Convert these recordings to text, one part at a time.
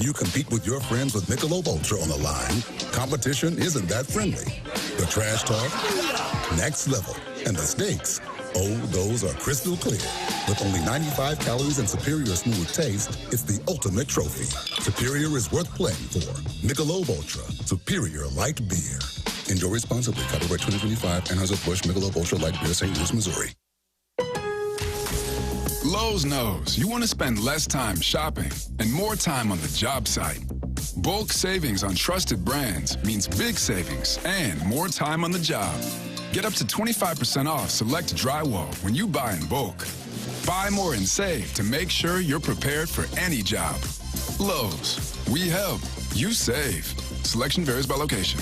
you compete with your friends with Michelob Ultra on the line, competition isn't that friendly. The trash talk, next level. And the stakes, oh, those are crystal clear. With only 95 calories and superior smooth taste, it's the ultimate trophy. Superior is worth playing for. Michelob Ultra, superior light beer. Enjoy responsibly. Copyright 2025, Anheuser-Busch Michelob Ultra Light Beer, St. Louis, Missouri. Lowe's knows you want to spend less time shopping and more time on the job site. Bulk savings on trusted brands means big savings and more time on the job. Get up to 25% off select drywall when you buy in bulk. Buy more and save to make sure you're prepared for any job. Lowe's, we help, you save. Selection varies by location.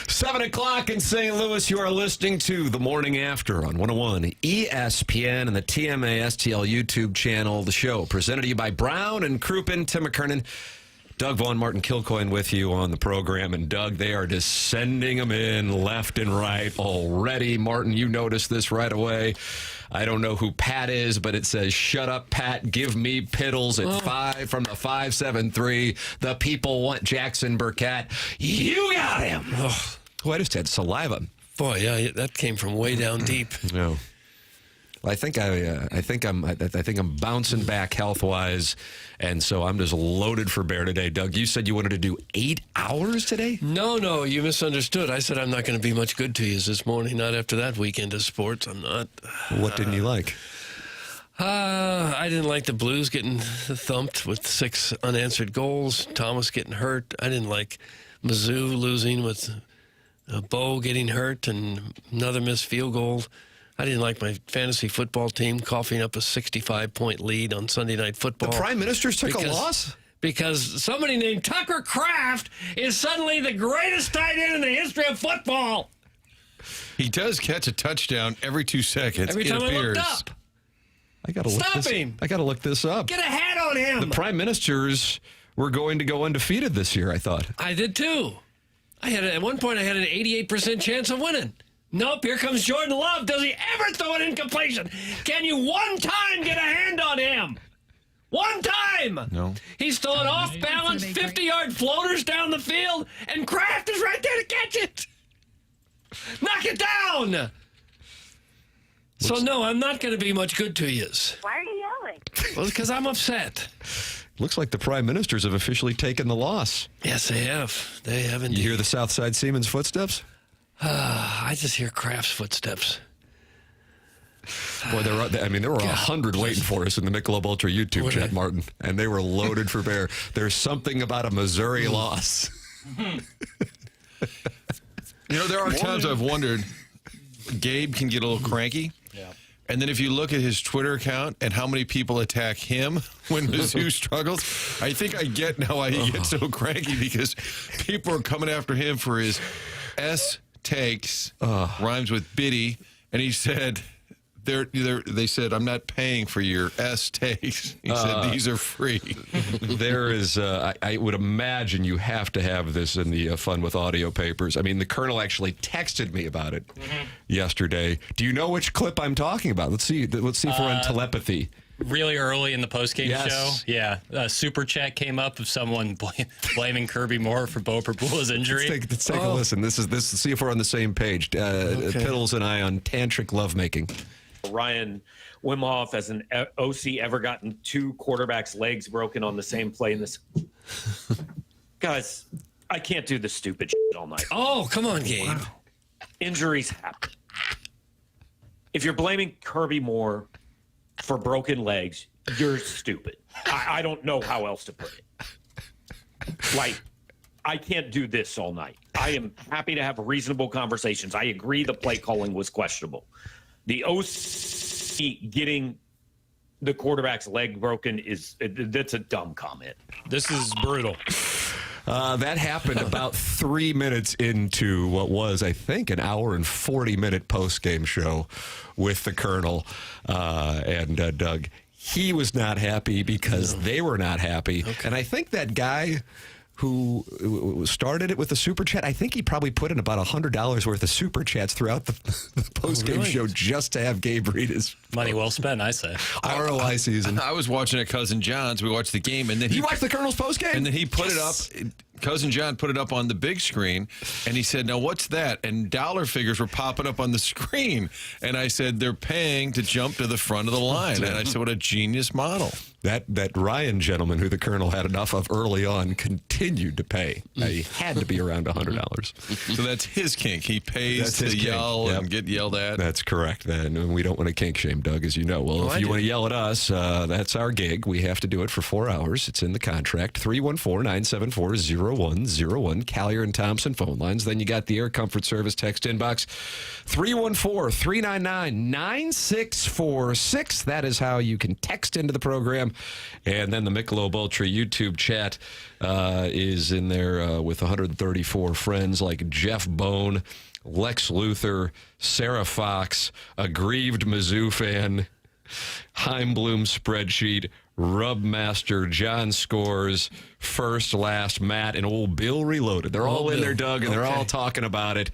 Seven o'clock in St. Louis, you are listening to The Morning After on 101 ESPN and the TMA STL YouTube channel. The show presented to you by Brown and Crouppen, Tim McKernan, Doug Vaughn, Martin Kilcoyne with you on the program. And Doug, they are just sending them in left and right already. Martin, you noticed this right away. I don't know who Pat is, but it says, "Shut up, Pat. Give me Piddles" at 5 from the 573. The people want Jackson Burkett. You got him. Oh, I just had saliva. Boy, yeah, that came from way down deep. No. I think I'm bouncing back health-wise, and so I'm just loaded for bear today. Doug, you said you wanted to do 8 hours today? No, you misunderstood. I said I'm not going to be much good to you this morning, not after that weekend of sports. I'm not. What didn't you like? I didn't like the Blues getting thumped with 6 unanswered goals, Thomas getting hurt. I didn't like Mizzou losing with Bo getting hurt and another missed field goal. I didn't like my fantasy football team coughing up a 65-point lead on Sunday Night Football. The Prime Ministers took a loss? Because somebody named Tucker Kraft is suddenly the greatest tight end in the history of football. He does catch a touchdown every 2 seconds. Every time I looked up. I gotta look this up. Get a hat on him. The Prime Ministers were going to go undefeated this year, I thought. I did too. At one point I had an 88% chance of winning. Nope, here comes Jordan Love. Does he ever throw an incompletion? Can you one time get a hand on him? One time. No. He's throwing off-balance 50-yard floaters down the field, and Kraft is right there to catch it. Knock it down. So, no, I'm not going to be much good to you. Why are you yelling? Well, because I'm upset. Looks like the Prime Ministers have officially taken the loss. Yes, they have. They have indeed. You hear the Southside Seaman's footsteps? I just hear Kraft's footsteps. Boy, there were 100 waiting for us in the Michelob Ultra YouTube chat, Martin, and they were loaded for bear. There's something about a Missouri loss. There are times I've wondered, Gabe can get a little cranky. Yeah. And then if you look at his Twitter account and how many people attack him when Mizzou struggles, I think I get now why he gets so cranky, because people are coming after him for his S takes, rhymes with biddy, and he said, they said, I'm not paying for your S takes. He said, these are free. There is, I would imagine you have to have this in the Fun with Audio papers. I mean, the Colonel actually texted me about it yesterday. Do you know which clip I'm talking about? Let's see if we're on telepathy. Really early in the postgame show. Yeah. A super chat came up of someone blaming Kirby Moore for Bo Perbula's injury. Let's take a listen. Let's see if we're on the same page. Piddles and I on tantric lovemaking. Ryan Wimhoff, as an OC, ever gotten 2 quarterbacks' legs broken on the same play in this? Guys, I can't do this stupid shit all night. Oh, come on, Gabe. Wow. Injuries happen. If you're blaming Kirby Moore for broken legs, you're stupid. I don't know how else to put it. Like, I can't do this all night. I am happy to have reasonable conversations. I agree the play calling was questionable. The OC getting the quarterback's leg broken that's a dumb comment. This is brutal. That happened about 3 minutes into what was, I think, an hour and 40-minute post-game show with the Colonel and Doug. He was not happy because they were not happy. Okay. And I think that guy who started it with the super chat, I think he probably put in about $100 worth of super chats throughout the post-game show just to have Gabe read his money well spent, I say. ROI season. I was watching at Cousin John's. We watched the game, and then you watched the Colonel's postgame? And then he put it up. Cousin John put it up on the big screen, and he said, "Now what's that?" And dollar figures were popping up on the screen, and I said, "They're paying to jump to the front of the line." And I said, "What a genius model!" That Ryan gentleman, who the Colonel had enough of early on, continued to pay. He had to be around $100. So that's his kink. He pays to yell and get yelled at. That's correct. And we don't want to kink shame, Doug, as you know. Well, if you want to yell at us, that's our gig. We have to do it for 4 hours. It's in the contract. 314-974-0101. Collier and Thompson phone lines. Then you got the Air Comfort Service text inbox. 314-399-9646. That is how you can text into the program. And then the Michelob Ultra YouTube chat is in there with 134 friends like Jeff Bone, Lex Luthor, Sarah Fox, aggrieved Mizzou fan, Heimblum spreadsheet, Rubmaster, John Scores, First, Last, Matt, and old Bill Reloaded. They're all in there, Doug, and they're all talking about it.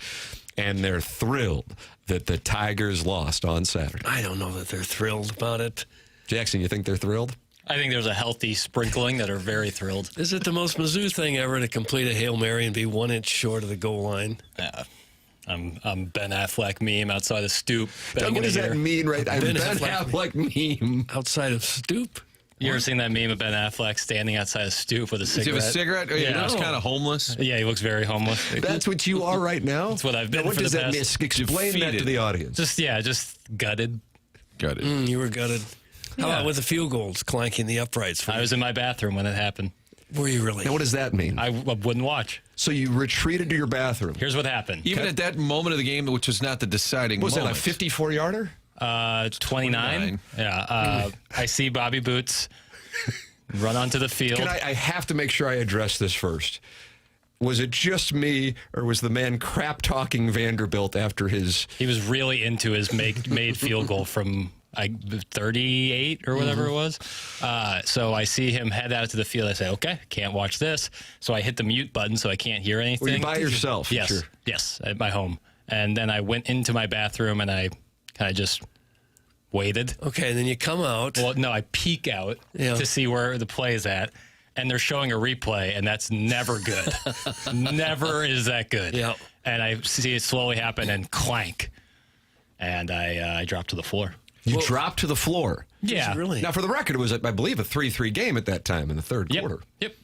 And they're thrilled that the Tigers lost on Saturday. I don't know that they're thrilled about it. Jackson, you think they're thrilled? I think there's a healthy sprinkling that are very thrilled. Is it the most Mizzou thing ever to complete a Hail Mary and be 1 inch short of the goal line? Yeah. I'm Ben Affleck meme outside the stoop. Doug, what does that mean, right? I'm Ben Affleck meme. Outside of stoop? You ever seen that meme of Ben Affleck standing outside a stoop with a Does he cigarette? have a cigarette? Oh, yeah, he looks kind of homeless. Yeah, he looks very homeless. That's what you are right now? That's what I've been Now, what for does the that past. mean? Explain that to the audience. Just gutted. Got it. You were gutted. How about with the field goals clanking the uprights? I was in my bathroom when it happened. Were you really? Now, what does that mean? I wouldn't watch. So you retreated to your bathroom. Here's what happened. Even at that moment of the game, which was not the deciding Was moment. that a 54-yarder? 29. Yeah. I see Bobby Boots run onto the field. I have to make sure I address this first. Was it just me, or was the man crap-talking Vanderbilt after his... He was really into his made field goal from 38 or whatever it was. So I see him head out to the field. I say, okay, can't watch this. So I hit the mute button so I can't hear anything. Were you by yourself? Yes. Sure. Yes, at my home. And then I went into my bathroom and I kind of just waited. Okay, and then you come out. Well, no, I peek out to see where the play is at. And they're showing a replay, and that's never good. Never is that good. Yeah. And I see it slowly happen and clank. And I dropped to the floor. You dropped to the floor. Yeah. Really? Now, for the record, it was, I believe, a 3-3 game at that time in the third quarter. Yep.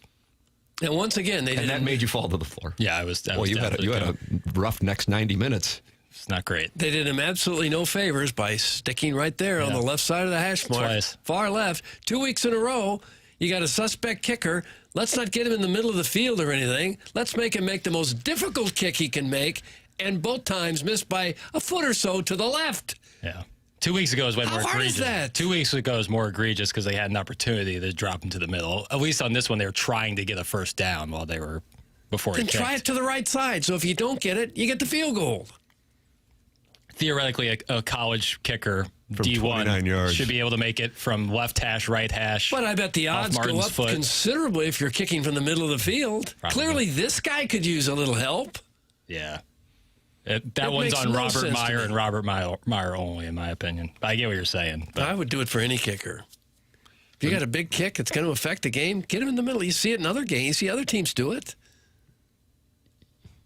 And once again, they And didn't. that made you fall to the floor. Yeah, I was Well, you had a rough next 90 minutes. It's not great. They did him absolutely no favors by sticking right there on the left side of the hash mark. Twice. Far left. 2 weeks in a row. You got a suspect kicker. Let's not get him in the middle of the field or anything. Let's make him make the most difficult kick he can make, and both times missed by a foot or so to the left. Yeah. 2 weeks ago is way more How hard egregious. is that? 2 weeks ago is more egregious because they had an opportunity to drop into the middle. At least on this one, they were trying to get a first down while they were before Then it try it kicked. to the right side. So if you don't get it, you get the field goal. Theoretically, a college kicker, From 29 D1, yards. should be able to make it from left hash, right hash. But I bet the off odds go Martin's up foot. considerably if you're kicking from the middle of the field. Probably. Clearly, this guy could use a little help. Yeah. That It one's makes on no Robert sense to Meyer me. and Robert Meyer only, in my opinion. I get what you're saying. But I would do it for any kicker. If you got a big kick, it's going to affect the game. Get him in the middle. You see it in other games. You see other teams do it.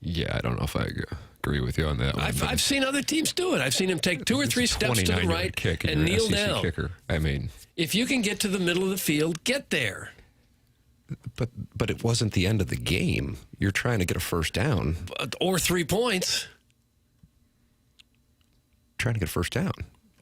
Yeah, I don't know if I agree with you on that one. I've seen other teams do it. I've seen him take 2 or 3 steps to the 29-yard right kick and you're an kneel SEC down. Kicker. I mean, If you can get to the middle of the field, get there. but it wasn't the end of the game. You're trying to get a first down. Or 3 points. Trying to get a first down.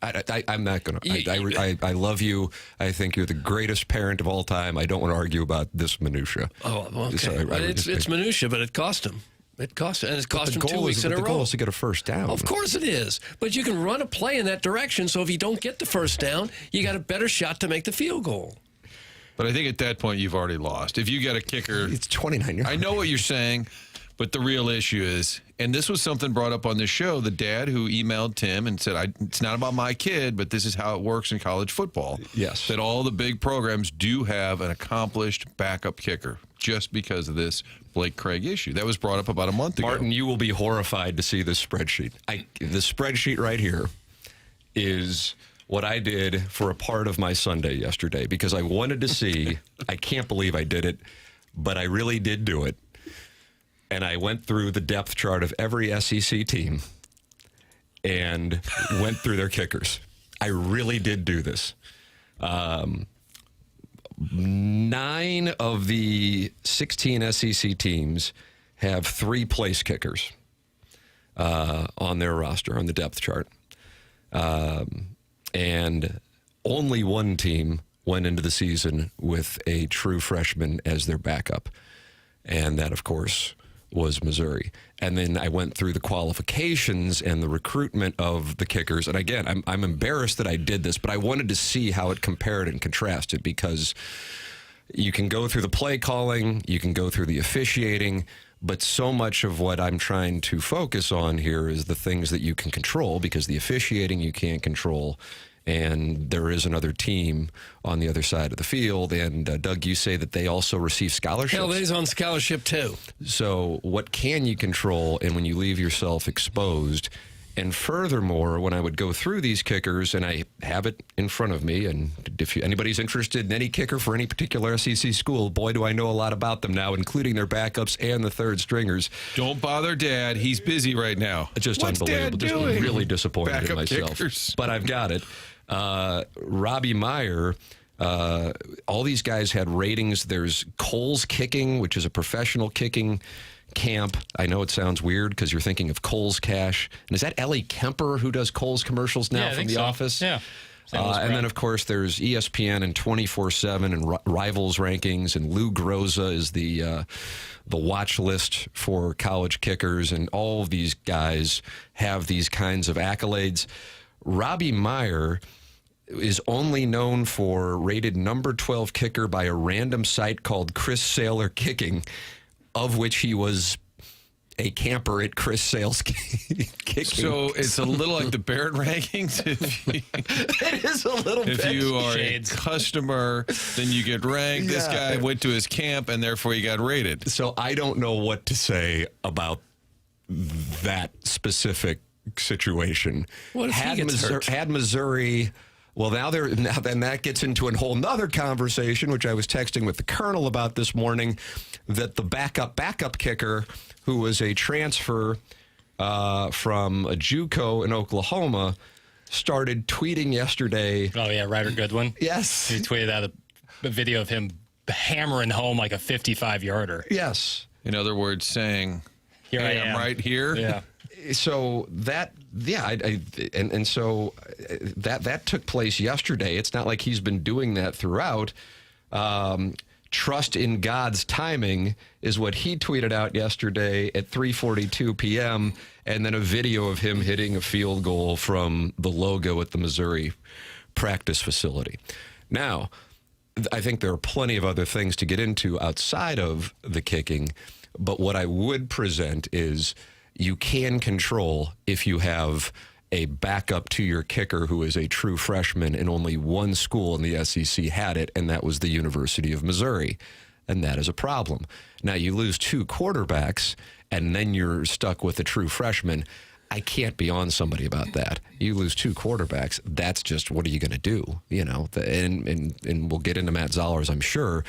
I'm not going to. I love you. I think you're the greatest parent of all time. I don't want to argue about this minutia. Oh, okay. So But it's minutia, but it cost him. It cost him. And it cost him 2 weeks in a The row. goal is to get a first down. Of course it is. But you can run a play in that direction, so if you don't get the first down, you got a better shot to make the field goal. But I think at that point, you've already lost. If you get a kicker, It's 29 yards. I know what you're saying, but the real issue is, and this was something brought up on this show, the dad who emailed Tim and said, it's not about my kid, but this is how it works in college football. Yes. That all the big programs do have an accomplished backup kicker just because of this Blake Craig issue. That was brought up about a month ago. Martin, you will be horrified to see this spreadsheet. The spreadsheet right here is what I did for a part of my Sunday yesterday because I wanted to see, I can't believe I did it, but I really did do it. And I went through the depth chart of every SEC team and went through their kickers. I really did do this. 9 of the 16 SEC teams have 3 place kickers on their roster, on the depth chart. And only one team went into the season with a true freshman as their backup. And that, of course, was Missouri. And then I went through the qualifications and the recruitment of the kickers. And again, I'm embarrassed that I did this, but I wanted to see how it compared and contrasted because you can go through the play calling, you can go through the officiating, but so much of what I'm trying to focus on here is the things that you can control because the officiating you can't control. And there is another team on the other side of the field. And Doug, you say that they also receive scholarships. Hell, he's on scholarship too. So what can you control? And when you leave yourself exposed, And furthermore, when I would go through these kickers, and I have it in front of me, and if anybody's interested in any kicker for any particular SEC school, boy, do I know a lot about them now, including their backups and the third stringers. Don't bother Dad. He's busy right now. Just What's unbelievable. Dad Just doing? really disappointed in Backup myself. kickers. But I've got it. Robbie Meyer. All these guys had ratings. There's Cole's Kicking, which is a professional kicking camp. I know it sounds weird because you're thinking of Cole's Cash. And is that Ellie Kemper who does Cole's commercials now Yeah, I from think The so. Office? Yeah. And then, of course, there's ESPN and 24/7 and Rivals rankings, and Lou Groza is the watch list for college kickers, and all of these guys have these kinds of accolades. Robbie Meyer is only known for rated number 12 kicker by a random site called Chris Saylor Kicking, of which he was a camper at Chris Sale's Kicking. So it's a little like the Barrett rankings. It is a little bit. If you are Shades. a customer, then you get ranked. This Yeah. guy went to his camp, and therefore he got rated. So I don't know what to say about that specific situation. What if he gets hurt? Had Missouri... Well, now then that gets into a whole nother conversation, which I was texting with the Colonel about this morning, that the backup kicker, who was a transfer from a JUCO in Oklahoma, started tweeting yesterday. Oh, yeah, Ryder Goodwin. Yes. He tweeted out a video of him hammering home like a 55-yarder. Yes. In other words, saying, Here hey, I am. I'm right here. Yeah. So that, yeah, so that took place yesterday. It's not like he's been doing that throughout. Trust in God's timing is what he tweeted out yesterday at 3:42 p.m. and then a video of him hitting a field goal from the logo at the Missouri practice facility. Now, I think there are plenty of other things to get into outside of the kicking, but what I would present is you can control if you have a backup to your kicker who is a true freshman, and only one school in the SEC had it, and that was the University of Missouri. And that is a problem. Now, you lose two quarterbacks, and then you're stuck with a true freshman. I can't be on somebody about that. You lose two quarterbacks, that's just, what are you going to do? You know, and we'll get into Matt Zollers, I'm sure.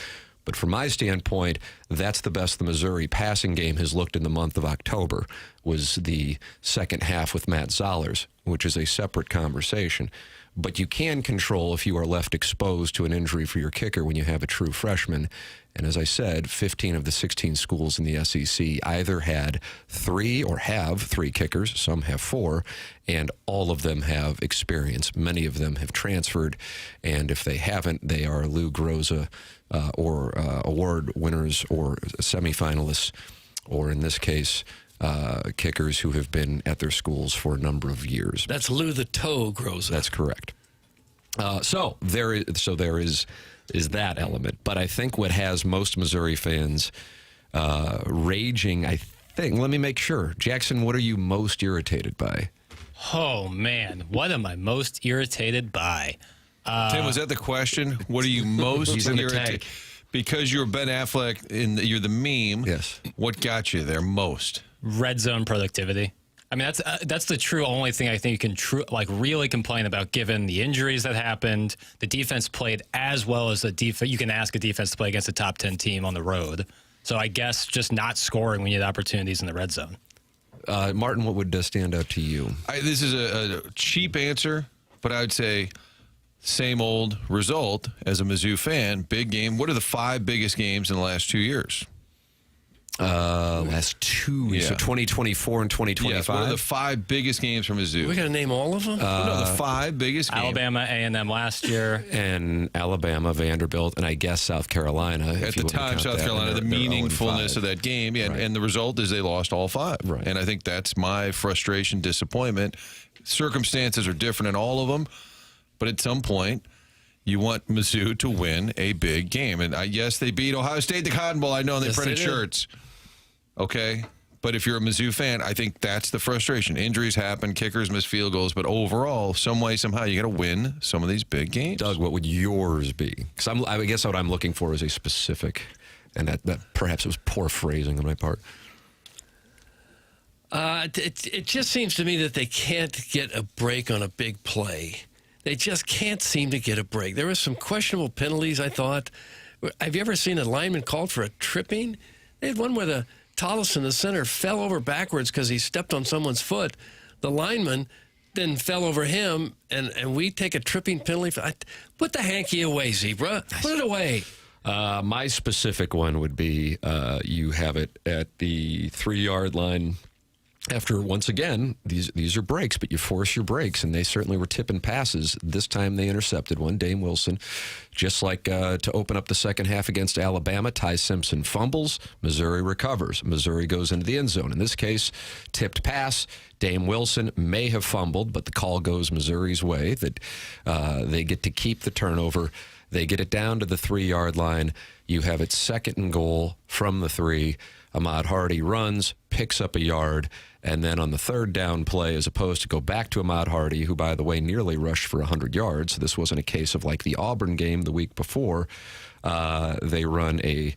But from my standpoint, that's the best the Missouri passing game has looked in the month of October, was the second half with Matt Zollers, which is a separate conversation. But you can control if you are left exposed to an injury for your kicker when you have a true freshman. And as I said, 15 of the 16 schools in the SEC either had three or have three kickers. Some have four, and all of them have experience. Many of them have transferred, and if they haven't, they are Lou Groza or award winners or semifinalists, or in this case, kickers who have been at their schools for a number of years. That's Lou the Toe Groza. That's correct. So there is that element. But I think what has most Missouri fans raging, I think, let me make sure. Jackson, what are you most irritated by? Oh, man. What am I most irritated by? Tim, was that the question? What are you most He's in the irritated? tank. Because you're Ben Affleck and you're the meme. Yes. What got you there most? Red zone productivity. I mean, that's the true only thing I think you can really complain about, given the injuries that happened. The defense played as well as you can ask a defense to play against a top 10 team on the road. So I guess just not scoring when you had opportunities in the red zone. Martin, what would stand out to you? This is a cheap answer, but I would say same old result as a Mizzou fan. Big game. What are the 5 biggest games in the last 2 years? Last two, Yeah. so 2024 and 2025. Yes, what are the 5 biggest games from Mizzou? We got to name all of them? No, the 5 biggest games. Alabama, A&M last year. And Alabama, Vanderbilt, and I guess South Carolina. At the time, South Carolina, the meaningfulness of that game. Yeah, Right. and the result is they lost all 5. Right. And I think that's my frustration, disappointment. Circumstances are different in all of them, but at some point, you want Mizzou to win a big game. And yes, they beat Ohio State, the Cotton Bowl. I know, and they Yes, printed they did. shirts. Okay? But if you're a Mizzou fan, I think that's the frustration. Injuries happen, kickers miss field goals, but overall, some way, somehow, you got to win some of these big games. Doug, what would yours be? Because I guess what I'm looking for is a specific, and that perhaps it was poor phrasing on my part. It just seems to me that they can't get a break on a big play. They just can't seem to get a break. There were some questionable penalties, I thought. Have you ever seen a lineman called for a tripping? They had one where the Tollison, the center, fell over backwards because he stepped on someone's foot. The lineman then fell over him, and we take a tripping penalty. Put the hanky away, Zebra. Put it away. My specific one would be you have it at the 3-yard line. After, once again, these are breaks, but you force your breaks, and they certainly were tipping passes. This time they intercepted one, Dame Wilson. Just like to open up the second half against Alabama, Ty Simpson fumbles, Missouri recovers. Missouri goes into the end zone. In this case, tipped pass, Dame Wilson may have fumbled, but the call goes Missouri's way, that they get to keep the turnover. They get it down to the 3-yard line. You have it 2nd and goal from the 3. Ahmad Hardy runs, picks up a yard, and then on the 3rd down play, as opposed to go back to Ahmad Hardy, who, by the way, nearly rushed for 100 yards. This wasn't a case of like the Auburn game the week before. They run a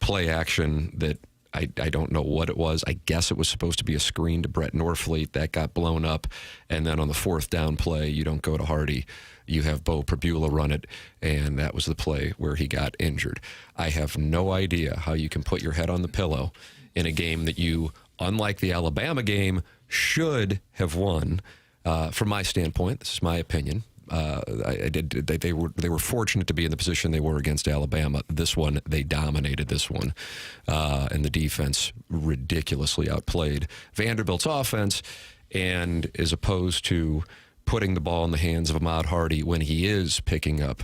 play action that I don't know what it was. I guess it was supposed to be a screen to Brett Norfleet. That got blown up. And then on the 4th down play, you don't go to Hardy. You have Bo Prabula run it, and that was the play where he got injured. I have no idea how you can put your head on the pillow in a game that you, unlike the Alabama game, should have won. From my standpoint, this is my opinion. They were fortunate to be in the position they were against Alabama. This one, they dominated this one. And the defense ridiculously outplayed Vanderbilt's offense. And as opposed to putting the ball in the hands of Ahmad Hardy when he is picking up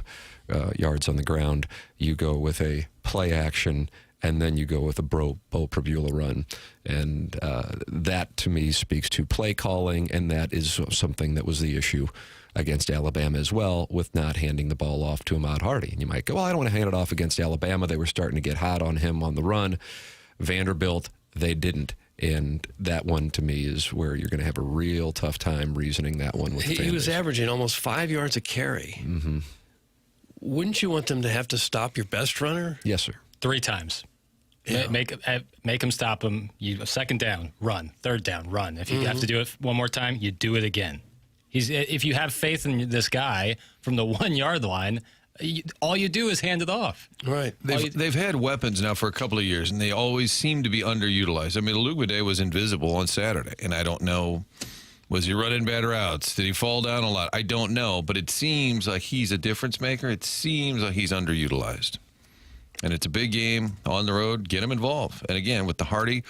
yards on the ground, you go with a play action, and then you go with a Bo Prabula run. And that, to me, speaks to play calling, and that is something that was the issue against Alabama as well, with not handing the ball off to Ahmad Hardy. And you might go, well, I don't want to hand it off against Alabama. They were starting to get hot on him on the run. Vanderbilt, they didn't. And that one, to me, is where you're going to have a real tough time reasoning that one with the He was averaging almost 5 yards a carry. Mm-hmm. Wouldn't you want them to have to stop your best runner? Yes, sir. 3 times. Yeah. Make him stop him. You 2nd down, run. 3rd down, run. If you have to do it one more time, you do it again. If you have faith in this guy from the 1-yard line, all you do is hand it off. Right. They've had weapons now for a couple of years, and they always seem to be underutilized. I mean, Olugwude was invisible on Saturday, and I don't know, was he running bad routes? Did he fall down a lot? I don't know, but it seems like he's a difference maker. It seems like he's underutilized. And it's a big game on the road. Get him involved. And again, with the Hardy,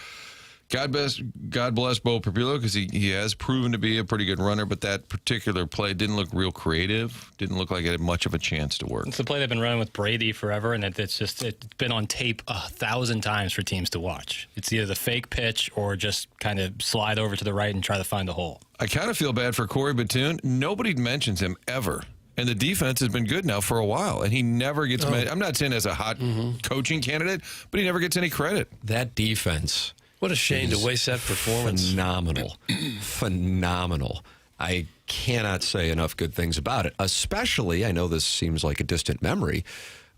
God bless Bo Prabula, because he has proven to be a pretty good runner, but that particular play didn't look real creative. Didn't look like it had much of a chance to work. It's the play they've been running with Brady forever, and it's been on tape 1,000 times for teams to watch. It's either the fake pitch or just kind of slide over to the right and try to find a hole. I kind of feel bad for Corey Batoon. Nobody mentions him ever. And the defense has been good now for a while, and he never gets I'm not saying as a hot coaching candidate, but he never gets any credit. That defense. What a shame to waste that performance. Phenomenal. I cannot say enough good things about it, especially, I know this seems like a distant memory,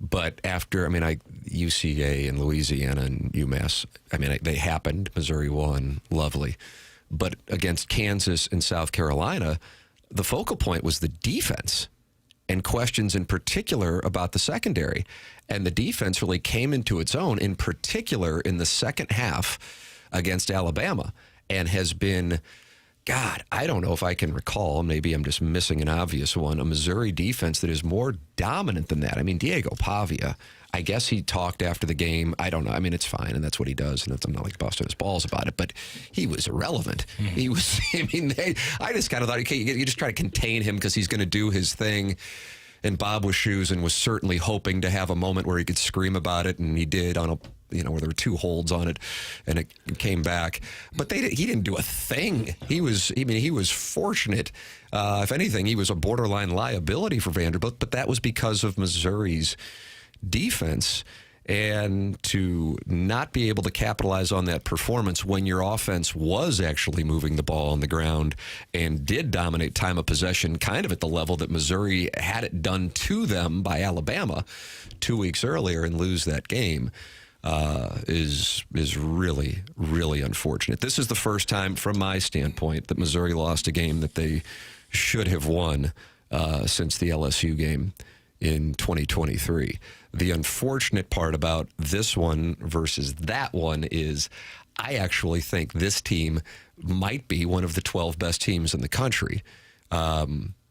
but after, UCA and Louisiana and UMass, they happened. Missouri won, lovely. But against Kansas and South Carolina, the focal point was the defense and questions in particular about the secondary. And the defense really came into its own, in particular in the second half against Alabama, and has been, God, I don't know if I can recall, maybe I'm just missing an obvious one, a Missouri defense that is more dominant than that. Diego Pavia, I guess he talked after the game. I don't know. It's fine, and that's what he does, and I'm not like busting his balls about it, but he was irrelevant. He was, I just kind of thought, okay, you just try to contain him because he's going to do his thing. And Bob Wischusen and was certainly hoping to have a moment where he could scream about it, and he did on a, where there were 2 holds on it, and it came back. But he didn't do a thing. He was fortunate. If anything, he was a borderline liability for Vanderbilt, but that was because of Missouri's defense. And to not be able to capitalize on that performance when your offense was actually moving the ball on the ground and did dominate time of possession kind of at the level that Missouri had it done to them by Alabama 2 weeks earlier and lose that game. is really, really unfortunate. This is the first time, from my standpoint, that Missouri lost a game that they should have won since the LSU game in 2023. The unfortunate part about this one versus that one is I actually think this team might be one of the 12 best teams in the country.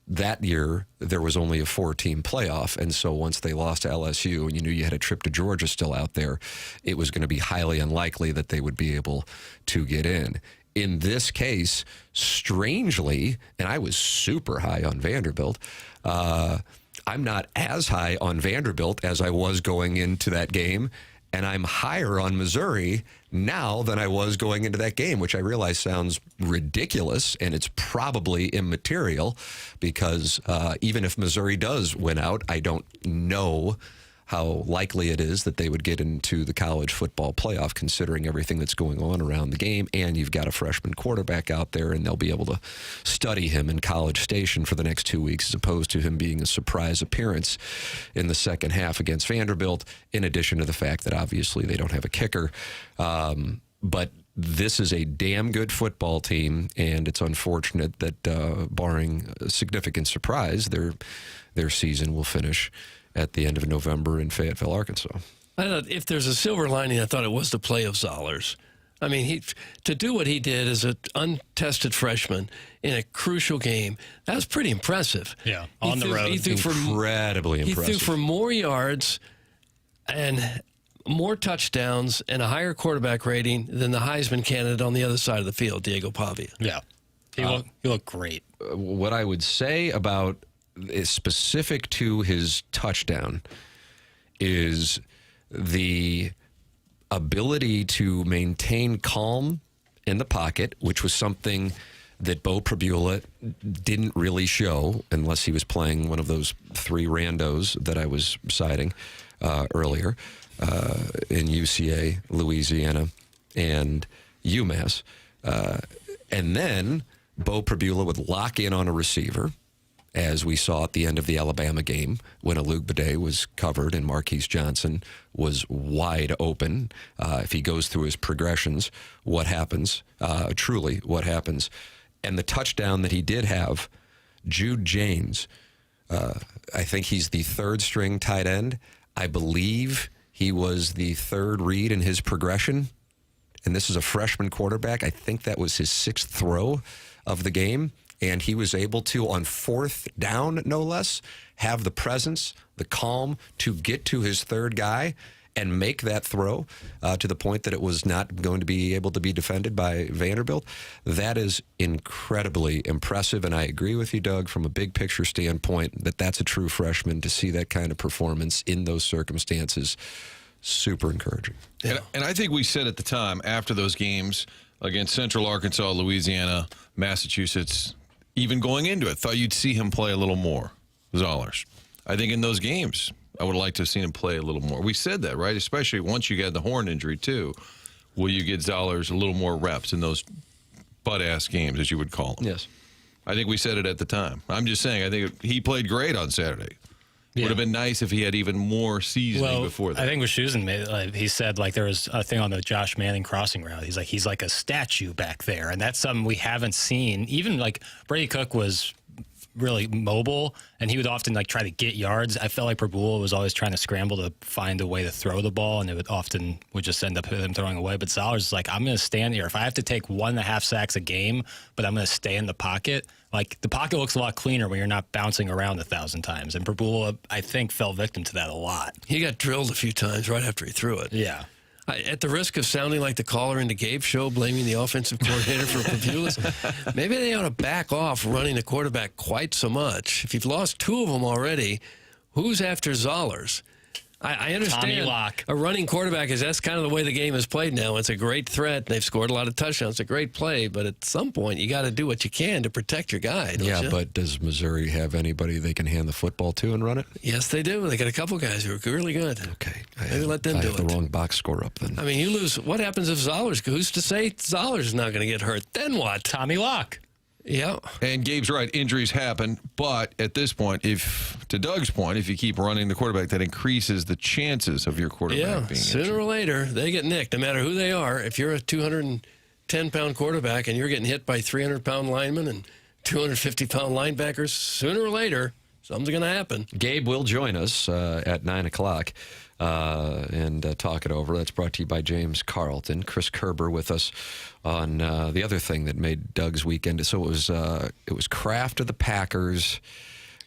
That year, there was only a 4-team playoff, and so once they lost to LSU and you knew you had a trip to Georgia still out there, it was going to be highly unlikely that they would be able to get in. In this case, strangely, and I was super high on Vanderbilt, I'm not as high on Vanderbilt as I was going into that game, and I'm higher on Missouri now than I was going into that game, which I realize sounds ridiculous, and it's probably immaterial because even if Missouri does win out, I don't know how likely it is that they would get into the college football playoff, considering everything that's going on around the game. And you've got a freshman quarterback out there, and they'll be able to study him in College Station for the next 2 weeks, as opposed to him being a surprise appearance in the second half against Vanderbilt, in addition to the fact that obviously they don't have a kicker. But this is a damn good football team, and it's unfortunate that, barring a significant surprise, their season will finish at the end of November in Fayetteville, Arkansas. I thought if there's a silver lining, I thought it was the play of Zollers. I mean, to do what he did as an untested freshman in a crucial game, that was pretty impressive. Yeah, on the road. Incredibly impressive. He threw for more yards and more touchdowns and a higher quarterback rating than the Heisman candidate on the other side of the field, Diego Pavia. Yeah, he looked great. What I would say about is specific to his touchdown is the ability to maintain calm in the pocket, which was something that Bo Prabula didn't really show unless he was playing one of those 3 randos that I was citing earlier in UCA, Louisiana, and UMass. And then Bo Prabula would lock in on a receiver, as we saw at the end of the Alabama game when Alug Bade was covered and Marquise Johnson was wide open. If he goes through his progressions, what happens? Truly, what happens? And the touchdown that he did have, Jude James, I think he's the 3rd-string tight end. I believe he was the 3rd read in his progression. And this is a freshman quarterback. I think that was his 6th throw of the game. And he was able to, on 4th down, no less, have the presence, the calm to get to his 3rd guy and make that throw to the point that it was not going to be able to be defended by Vanderbilt. That is incredibly impressive. And I agree with you, Doug, from a big picture standpoint, that that's a true freshman. To see that kind of performance in those circumstances, super encouraging. Yeah. And I think we said at the time, after those games against Central Arkansas, Louisiana, Massachusetts, even going into it, thought you'd see him play a little more, Zollers. I think in those games, I would like to have seen him play a little more. We said that, right? Especially once you got the horn injury, too. Will you get Zollers a little more reps in those butt-ass games, as you would call them? Yes. I think we said it at the time. I'm just saying, I think he played great on Saturday. Yeah. Would have been nice if he had even more seasoning before that. I think Wischusen made, he said, there was a thing on the Josh Manning crossing route. He's like a statue back there, and that's something we haven't seen. Even Brady Cook was really mobile, and he would often try to get yards. I felt like Prabula was always trying to scramble to find a way to throw the ball, and it would just end up him throwing away. But Zollers is I'm going to stand here. If I have to take 1.5 sacks a game, but I'm going to stay in the pocket. The pocket looks a lot cleaner when you're not bouncing around 1,000 times. And Prabula, I think, fell victim to that a lot. He got drilled a few times right after he threw it. Yeah. At the risk of sounding like the caller in the Gabe show, blaming the offensive coordinator for Prabula, maybe they ought to back off running the quarterback quite so much. If you've lost 2 of them already, who's after Zollers? I understand a running quarterback that's kind of the way the game is played now. It's a great threat. They've scored a lot of touchdowns. It's a great play, but at some point you got to do what you can to protect your guy. Don't you? But does Missouri have anybody they can hand the football to and run it? Yes, they do. They got a couple guys who are really good. Okay, maybe let them do it. The wrong box score up then. I mean, you lose. What happens if Zollers? Who's to say Zollers is not going to get hurt? Then what? Tommy Locke. Yeah. And Gabe's right, injuries happen. But at this point, to Doug's point, if you keep running the quarterback, that increases the chances of your quarterback being sooner injured. or later, they get nicked, no matter who they are. If you're a 210-pound quarterback and you're getting hit by 300-pound linemen and 250-pound linebackers, sooner or later, something's going to happen. Gabe will join us at 9 o'clock and talk it over. That's brought to you by James Carlton. Chris Kerber with us on the other thing that made Doug's weekend. So it was Kraft of the Packers.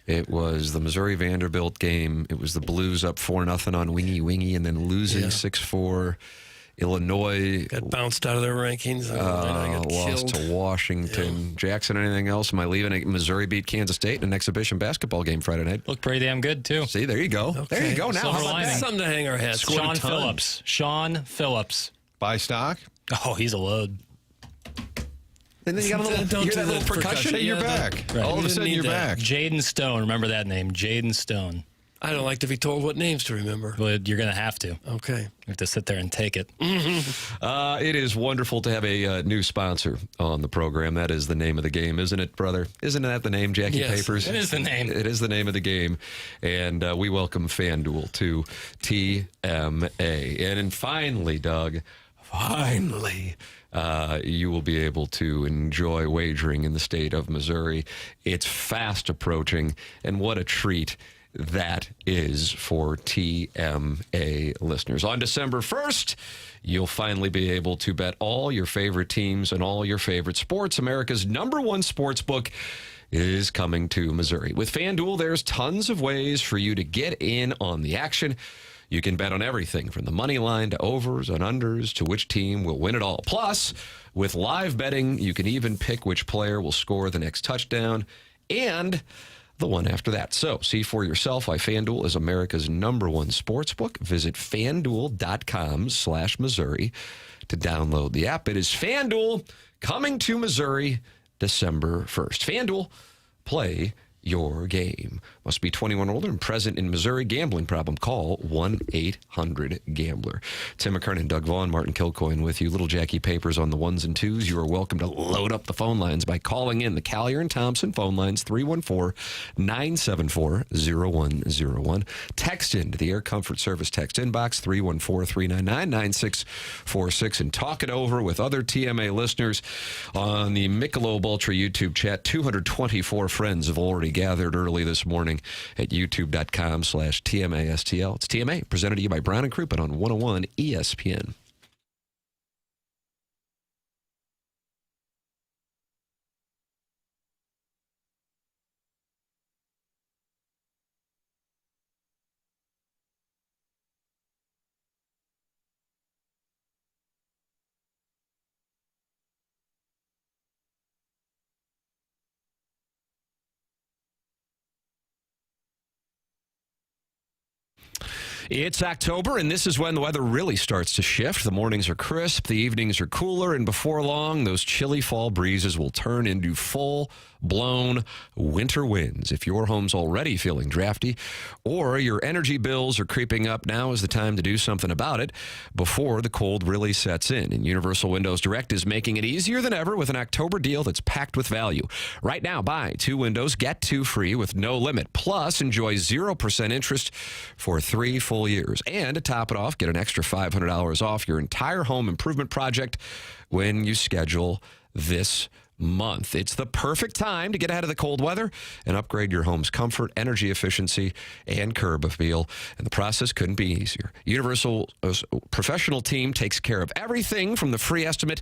It was the Missouri Vanderbilt game. It was the Blues up 4-0 on Wingy, and then losing 6-4. Illinois got bounced out of their rankings. Got lost killed. to Washington. Yeah. Jackson, anything else? Am I leaving it? Missouri beat Kansas State in an exhibition basketball game Friday night. Looked pretty damn good, too. See, there you go. Okay. There you go. Now, Silver how about lining. that? Something to hang our hats. Sean Phillips. Buy stock? Oh, he's a load. And then you got a little, Don't you hear do that little the percussion? percussion. You're Yeah, back. Right. All of We a didn't sudden, need you're that. back. Jaden Stone. Remember that name, Jaden Stone. I don't like to be told what names to remember. But you're going to have to. Okay. You have to sit there and take it. It is wonderful to have a new sponsor on the program. That is the name of the game, isn't it, brother? Isn't that the name, Jackie Yes, Papers? it is the name. It is the name of the game. And we welcome FanDuel to TMA. And finally, Doug, you will be able to enjoy wagering in the state of Missouri. It's fast approaching, and what a treat that is for TMA listeners. On December 1st, you'll finally be able to bet all your favorite teams and all your favorite sports. America's #1 sports book is coming to Missouri. With FanDuel, there's tons of ways for you to get in on the action. You can bet on everything from the money line to overs and unders to which team will win it all. Plus, with live betting, you can even pick which player will score the next touchdown and the one after that. So, see for yourself why FanDuel is America's #1 sportsbook. Visit FanDuel.com/Missouri to download the app. It is FanDuel coming to Missouri December 1st. FanDuel, play your game. Must be 21 or older and present in Missouri. Gambling problem? Call 1-800-GAMBLER. Tim McKernan, Doug Vaughn, Martin Kilcoyne with you. Little Jackie Papers on the ones and twos. You are welcome to load up the phone lines by calling in the Callier and Thompson phone lines, 314-974-0101. Text into the Air Comfort Service text inbox, 314-399-9646, and talk it over with other TMA listeners on the Michelob Ultra YouTube chat. 224 friends have already gathered early this morning at youtube.com/TMASTL. It's TMA, presented to you by Brown and Crouppen on 101 ESPN. It's October, and this is when the weather really starts to shift. The mornings are crisp, the evenings are cooler, and before long, those chilly fall breezes will turn into full-blown winter winds. If your home's already feeling drafty or your energy bills are creeping up, now is the time to do something about it before the cold really sets in. And Universal Windows Direct is making it easier than ever with an October deal that's packed with value. Right now, buy 2 windows, get 2 free with no limit. Plus, enjoy 0% interest for 3 full years. And to top it off, get an extra $500 off your entire home improvement project when you schedule this month. It's the perfect time to get ahead of the cold weather and upgrade your home's comfort, energy efficiency, and curb appeal. And the process couldn't be easier. Universal's professional team takes care of everything from the free estimate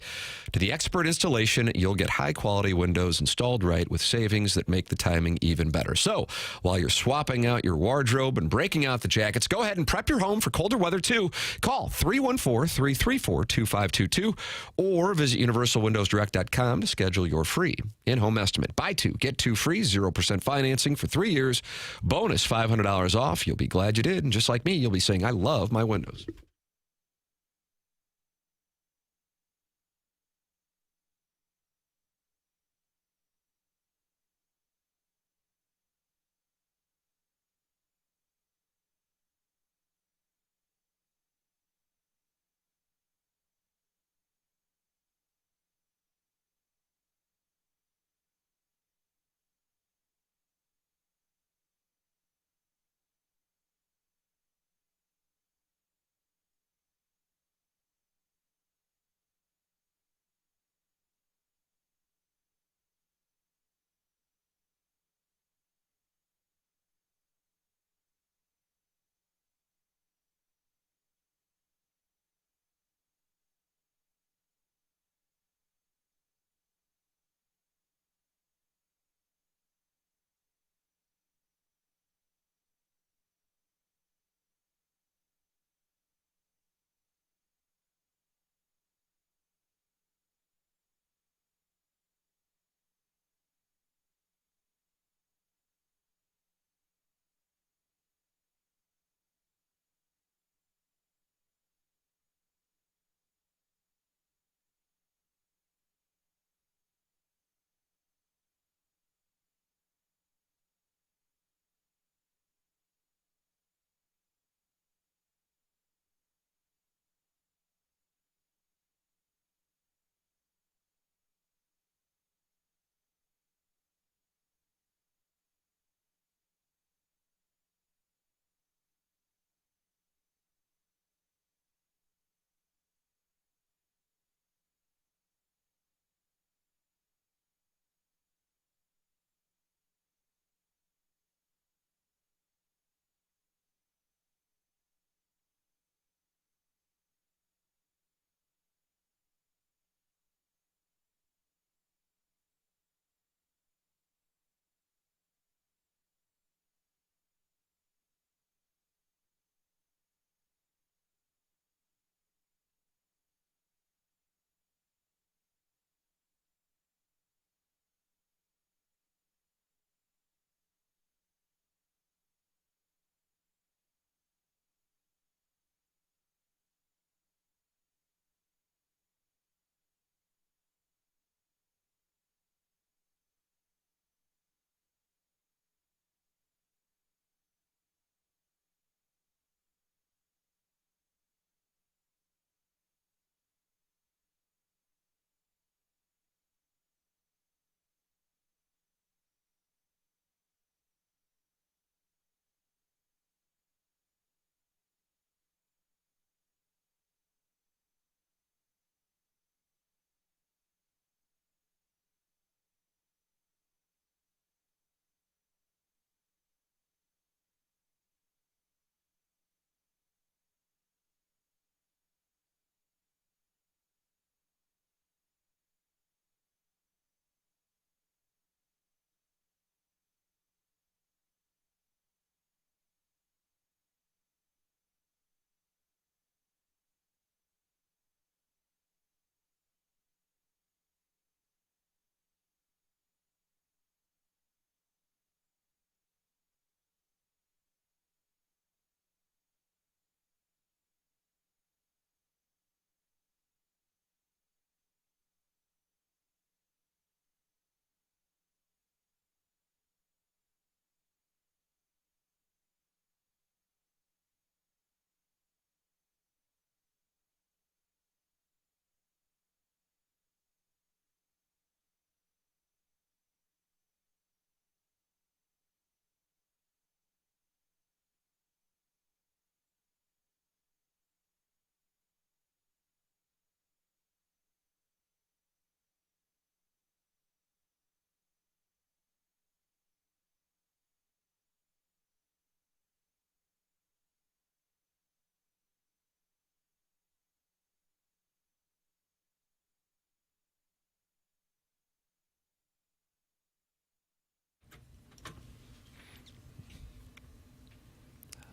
to the expert installation. You'll get high-quality windows installed right with savings that make the timing even better. So while you're swapping out your wardrobe and breaking out the jackets, go ahead and prep your home for colder weather, too. Call 314-334-2522 or visit universalwindowsdirect.com to schedule your free in-home estimate. Buy 2, get 2 free, 0% financing for 3 years. Bonus $500 off. You'll be glad you did. And just like me, you'll be saying, I love my windows.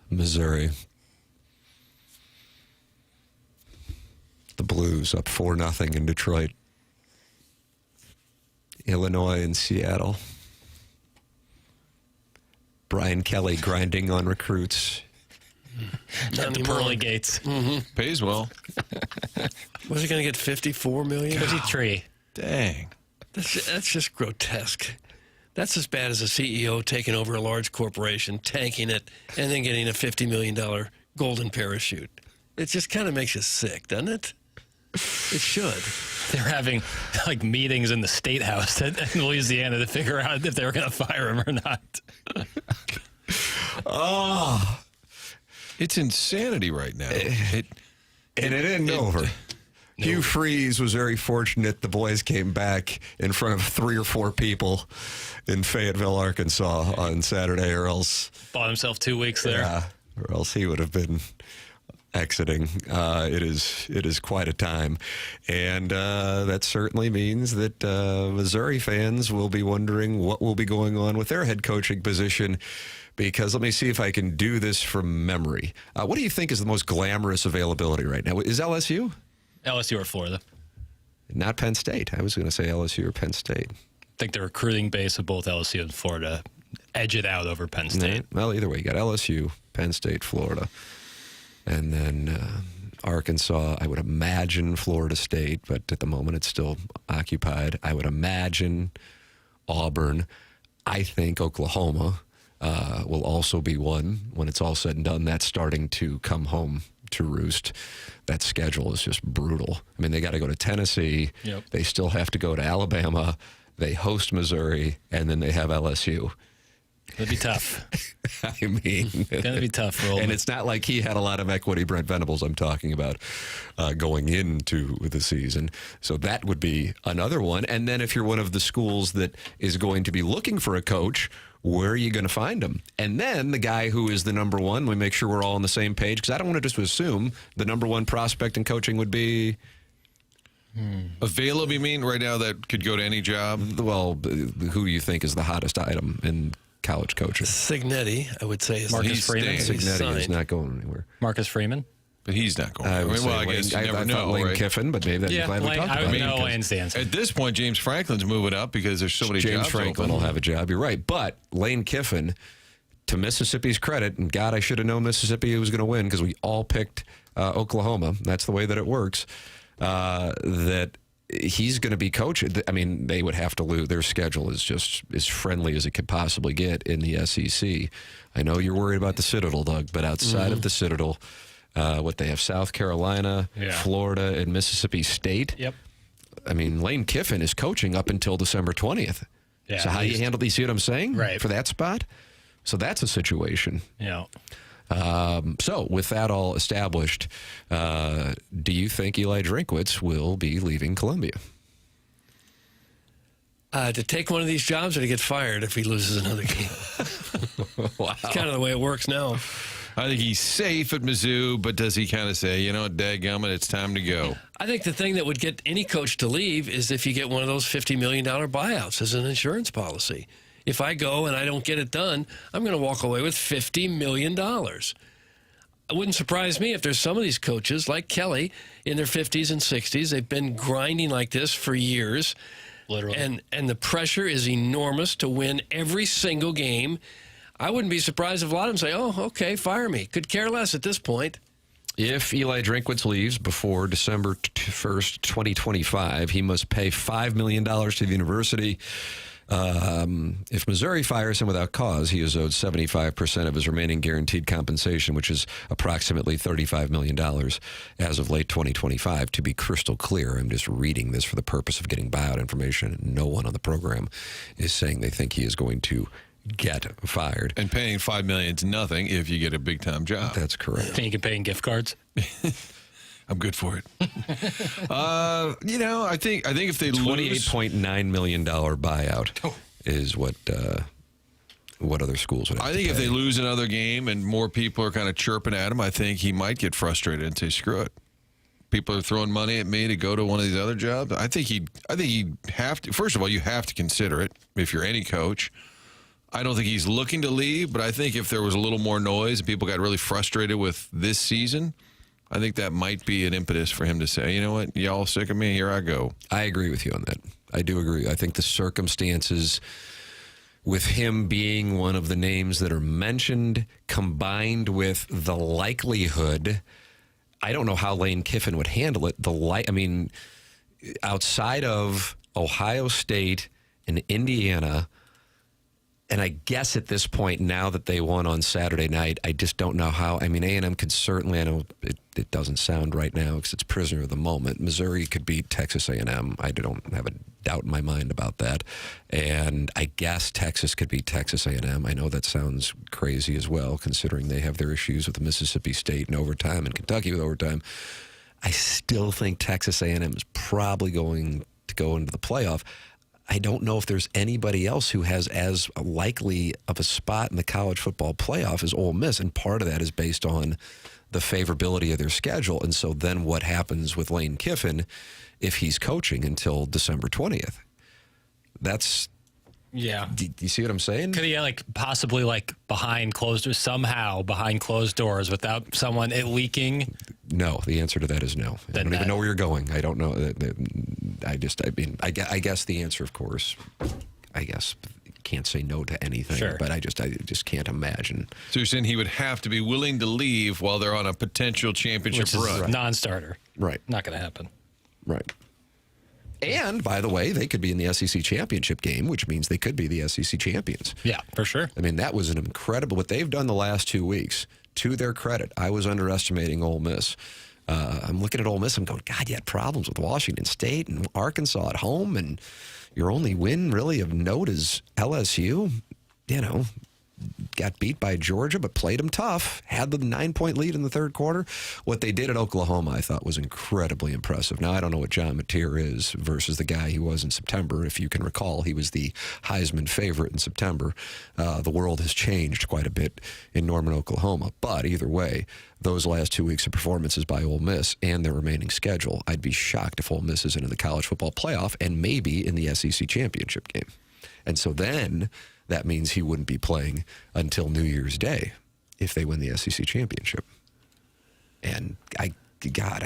Missouri. The Blues up 4-0 in Detroit. Illinois and Seattle. Brian Kelly grinding on recruits. At the pearly gates. Pays well. Was he going to get $54 million? 53. Dang. That's just grotesque. That's as bad as a CEO taking over a large corporation, tanking it, and then getting a $50 million golden parachute. It just kind of makes you sick, doesn't it? It should. They're having like meetings in the state house in Louisiana to figure out if they were going to fire him or not. Oh, It's insanity right now. and it isn't over. Hugh Freeze was very fortunate. The boys came back in front of 3 or 4 people in Fayetteville, Arkansas on Saturday, or else Bought himself 2 weeks there. or else he would have been exiting. It is quite a time, and that certainly means that Missouri fans will be wondering what will be going on with their head coaching position. Because let me see if I can do this from memory. What do you think is the most glamorous availability right now? Is LSU? LSU or Florida. Not Penn State. I was going to say LSU or Penn State. I think the recruiting base of both LSU and Florida edge it out over Penn State. Well, either way, you got LSU, Penn State, Florida. And then Arkansas, I would imagine Florida State, but at the moment it's still occupied. I would imagine Auburn. I think Oklahoma will also be one when it's all said and done. That's starting to come home to roost. That schedule is just brutal. I mean, they got to go to Tennessee. Yep. They still have to go to Alabama. They host Missouri, and then they have LSU. It'd be tough. I mean, It's going to be tough for Ole and Miss. it's not like he had a lot of equity, Brent Venables, I'm talking about, going into the season. So that would be another one. And then if you're one of the schools that is going to be looking for a coach, where are you going to find him? And then the guy who is the number one, let me make sure we're all on the same page, because I don't want to just assume the number one prospect in coaching would be... Available, you mean, right now that could go to any job? Well, who do you think is the hottest item in college coaching? Signetti, I would say, is Marcus He's Freeman. staying. Signetti is signed. not going anywhere. Marcus Freeman. But he's not going. I, I would mean, say well, I Lane, guess you I never thought know, Lane right? Kiffin, but maybe Yeah, I'm glad we talked I about would it. know Lane Stans. At this point, James Franklin's moving up because there's so many James jobs Franklin open. will have a job. You're right. But Lane Kiffin, to Mississippi's credit, and God, I should have known Mississippi was going to win because we all picked Oklahoma. That's the way that it works. That he's going to be coaching. I mean, they would have to lose. Their schedule is just as friendly as it could possibly get in the SEC. I know you're worried about the Citadel, Doug, but outside of the Citadel, what they have South Carolina, Florida, and Mississippi State. Yep. I mean, Lane Kiffin is coaching up until December 20th. Yeah, so how do you handle these? See what I'm saying? Right. For that spot? So that's a situation. Yeah. So with that all established, do you think Eli Drinkwitz will be leaving Columbia? To take one of these jobs or to get fired if he loses another game. Wow. It's kind of the way it works now. I think he's safe at Mizzou, but does he kind of say, you know what, dadgummit, it's time to go? I think the thing that would get any coach to leave is if you get one of those $50 million buyouts as an insurance policy. If I go and I don't get it done, I'm going to walk away with $50 million. It wouldn't surprise me if there's some of these coaches like Kelly in their 50s and 60s. They've been grinding like this for years. Literally. And the pressure is enormous to win every single game. I wouldn't be surprised if a lot of them say, oh, okay, fire me. Could care less at this point. If Eli Drinkwitz leaves before December 1st, 2025, he must pay $5 million to the university. If Missouri fires him without cause, he is owed 75% of his remaining guaranteed compensation, which is approximately $35 million as of late 2025. To be crystal clear, I'm just reading this for the purpose of getting buyout information. No one on the program is saying they think he is going to get fired. And paying $5 million is nothing if you get a big-time job. That's correct. And you can pay in gift cards. I'm good for it. I think if they lose... $28.9 million buyout is what other schools would have I to think if pay. they lose another game and more people are kind of chirping at him, I think he might get frustrated and say, screw it. People are throwing money at me to go to one of these other jobs. I think he'd have to. First of all, you have to consider it if you're any coach. I don't think he's looking to leave, but I think if there was a little more noise and people got really frustrated with this season, I think that might be an impetus for him to say, you know what, y'all sick of me, here I go. I agree with you on that. I do agree. I think the circumstances with him being one of the names that are mentioned, combined with the likelihood, I don't know how Lane Kiffin would handle it. Outside of Ohio State and Indiana, and I guess at this point, now that they won on Saturday night, I just don't know how. A&M could certainly, I know it doesn't sound right now because it's prisoner of the moment. Missouri could beat Texas A&M. I don't have a doubt in my mind about that. And I guess Texas could beat Texas A&M. I know that sounds crazy as well, considering they have their issues with Mississippi State in overtime and Kentucky with overtime. I still think Texas A&M is probably going to go into the playoff. I don't know if there's anybody else who has as likely of a spot in the college football playoff as Ole Miss, and part of that is based on the favorability of their schedule. And so then what happens with Lane Kiffin if he's coaching until December 20th? That's... Yeah. Do you see what I'm saying? Could he possibly behind closed doors, somehow behind closed doors without someone leaking? No, the answer to that is no. I don't even know where you're going. I don't know. I guess the answer, of course, I guess can't say no to anything. Sure. But I just can't imagine. So you're saying he would have to be willing to leave while they're on a potential championship Which is run? non-starter. Right. Not going to happen. Right. And, by the way, they could be in the SEC championship game, which means they could be the SEC champions. Yeah, for sure. That was an incredible, what they've done the last 2 weeks. To their credit, I was underestimating Ole Miss. I'm looking at Ole Miss, I'm going, God, you had problems with Washington State and Arkansas at home, and your only win really of note is LSU. Got beat by Georgia, but played them tough. Had the 9-point lead in the third quarter. What they did at Oklahoma, I thought, was incredibly impressive. Now, I don't know what John Mateer is versus the guy he was in September. If you can recall, he was the Heisman favorite in September. The world has changed quite a bit in Norman, Oklahoma. But either way, those last 2 weeks of performances by Ole Miss and their remaining schedule, I'd be shocked if Ole Miss is into the college football playoff and maybe in the SEC championship game. And so then that means he wouldn't be playing until New Year's Day if they win the SEC championship. And I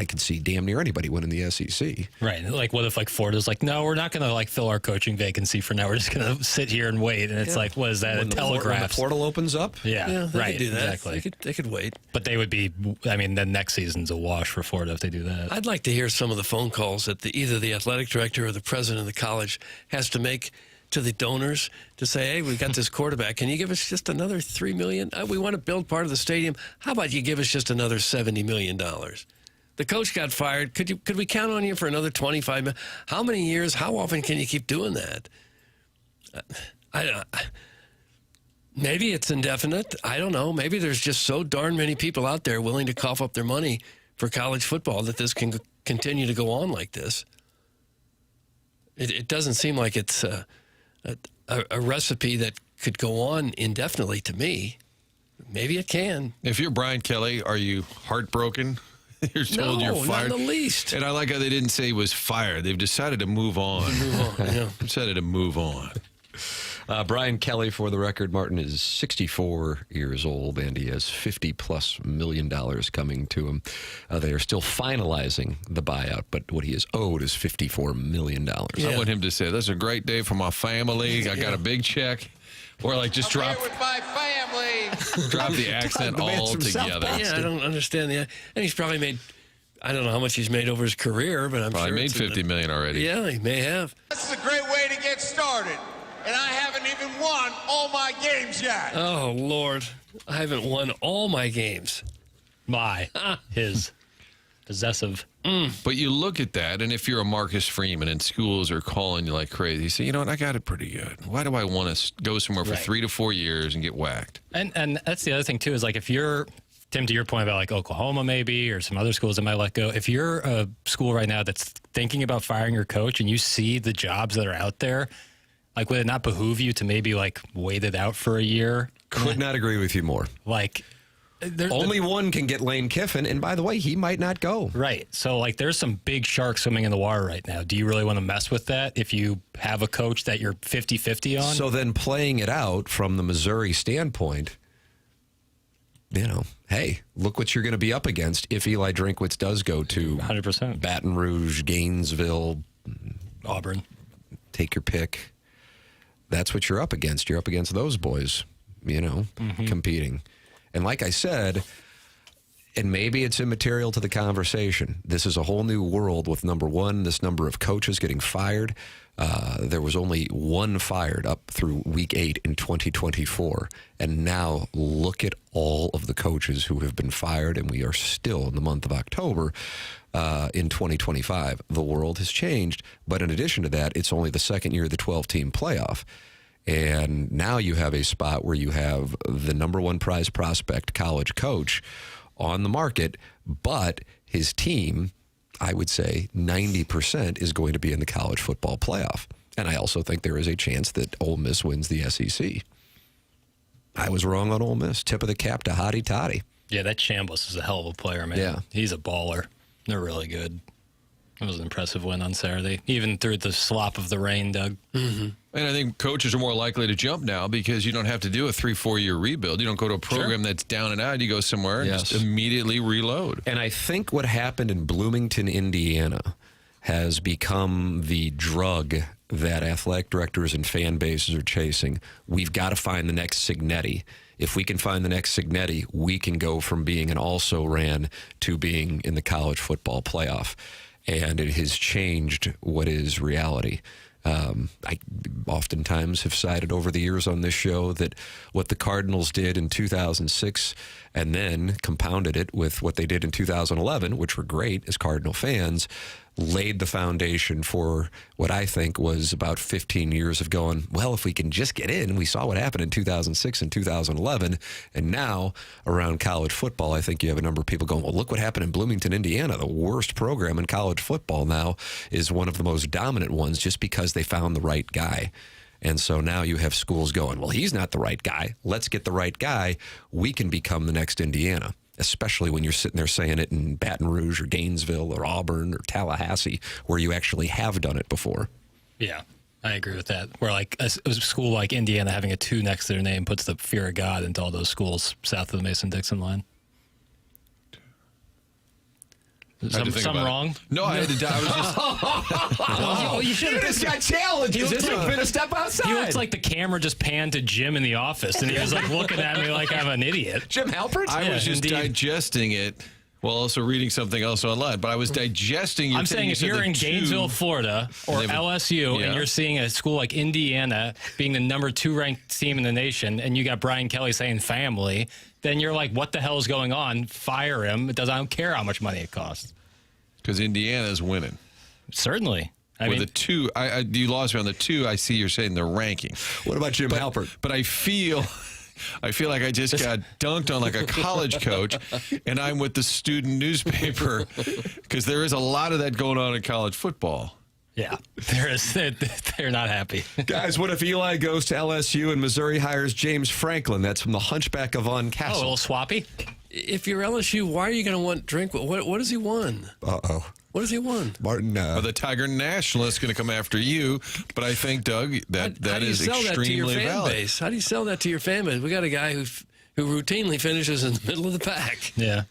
could see damn near anybody winning the SEC. Right. What if Florida's no, we're not going to fill our coaching vacancy for now. We're just going to sit here and wait. And it's what is that, when a telegraph? When the portal opens up? Yeah, they right. could do that. Exactly. They could wait. But they would be, then next season's a wash for Florida if they do that. I'd like to hear some of the phone calls that either the athletic director or the president of the college has to make to the donors to say, hey, we've got this quarterback. Can you give us just another $3 million? We want to build part of the stadium. How about you give us just another $70 million? The coach got fired. Could we count on you for another $25 million? How many years? How often can you keep doing that? Maybe it's indefinite. I don't know. Maybe there's just so darn many people out there willing to cough up their money for college football that this can continue to go on like this. It doesn't seem like it's a recipe that could go on indefinitely to me. Maybe it can. If you're Brian Kelly, are you heartbroken? You're told you're fired? Not in the least. And I like how they didn't say he was fired. They've decided to move on. Decided to move on. Brian Kelly, for the record, Martin is 64 years old, and he has $50+ million coming to him. They are still finalizing the buyout, but what he is owed is $54 million. Yeah. I want him to say, "This is a great day for my family. I got a big check." Or just drop with my family. Drop the accent altogether. Yeah, I don't understand that. And he's probably made, I don't know how much he's made over his career, but I'm probably sure made $50 million already. Yeah, he may have. This is a great way to get started. And I haven't even won all my games yet. Oh, Lord. I haven't won all my games. His possessive. But you look at that, and if you're a Marcus Freeman and schools are calling you like crazy, you say, you know what, I got it pretty good. Why do I want to go somewhere for 3 to 4 years and get whacked? And that's the other thing, too, is if you're, Tim, to your point about Oklahoma maybe or some other schools that might let go, if you're a school right now that's thinking about firing your coach and you see the jobs that are out there, would it not behoove you to maybe wait it out for a year? Could not agree with you more. Only one can get Lane Kiffin, and by the way, he might not go. Right. So, like, there's some big sharks swimming in the water right now. Do you really want to mess with that if you have a coach that you're 50-50 on? So then playing it out from the Missouri standpoint, hey, look what you're going to be up against if Eli Drinkwitz does go to 100%. Baton Rouge, Gainesville, Auburn. Take your pick. That's what you're up against. You're up against those boys, competing. And like I said, and maybe it's immaterial to the conversation, this is a whole new world with, number one, this number of coaches getting fired. There was only one fired up through week 8 in 2024. And now look at all of the coaches who have been fired, and we are still in the month of October in 2025. The world has changed. But in addition to that, it's only the second year of the 12-team playoff. And now you have a spot where you have the number one prize prospect college coach on the market, but his team, I would say 90% is going to be in the college football playoff. And I also think there is a chance that Ole Miss wins the SEC. I was wrong on Ole Miss. Tip of the cap to Hottie Toddy. Yeah, that Chambliss is a hell of a player, man. Yeah. He's a baller. They're really good. It was an impressive win on Saturday, even through the slop of the rain, Doug. Mm-hmm. And I think coaches are more likely to jump now because you don't have to do a 3-4 year rebuild. You don't go to a program that's down and out. You go somewhere and just immediately reload. And I think what happened in Bloomington, Indiana, has become the drug that athletic directors and fan bases are chasing. We've got to find the next Signetti. If we can find the next Signetti, we can go from being an also-ran to being in the college football playoff. And it has changed what is reality. I oftentimes have cited over the years on this show that what the Cardinals did in 2006 and then compounded it with what they did in 2011, which were great as Cardinal fans, laid the foundation for what I think was about 15 years of going, well, if we can just get in. We saw what happened in 2006 and 2011. And now around college football, I think you have a number of people going, well, look what happened in Bloomington, Indiana. The worst program in college football now is one of the most dominant ones just because they found the right guy. And so now you have schools going, well, he's not the right guy. Let's get the right guy. We can become the next Indiana. Especially when you're sitting there saying it in Baton Rouge or Gainesville or Auburn or Tallahassee, where you actually have done it before. Yeah, I agree with that. Where like a school like Indiana having a 2 next to their name puts the fear of God into all those schools south of the Mason-Dixon line. Something wrong? No, I was just... you should have just got challenged. This has been a step outside. He looks like the camera just panned to Jim in the office, and he was like looking at me like I'm an idiot. Jim Halpert? I was just digesting it while also reading something else online, but I was digesting. I'm saying if you're in Gainesville, Florida, or LSU, and you're seeing a school like Indiana being the number 2 ranked team in the nation, and you got Brian Kelly saying family, then you're like, what the hell is going on? Fire him. I don't care how much money it costs. Because Indiana's winning. Certainly. I mean, the 2, you lost me on the 2. I see you're saying the ranking. What about Jim Halpert? But I feel like I just got dunked on like a college coach, and I'm with the student newspaper because there is a lot of that going on in college football. Yeah, there is. They're not happy. Guys, what if Eli goes to LSU and Missouri hires James Franklin? That's from the Hunchback of Von Oh, a Castle. little swappy? If you're LSU, why are you going to want Drinkwitz? What has he won? Uh-oh. What has he won? Martin. Well, the Tiger Nationalist is going to come after you, but I think, Doug, that is extremely valid. Base? How do you sell that to your fan base? We got a guy who routinely finishes in the middle of the pack. Yeah.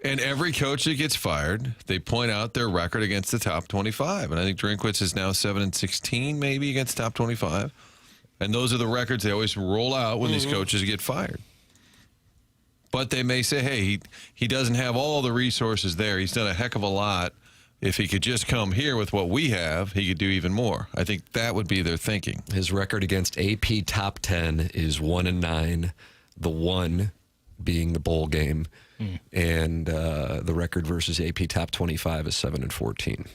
And every coach that gets fired, they point out their record against the top 25. And I think Drinkwitz is now 7-16, maybe against top 25. And those are the records they always roll out when these coaches get fired. But they may say, hey, he doesn't have all the resources there. He's done a heck of a lot. If he could just come here with what we have, he could do even more. I think that would be their thinking. His record against AP top 10 is 1-9. The 1 being the bowl game. And the record versus AP top 25 is 7-14.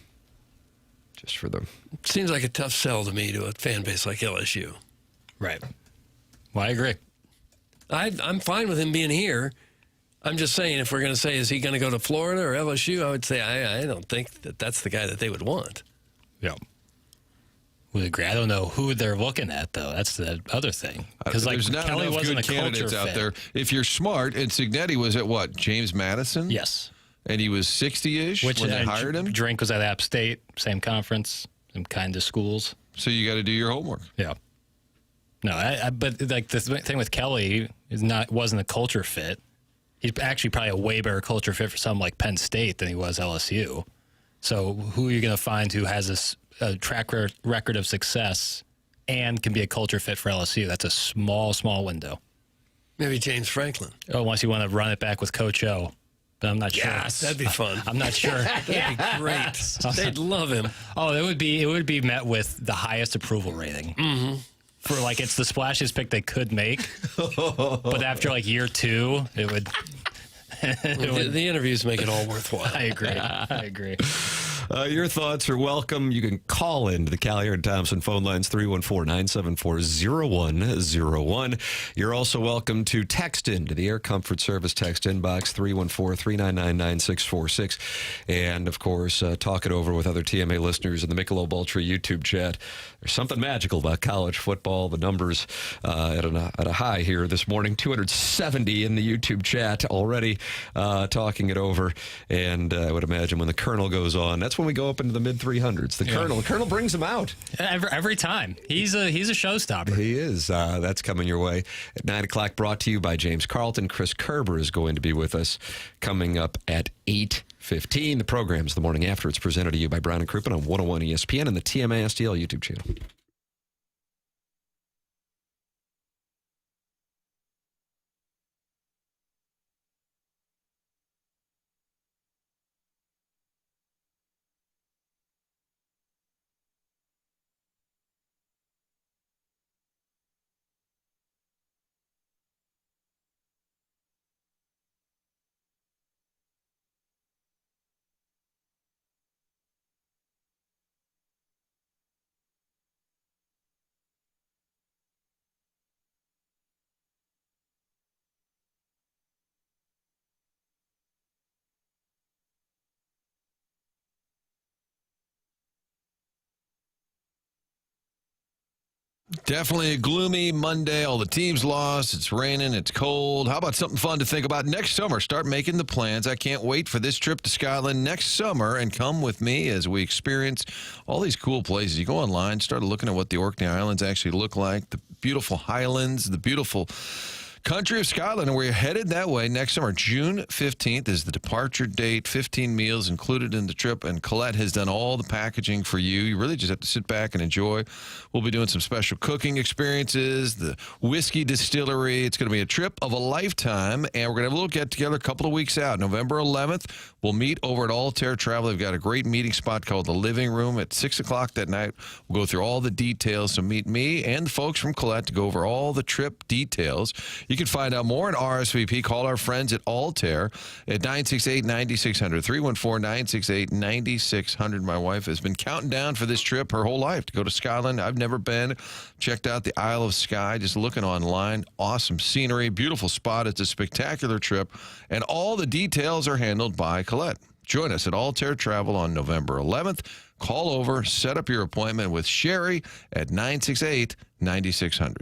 Just for them. Seems like a tough sell to me to a fan base like LSU. Right. Well, I agree. I'm fine with him being here. I'm just saying, if we're going to say, is he going to go to Florida or LSU, I would say I don't think that's the guy that they would want. Yeah. would agree. I don't know who they're looking at, though. That's the other thing. Because There's not Kelly enough wasn't good a candidates culture out fit. there. If you're smart, and Cignetti was at what? James Madison? Yes. And he was 60-ish when they hired him? Drink was at App State, same conference, same kind of schools. So you got to do your homework. Yeah. No, but like the thing with Kelly wasn't a culture fit. He's actually probably a way better culture fit for something like Penn State than he was LSU. So who are you going to find who has a track record of success and can be a culture fit for LSU? That's a small window. Maybe James Franklin. Oh, unless you want to run it back with Coach O. But I'm not sure. Yes, that'd be fun. I'm not sure. That'd be great. They'd love him. Oh, it would be met with the highest approval rating. Mm-hmm. For like, it's the splashiest pick they could make. But after like year 2, it would. The interviews make it all worthwhile. I agree. Your thoughts are welcome. You can call into the Callier and Thompson phone lines, 314-974-0101. You're also welcome to text into the Air Comfort Service text inbox, 314-399-9646. And, of course, talk it over with other TMA listeners in the Michelob Ultra YouTube chat. There's something magical about college football. The numbers at a high here this morning, 270 in the YouTube chat already talking it over. And I would imagine when the Colonel goes on, that's when we go up into the mid 300s. The Colonel brings them out every time. He's a showstopper. He is. That's coming your way at 9 o'clock. Brought to you by James Carlton. Chris Kerber is going to be with us coming up at 8:15. The program's The Morning After. It's presented to you by Brown and Crouppen on 101 ESPN and the TMA STL YouTube channel. Definitely a gloomy Monday. All the teams lost. It's raining. It's cold. How about something fun to think about next summer? Start making the plans. I can't wait for this trip to Scotland next summer, and come with me as we experience all these cool places. You go online, start looking at what the Orkney Islands actually look like, the beautiful highlands, the beautiful country of Scotland, and we're headed that way next summer. June 15th is the departure date. 15 meals included in the trip, and Colette has done all the packaging for you. You really just have to sit back and enjoy. We'll be doing some special cooking experiences, the whiskey distillery. It's going to be a trip of a lifetime, and we're going to have a little get-together a couple of weeks out. November 11th, we'll meet over at Altair Travel. They've got a great meeting spot called the Living Room at 6 o'clock that night. We'll go through all the details, so meet me and the folks from Colette to go over all the trip details. You can find out more at RSVP. Call our friends at Altair at 968-9600, 314-968-9600. My wife has been counting down for this trip her whole life to go to Scotland. I've never been. Checked out the Isle of Skye, just looking online. Awesome scenery, beautiful spot. It's a spectacular trip, and all the details are handled by Colette. Join us at Altair Travel on November 11th. Call over, set up your appointment with Sherry at 968-9600.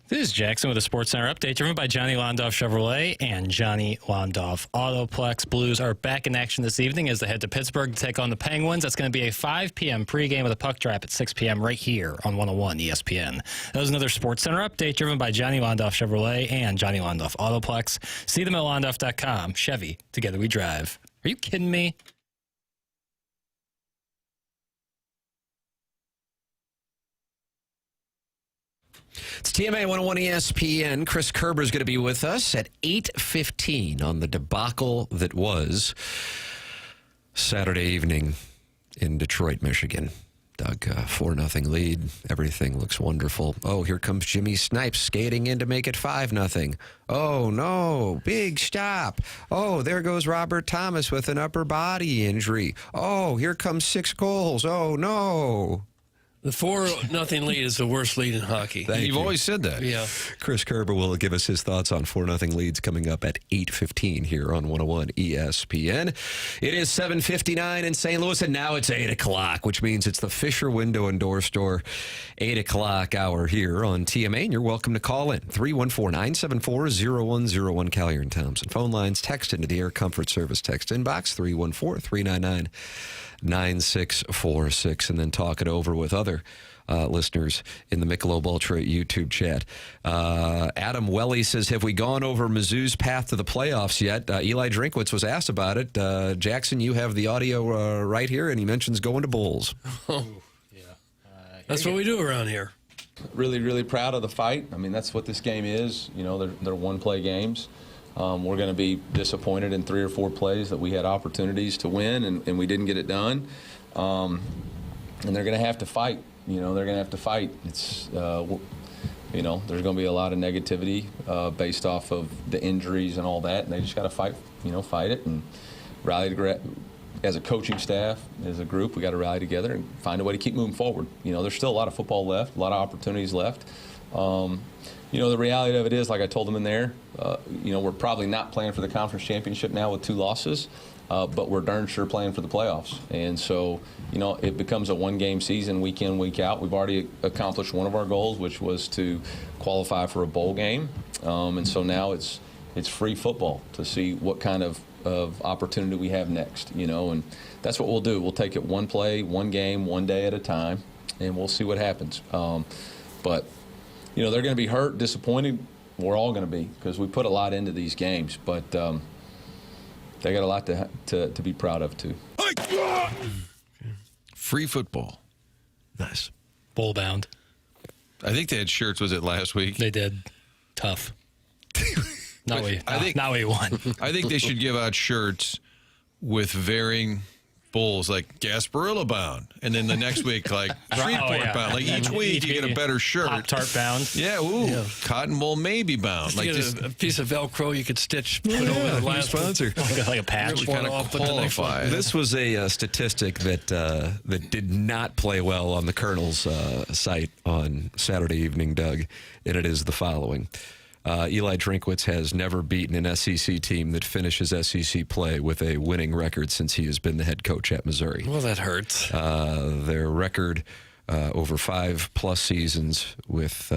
This is Jackson with a Sports Center update driven by Johnny Londoff Chevrolet and Johnny Londoff Autoplex. Blues are back in action this evening as they head to Pittsburgh to take on the Penguins. That's going to be a 5 p.m. pregame with a puck drop at 6 p.m. right here on 101 ESPN. That was another Sports Center update driven by Johnny Londoff Chevrolet and Johnny Londoff Autoplex. See them at londoff.com. Chevy, together we drive. Are you kidding me? It's TMA 101 ESPN. Chris Kerber is going to be with us at 8:15 on the debacle that was Saturday evening in Detroit, Michigan. Doug, 4-0 lead. Everything looks wonderful. Oh, here comes Jimmy Snipes skating in to make it 5-0. Oh, no. Big stop. Oh, there goes Robert Thomas with an upper body injury. Oh, here comes 6 goals. Oh, no. The 4-0 lead is the worst lead in hockey. You've always said that. Yeah. Chris Kerber will give us his thoughts on 4-0 leads coming up at 8:15 here on 101 ESPN. It is 7:59 in St. Louis, and now it's 8 o'clock, which means it's the Fisher Window and Door Store 8 o'clock hour here on TMA, and you're welcome to call in. 314-974-0101, Callier and Thompson. Phone lines, text into the Air Comfort Service text inbox, 314-399-9646, and then talk it over with other listeners in the Michelob Ultra YouTube chat. Adam Welly says, have we gone over Mizzou's path to the playoffs yet? Eli Drinkwitz was asked about it. Jackson, you have the audio right here, and he mentions going to bowls. Oh, yeah. That's what we do around here. Really, really proud of the fight. I mean, that's what this game is. You know, they're one-play games. We're going to be disappointed in 3 or 4 plays that we had opportunities to win and we didn't get it done. And they're going to have to fight. You know, they're going to have to fight. It's, you know, there's going to be a lot of negativity based off of the injuries and all that. And they just got to fight, you know, fight it and rally together. As a coaching staff, as a group, we got to rally together and find a way to keep moving forward. You know, there's still a lot of football left, a lot of opportunities left. You know, the reality of it is, like I told them in there, you know, we're probably not playing for the conference championship now with 2 losses, but we're darn sure playing for the playoffs. And so, you know, it becomes a one-game season week in, week out. We've already accomplished one of our goals, which was to qualify for a bowl game. And so now it's free football to see what kind of opportunity we have next, you know, and that's what we'll do. We'll take it one play, one game, one day at a time, and we'll see what happens. But you know, they're going to be hurt, disappointed. We're all going to be because we put a lot into these games. But they got a lot to be proud of, too. Free football. Nice. Bowl bound. I think they had shirts, was it last week? They did. Tough. Not what you want. I think they should give out shirts with varying bowls, like Gasparilla bound, and then the next week, like Shreveport bound. Like each week, you get a better shirt. Pop-Tart bound. Yeah, Cotton Bowl maybe bound. Like just a piece of Velcro you could stitch. Put over the last sponsor. Like a patch. Kind of qualify. This was a statistic that did not play well on the Colonel's site on Saturday evening, Doug, and it is the following. Eli Drinkwitz has never beaten an SEC team that finishes SEC play with a winning record since he has been the head coach at Missouri. Well, that hurts. Their record over 5+ seasons with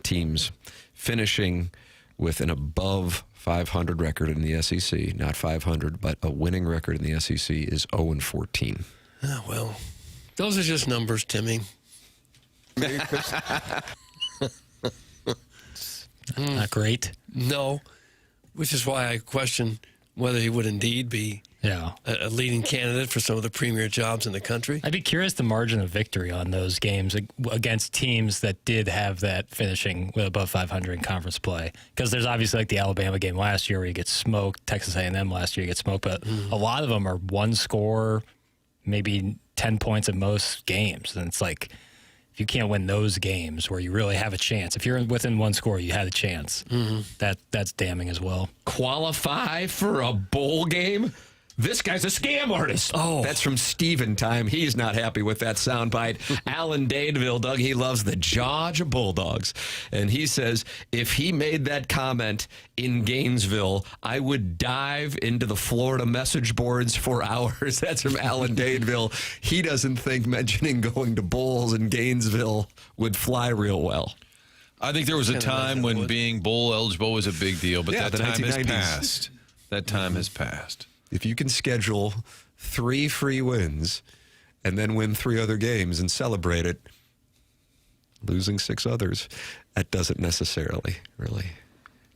teams finishing with an above 500 record in the SEC, not 500, but a winning record in the SEC is 0-14. Oh, well, those are just numbers, Timmy. Not great. No, which is why I question whether he would indeed be a leading candidate for some of the premier jobs in the country. I'd be curious the margin of victory on those games against teams that did have that finishing with above 500 in conference play. Because there's obviously like the Alabama game last year where you get smoked, Texas A&M last year you get smoked, but a lot of them are one score, maybe 10 points at most games. And it's like, if you can't win those games where you really have a chance, if you're within one score, you had a chance. That's damning as well. Qualify for a bowl game? This guy's a scam artist. Oh, that's from Steven Time. He's not happy with that soundbite. Alan Dadeville, Doug, he loves the Georgia Bulldogs. And he says, if he made that comment in Gainesville, I would dive into the Florida message boards for hours. That's from Alan Dadeville. He doesn't think mentioning going to bowls in Gainesville would fly real well. I think there was a time when being bowl eligible was a big deal, but that the time has 1990s. passed. That time has passed. If you can schedule 3 free wins and then win 3 other games and celebrate it, losing 6 others, that doesn't necessarily really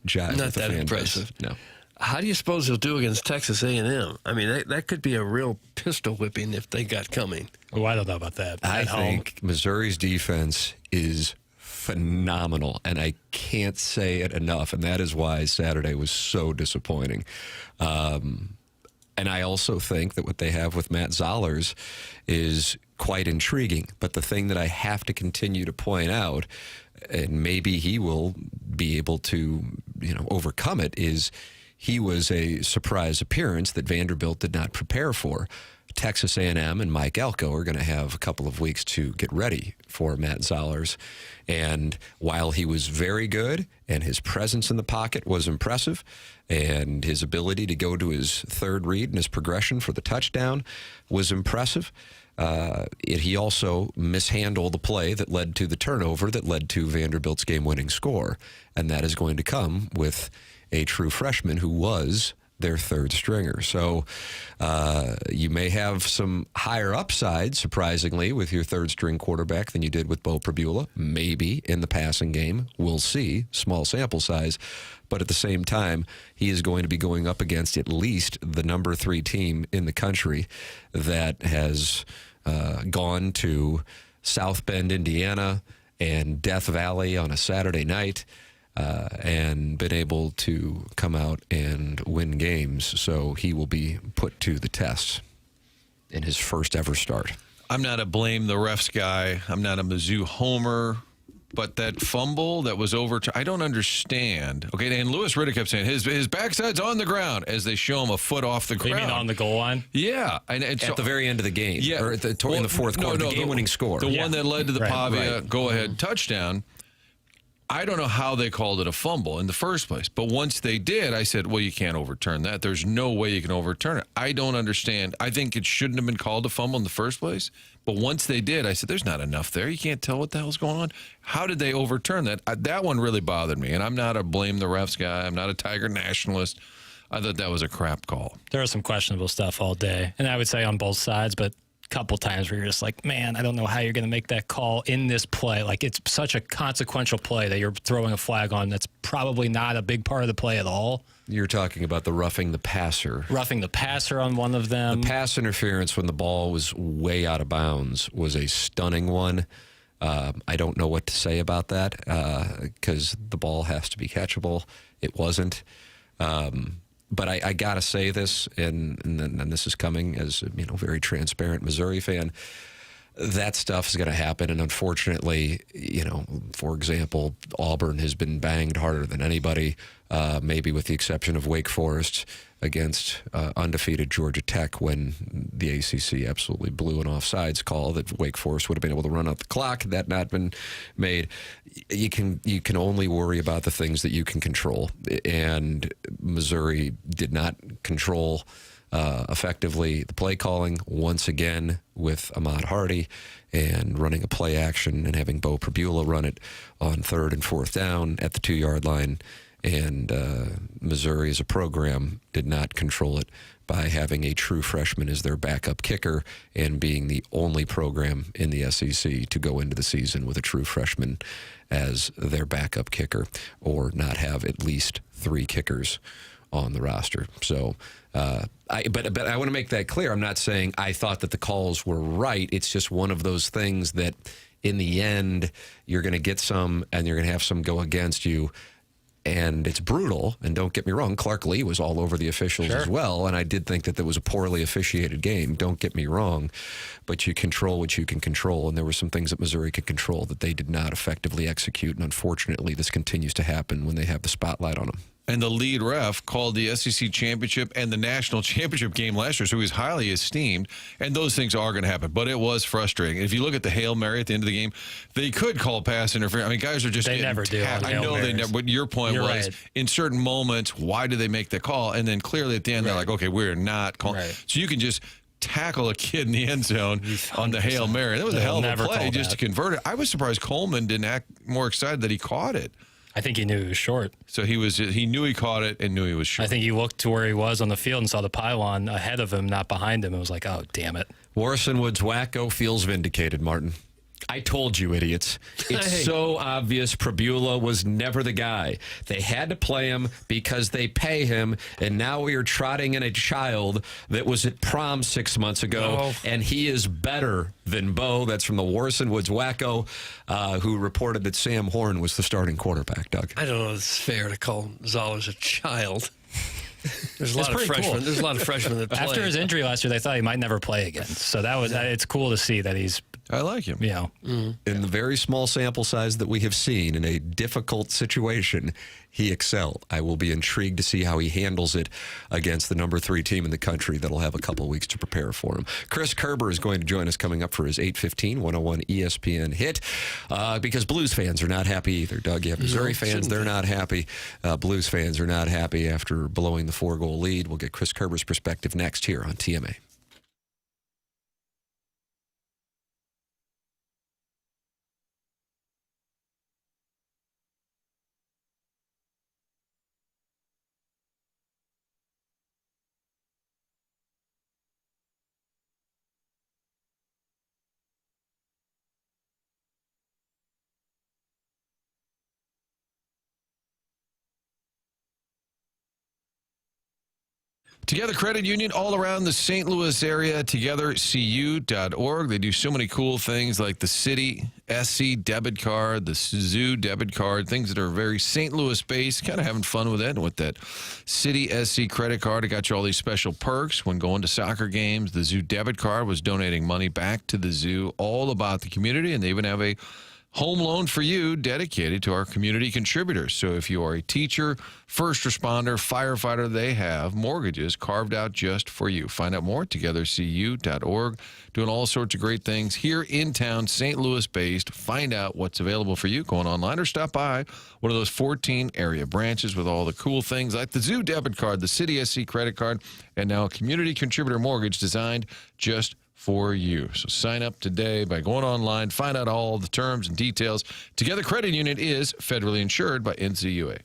jive Not with the that fan impressive. base. No. How do you suppose he'll do against Texas A&M? I mean, that could be a real pistol whipping if they got coming. Oh, I don't know about that. I At home. think Missouri's defense is phenomenal, and I can't say it enough, and that is why Saturday was so disappointing. And I also think that what they have with Matt Zollers is quite intriguing. But the thing that I have to continue to point out, and maybe he will be able to, overcome it, is he was a surprise appearance that Vanderbilt did not prepare for. Texas A&M and Mike Elko are going to have a couple of weeks to get ready for Matt Zollers. And while he was very good and his presence in the pocket was impressive and his ability to go to his third read and his progression for the touchdown was impressive, he also mishandled the play that led to the turnover that led to Vanderbilt's game-winning score. And that is going to come with a true freshman who was their third stringer. So you may have some higher upside, surprisingly, with your third string quarterback than you did with Bo Prabula. Maybe in the passing game. We'll see. Small sample size. But at the same time, he is going to be going up against at least the number 3 team in the country that has gone to South Bend, Indiana, and Death Valley on a Saturday night. And been able to come out and win games. So he will be put to the test in his first ever start. I'm not a blame the refs guy. I'm not a Mizzou homer. But that fumble that was overturned, I don't understand. Okay, and Louis Riddick kept saying his backside's on the ground as they show him a foot off the ground. You mean on the goal line? Yeah. At the very end of the game. Yeah. Or in the fourth quarter, the game-winning score. The one that led to the Pavia go-ahead Mm-hmm. touchdown. I don't know how they called it a fumble in the first place. But once they did, I said, well, you can't overturn that. There's no way you can overturn it. I don't understand. I think it shouldn't have been called a fumble in the first place. But once they did, I said, there's not enough there. You can't tell what the hell's going on. How did they overturn that? That one really bothered me. And I'm not a blame the refs guy. I'm not a Tiger nationalist. I thought that was a crap call. There was some questionable stuff all day. And I would say on both sides, but couple times where you're just like, man, I don't know how you're going to make that call in this play. Like, it's such a consequential play that you're throwing a flag on that's probably not a big part of the play at all. You're talking about the roughing the passer. Roughing the passer on one of them. The pass interference when the ball was way out of bounds was a stunning one. I don't know what to say about that because the ball has to be catchable. It wasn't. But I got to say this, and this is coming as a very transparent Missouri fan. That stuff is going to happen, and unfortunately, for example, Auburn has been banged harder than anybody, maybe with the exception of Wake Forest against undefeated Georgia Tech when the ACC absolutely blew an offsides call that Wake Forest would have been able to run out the clock. That not been made. You can only worry about the things that you can control, and Missouri did not control effectively the play calling once again with Ahmad Hardy and running a play action and having Bo Prabula run it on 3rd and 4th down at the 2-yard line. And Missouri as a program did not control it by having a true freshman as their backup kicker and being the only program in the SEC to go into the season with a true freshman as their backup kicker or not have at least 3 kickers on the roster. So, but I want to make that clear. I'm not saying I thought that the calls were right. It's just one of those things that in the end, you're going to get some and you're going to have some go against you. And it's brutal. And don't get me wrong, Clark Lee was all over the officials as well. And I did think that there was a poorly officiated game. Don't get me wrong. But you control what you can control. And there were some things that Missouri could control that they did not effectively execute. And unfortunately, this continues to happen when they have the spotlight on them. And the lead ref called the SEC championship and the national championship game last year, so he was highly esteemed. And those things are going to happen. But it was frustrating. If you look at the Hail Mary at the end of the game, they could call pass interference. I mean, guys are just they never do. I know they never. But your point was, right. In certain moments, why do they make the call? And then clearly at the end, they're like, okay, we're not calling. Right. So you can just tackle a kid in the end zone on the Hail Mary. That was a hell of a play just to convert it. I was surprised Coleman didn't act more excited that he caught it. I think he knew he was short. So he knew he caught it and knew he was short. I think he looked to where he was on the field and saw the pylon ahead of him, not behind him, and was like, oh, damn it. Warson Woods wacko feels vindicated, Martin. I told you, idiots. It's so obvious Prabula was never the guy. They had to play him because they pay him, and now we are trotting in a child that was at prom 6 months ago, and he is better than Bo. That's from the Warson Woods wacko, who reported that Sam Horn was the starting quarterback, Doug. I don't know if it's fair to call Zollers a child. There's a lot of freshmen. Cool. There's a lot of freshmen that play. After his injury last year, they thought he might never play again. So that was it's cool to see that he's. I like him. You know, in the very small sample size that we have seen in a difficult situation, he excelled. I will be intrigued to see how he handles it against the number 3 team in the country that'll have a couple weeks to prepare for him. Chris Kerber is going to join us coming up for his 8:15 101 ESPN hit because Blues fans are not happy either. Doug, you have Missouri fans, they're not happy. Blues fans are not happy after blowing the 4-goal lead. We'll get Chris Kerber's perspective next here on TMA. Together Credit Union all around the St. Louis area, togethercu.org. They do so many cool things like the City SC debit card, the Zoo debit card, things that are very St. Louis based, kind of having fun with it. And with that City SC credit card, it got you all these special perks when going to soccer games. The Zoo debit card was donating money back to the Zoo, all about the community, and they even have a home loan for you dedicated to our community contributors. So if you are a teacher, first responder, firefighter, they have mortgages carved out just for you. Find out more at togethercu.org. Doing all sorts of great things here in town, St. Louis based. Find out what's available for you going online or stop by one of those 14 area branches with all the cool things like the Zoo debit card, the City SC credit card, and now a community contributor mortgage designed just for you. So sign up today by going online, find out all the terms and details. Together Credit Union is federally insured by NCUA.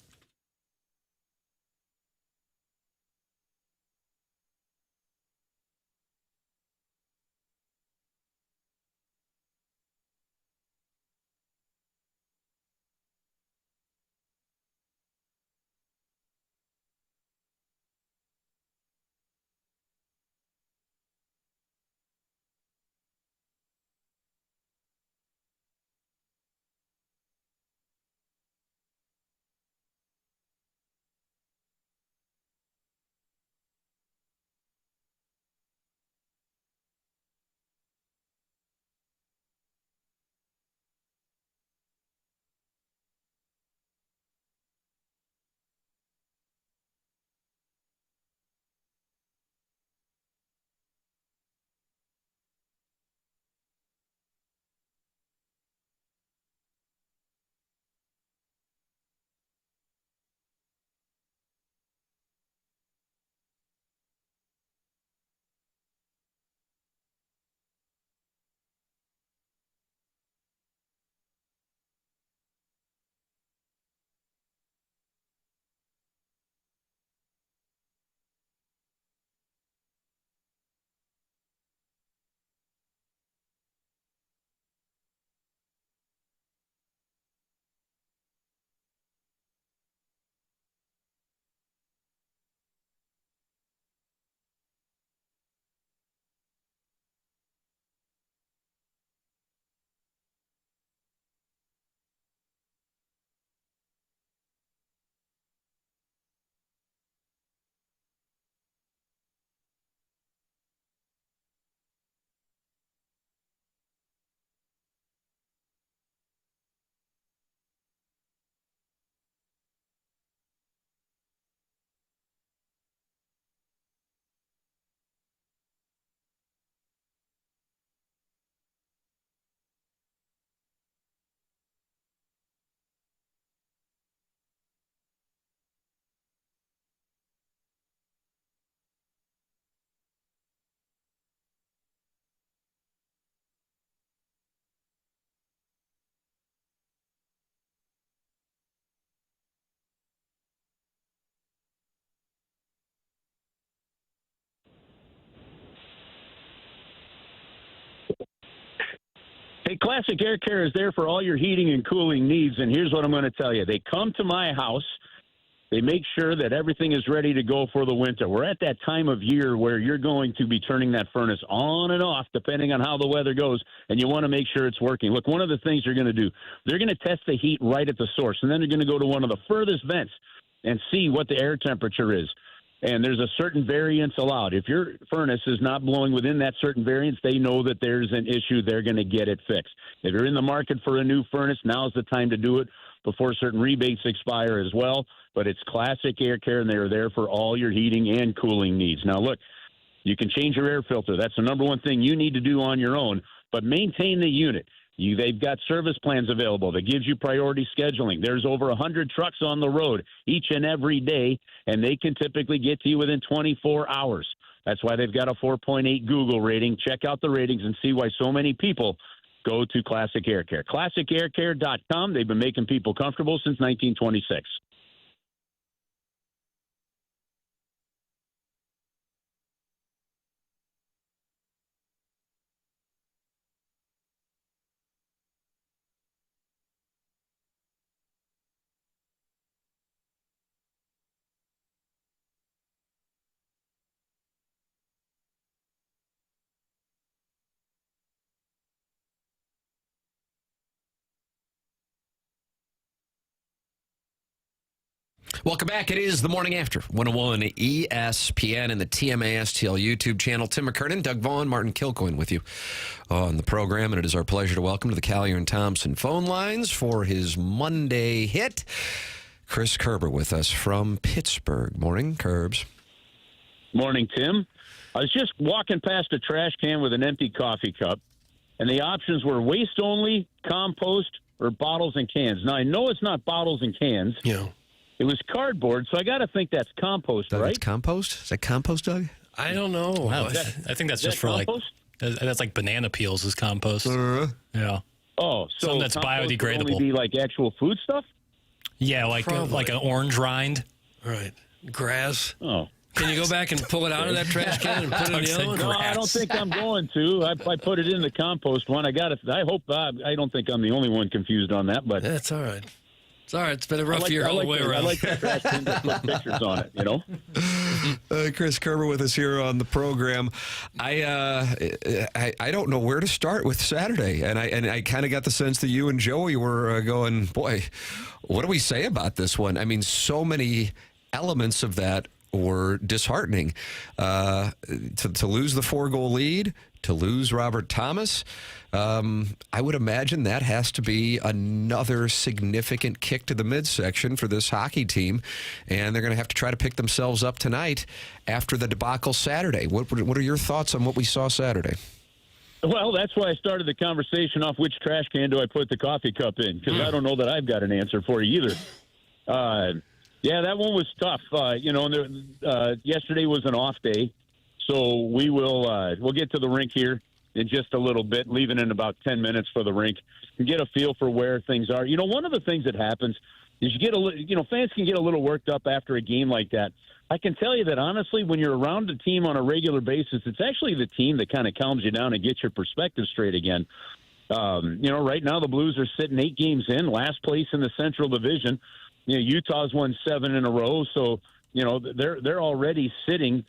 Hey, Classic Air Care is there for all your heating and cooling needs, and here's what I'm going to tell you. They come to my house. They make sure that everything is ready to go for the winter. We're at that time of year where you're going to be turning that furnace on and off depending on how the weather goes, and you want to make sure it's working. Look, one of the things they're going to do, they're going to test the heat right at the source, and then they're going to go to one of the furthest vents and see what the air temperature is. And there's a certain variance allowed. If your furnace is not blowing within that certain variance, they know that there's an issue. They're going to get it fixed. If you're in the market for a new furnace, now's the time to do it before certain rebates expire as well. But it's Classic Air Care, and they're there for all your heating and cooling needs. Now, look, you can change your air filter. That's the number one thing you need to do on your own. But maintain the unit. They've got service plans available that gives you priority scheduling. There's over 100 trucks on the road each and every day, and they can typically get to you within 24 hours. That's why they've got a 4.8 Google rating. Check out the ratings and see why so many people go to Classic Air Care. ClassicAirCare.com. They've been making people comfortable since 1926. Welcome back. It is the Morning After, 101 ESPN and the TMA STL YouTube channel. Tim McKernan, Doug Vaughn, Martin Kilcoyne with you on the program. And it is our pleasure to welcome to the Callier and Thompson phone lines for his Monday hit, Chris Kerber with us from Pittsburgh. Morning, Kerbs. Morning, Tim. I was just walking past a trash can with an empty coffee cup, and the options were waste only, compost, or bottles and cans. Now, I know it's not bottles and cans. Yeah. It was cardboard, so I got to think that's compost, right? That's compost? Is that compost, Doug? I don't know. Wow, I think that's just for compost? that's like banana peels is compost. Yeah. Oh, so something that's compost would biodegradable. only be like actual food stuff? Yeah, like an orange rind. Right. Grass. Oh. Can you go back and pull it out of that trash can and put it in the other one? No, I don't think I'm going to. I put it in the compost one. I got it. I hope. I don't think I'm the only one confused on that, but that's all right. It's all right. It's been a rough year all the way around. I like the trash can to put pictures on it, you know? Chris Kerber with us here on the program. I don't know where to start with Saturday, and I kind of got the sense that you and Joey were going, boy, what do we say about this one? I mean, so many elements of that were disheartening. To lose the 4-goal lead, to lose Robert Thomas, I would imagine that has to be another significant kick to the midsection for this hockey team, and they're going to have to try to pick themselves up tonight after the debacle Saturday. What are your thoughts on what we saw Saturday? Well, that's why I started the conversation off which trash can do I put the coffee cup in, because I don't know that I've got an answer for you either. Yeah, that one was tough. Yesterday was an off day, so we'll get to the rink here in just a little bit, leaving in about 10 minutes for the rink, and get a feel for where things are. You know, one of the things that happens is fans can get a little worked up after a game like that. I can tell you that, honestly, when you're around a team on a regular basis, it's actually the team that kind of calms you down and gets your perspective straight again. Right now the Blues are sitting 8 games in, last place in the Central Division. Utah's won 7 in a row, so they're already sitting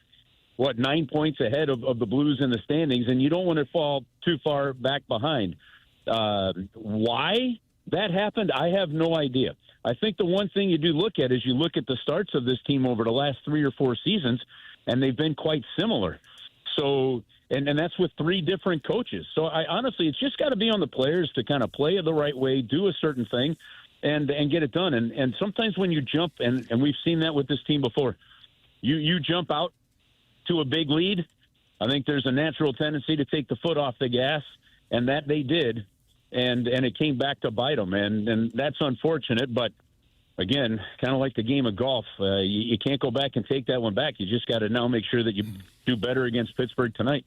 9 points ahead of the Blues in the standings, and you don't want to fall too far back behind. Why that happened, I have no idea. I think the one thing you do look at is you look at the starts of this team over the last 3 or 4 seasons, and they've been quite similar. So, and that's with 3 different coaches. So honestly, it's just got to be on the players to kind of play it the right way, do a certain thing, and get it done. And sometimes when you jump, and we've seen that with this team before, you jump out to a big lead, I think there's a natural tendency to take the foot off the gas, and that they did, and it came back to bite them, and that's unfortunate. But again, kind of like the game of golf, you can't go back and take that one back. You just got to now make sure that you do better against Pittsburgh tonight.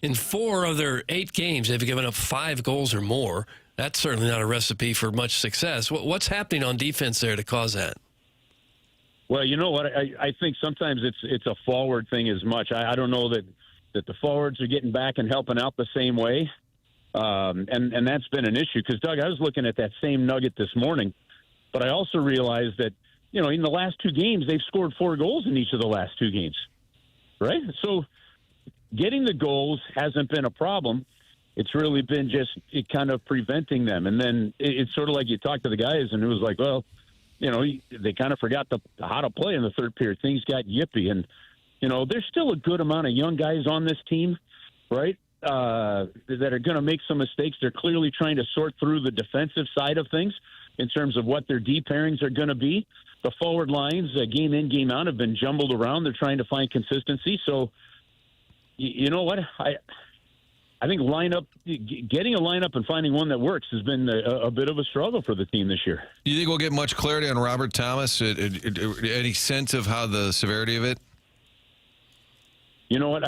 In 4 of their 8 games, they've given up 5 goals or more. That's certainly not a recipe for much success. What's happening on defense there to cause that? Well, you know what? I think sometimes it's a forward thing as much. I don't know that the forwards are getting back and helping out the same way. And that's been an issue because, Doug, I was looking at that same nugget this morning, but I also realized that, in the last 2 games, they've scored 4 goals in each of the last 2 games, right? So getting the goals hasn't been a problem. It's really been just kind of preventing them. And then it's sort of like you talk to the guys, and it was like, well, they kind of forgot how to play in the third period. Things got yippy. And, there's still a good amount of young guys on this team, right, that are going to make some mistakes. They're clearly trying to sort through the defensive side of things in terms of what their D pairings are going to be. The forward lines, game in, game out, have been jumbled around. They're trying to find consistency. So, you know what? I think getting a lineup and finding one that works has been a bit of a struggle for the team this year. Do you think we'll get much clarity on Robert Thomas? Any sense of how the severity of it? You know what?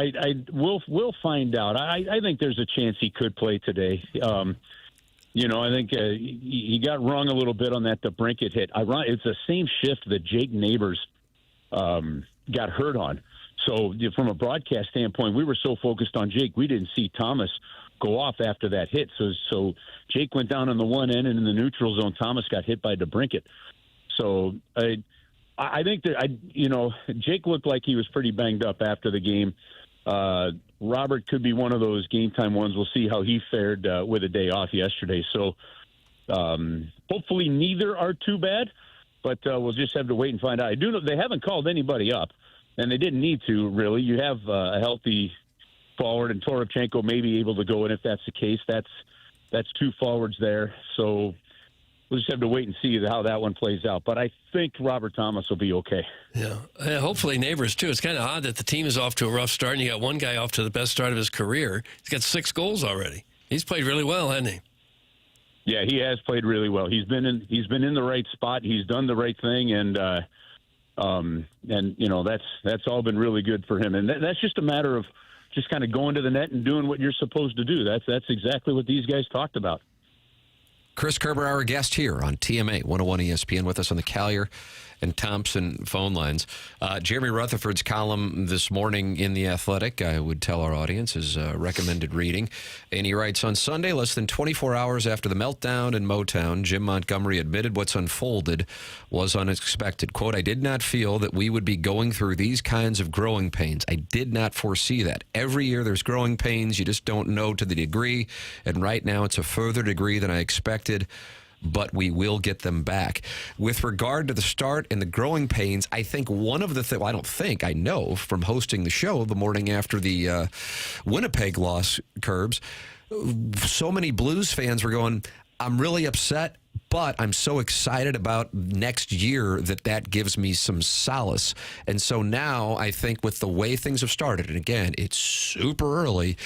We'll find out. I think there's a chance he could play today. I think he got wrong a little bit on that DeBrincat hit. It's the same shift that Jake Neighbors got hurt on. So from a broadcast standpoint, we were so focused on Jake, we didn't see Thomas go off after that hit. So Jake went down on the one end, and in the neutral zone, Thomas got hit by DeBrincat. So I think that Jake looked like he was pretty banged up after the game. Robert could be one of those game time ones. We'll see how he fared with a day off yesterday. So hopefully neither are too bad, but we'll just have to wait and find out. I do know they haven't called anybody up, and they didn't need to, really. You have a healthy forward, and Toropchenko may be able to go, and if that's the case, that's 2 forwards there. So we'll just have to wait and see how that one plays out. But I think Robert Thomas will be okay. Yeah, hopefully Neighbors, too. It's kind of odd that the team is off to a rough start, and you got one guy off to the best start of his career. He's got 6 goals already. He's played really well, hasn't he? Yeah, he has played really well. He's been in the right spot. He's done the right thing, and that's all been really good for him. And that's just a matter of just kind of going to the net and doing what you're supposed to do. That's exactly what these guys talked about. Chris Kerber, our guest here on TMA 101 ESPN, with us on the Collier and Thompson phone lines. Jeremy Rutherford's column this morning in The Athletic, I would tell our audience, is recommended reading. And he writes, on Sunday, less than 24 hours after the meltdown in Motown, Jim Montgomery admitted what's unfolded was unexpected. Quote, I did not feel that we would be going through these kinds of growing pains. I did not foresee that. Every year there's growing pains. You just don't know to the degree. And right now it's a further degree than I expected. But we will get them back. With regard to the start and the growing pains, I think one of the things, well, I know from hosting the show the morning after the Winnipeg loss, Kerbs, so many Blues fans were going, I'm really upset, but I'm so excited about next year that gives me some solace. And so now I think with the way things have started, and again, it's super early,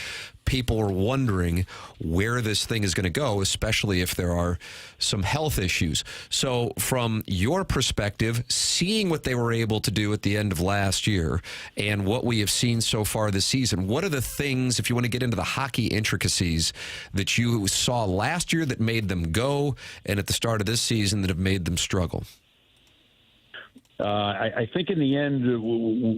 people are wondering where this thing is going to go, especially if there are some health issues. So from your perspective, seeing what they were able to do at the end of last year and what we have seen so far this season, what are the things, if you want to get into the hockey intricacies, that you saw last year that made them go and at the start of this season that have made them struggle? I think in the end,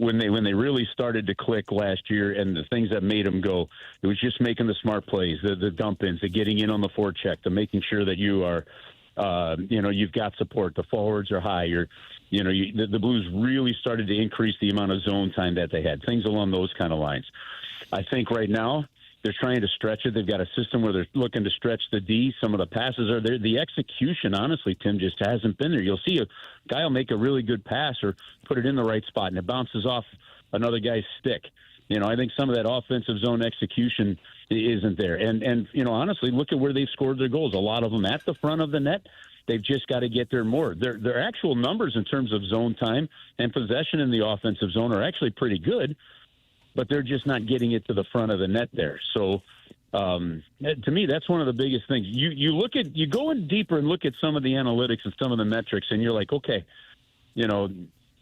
when they really started to click last year, and the things that made them go, it was just making the smart plays, the dump ins, the getting in on the forecheck, the making sure that you are, you've got support. The forwards are high. The Blues really started to increase the amount of zone time that they had. Things along those kind of lines. I think right now they're trying to stretch it. They've got a system where they're looking to stretch the D. Some of the passes are there. The execution, honestly, Tim, just hasn't been there. You'll see a guy will make a really good pass or put it in the right spot, and it bounces off another guy's stick. I think some of that offensive zone execution isn't there. And honestly, look at where they've scored their goals. A lot of them at the front of the net. They've just got to get there more. Their actual numbers in terms of zone time and possession in the offensive zone are actually pretty good, but they're just not getting it to the front of the net there. So, to me, that's one of the biggest things. You go in deeper and look at some of the analytics and some of the metrics, and you're like, okay,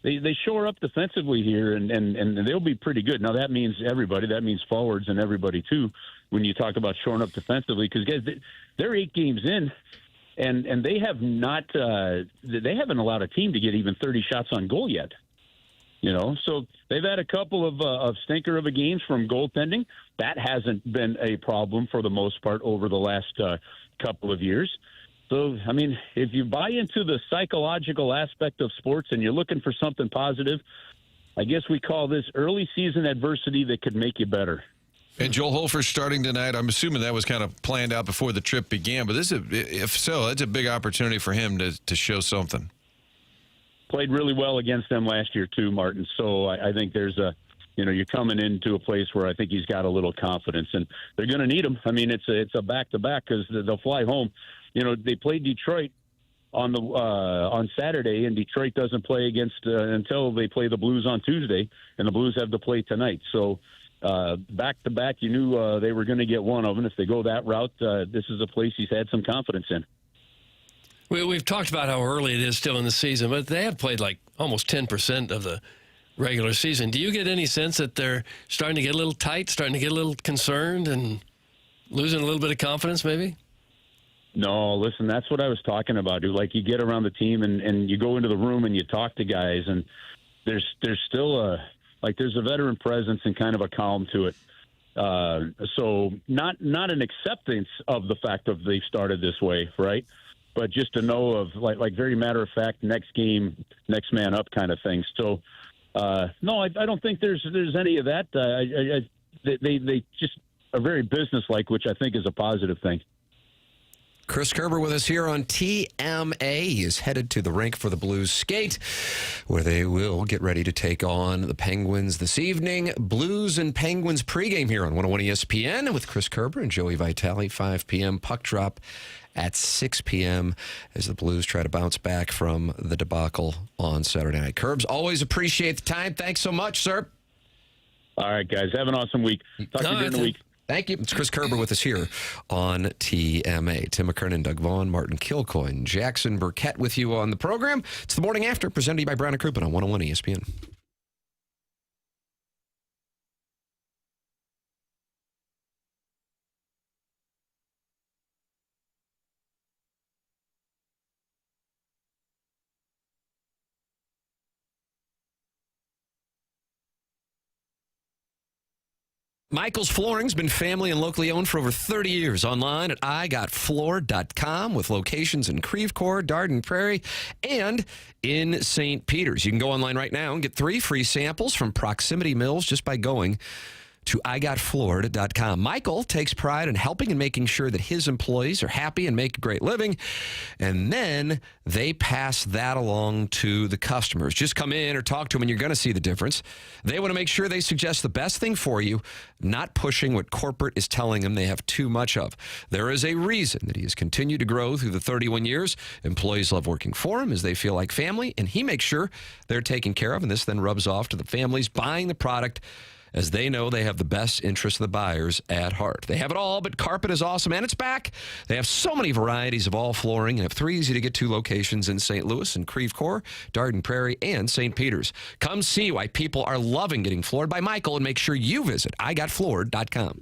they shore up defensively here, and they'll be pretty good. Now, that means everybody. That means forwards and everybody, too, when you talk about shoring up defensively, because, guys, they're 8 games in, and they have not they haven't allowed a team to get even 30 shots on goal yet. So they've had a couple of stinker of a games from goaltending. That hasn't been a problem for the most part over the last couple of years. So, I mean, if you buy into the psychological aspect of sports and you're looking for something positive, I guess we call this early season adversity that could make you better. And Joel Hofer starting tonight. I'm assuming that was kind of planned out before the trip began, but if so, that's a big opportunity for him to show something. Played really well against them last year too, Martin. So I think there's you're coming into a place where I think he's got a little confidence, and they're going to need him. I mean, it's a back-to-back because they'll fly home. They played Detroit on Saturday, and Detroit doesn't play against until they play the Blues on Tuesday, and the Blues have to play tonight. So back-to-back, you knew they were going to get one of them. If they go that route, this is a place he's had some confidence in. We've talked about how early it is still in the season, but they have played like almost 10% of the regular season. Do you get any sense that they're starting to get a little tight, starting to get a little concerned and losing a little bit of confidence maybe? No, listen, that's what I was talking about, dude. Like, you get around the team and you go into the room and you talk to guys, and there's still there's a veteran presence and kind of a calm to it. So not an acceptance of the fact that they've started this way, right? But just to know of like very matter of fact, next game, next man up kind of thing. So no, I don't think there's any of that. They just are very businesslike, which I think is a positive thing. Chris Kerber with us here on TMA. He is headed to the rink for the Blues skate, where they will get ready to take on the Penguins this evening. Blues and Penguins pregame here on 101 ESPN with Chris Kerber and Joey Vitale, 5 p.m. Puck drop at 6 p.m. as the Blues try to bounce back from the debacle on Saturday night. Kerbs, always appreciate the time. Thanks so much, sir. All right, guys. Have an awesome week. Talk to you during the week. Thank you. It's Chris Kerber with us here on TMA. Tim McKernan, Doug Vaughn, Martin Kilcoyne, Jackson Burkett with you on the program. It's the Morning After, presented to you by Brown & Crouppen on 101 ESPN. Michael's Flooring's been family and locally owned for over 30 years. Online at igotfloor.com with locations in Creve Coeur, Darden Prairie, and in St. Peters. You can go online right now and get 3 free samples from Proximity Mills just by going to igotfloored.com. Michael takes pride in helping and making sure that his employees are happy and make a great living, and then they pass that along to the customers. Just come in or talk to them and you're going to see the difference. They want to make sure they suggest the best thing for you, not pushing what corporate is telling them they have too much of. There is a reason that he has continued to grow through the 31 years. Employees love working for him as they feel like family, and he makes sure they're taken care of, and this then rubs off to the families buying the product as they know they have the best interest of the buyers at heart. They have it all, but carpet is awesome, and it's back. They have so many varieties of all flooring and have 3 easy-to-get-to locations in St. Louis and Creve Coeur, Darden Prairie, and St. Peters. Come see why people are loving getting floored by Michael, and make sure you visit igotfloored.com.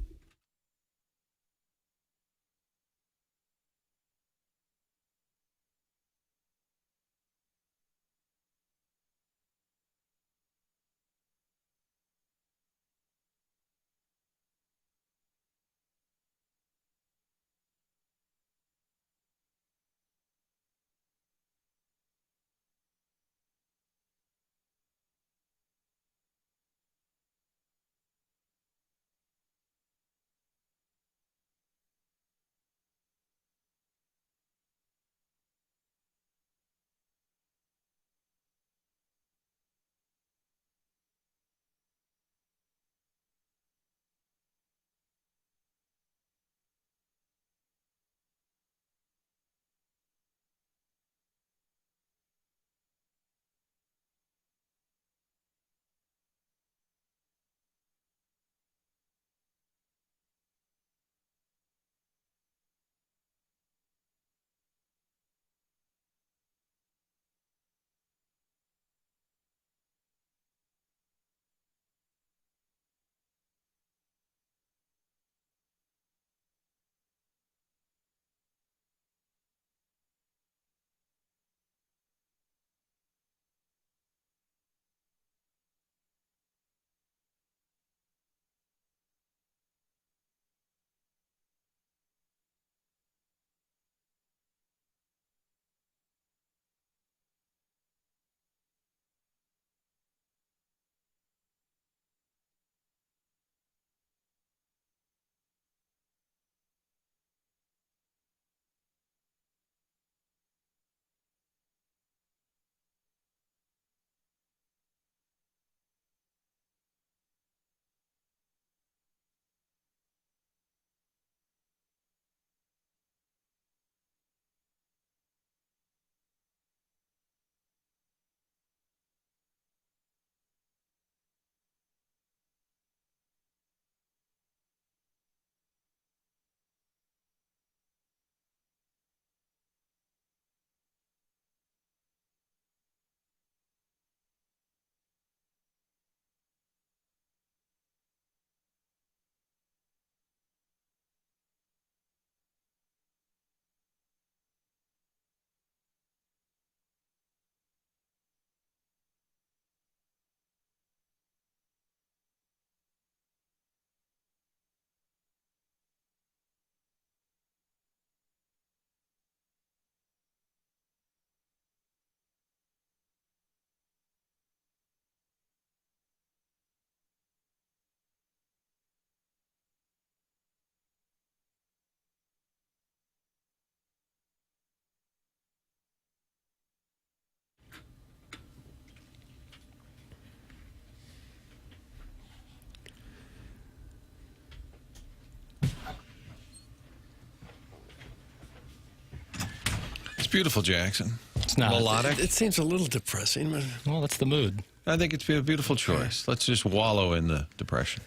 beautiful, Jackson. It's not. Melodic. It seems a little depressing. But Well, that's the mood. I think it's a beautiful choice. Let's just wallow in the depression.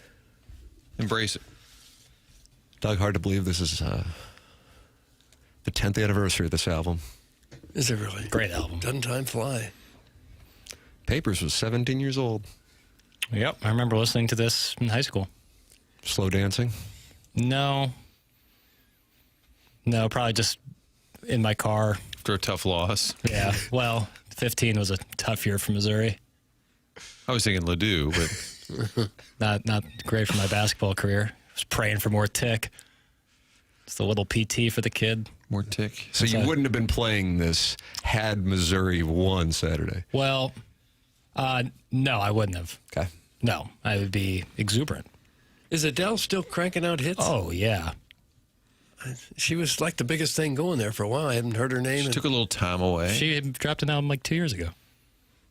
Embrace it. Doug, hard to believe this is the 10th anniversary of this album. is it really? Great album. Doesn't time fly? Papers was 17 years old. Yep, I remember listening to this in high school. Slow dancing. No, probably just in my car. After a tough loss. Yeah, well, 15 was a tough year for Missouri. I was thinking Ladue, but Not great for my basketball career. I was praying for more tick. Just a little PT for the kid. more tick. So you wouldn't have been playing this had Missouri won Saturday. Well, no, I wouldn't have. Okay. No, I would be exuberant. Is Adele still cranking out hits? Oh, yeah. She was like the biggest thing going there for a while. I haven't heard her name. She took a little time away. She had dropped an album like 2 years ago.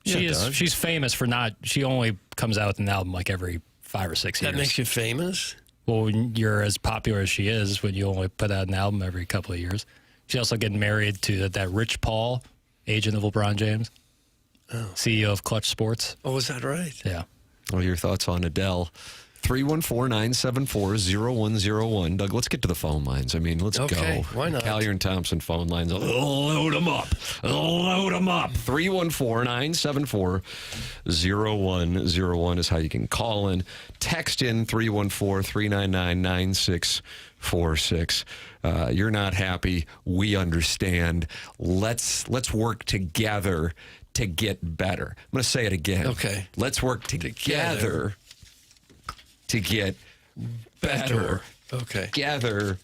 Yeah, She's famous for not. She only comes out with an album like every 5 or 6 years. That makes you famous? Well, when you're as popular as she is, when you only put out an album every couple of years. She also getting married to that Rich Paul, agent of LeBron James, CEO of Clutch Sports. Oh, is that right? Yeah. What are your thoughts on Adele? 314-974-0101. Doug, let's get to the phone lines. I mean, let's go. Why not? Collier and Thompson phone lines. Load them up. Load them up. 314-974-0101 is how you can call in. Text in 314-399-9646. You're not happy. We understand. Let's work together to get better. I'm going to say it again. Okay. Let's work together to get better. Okay. Together.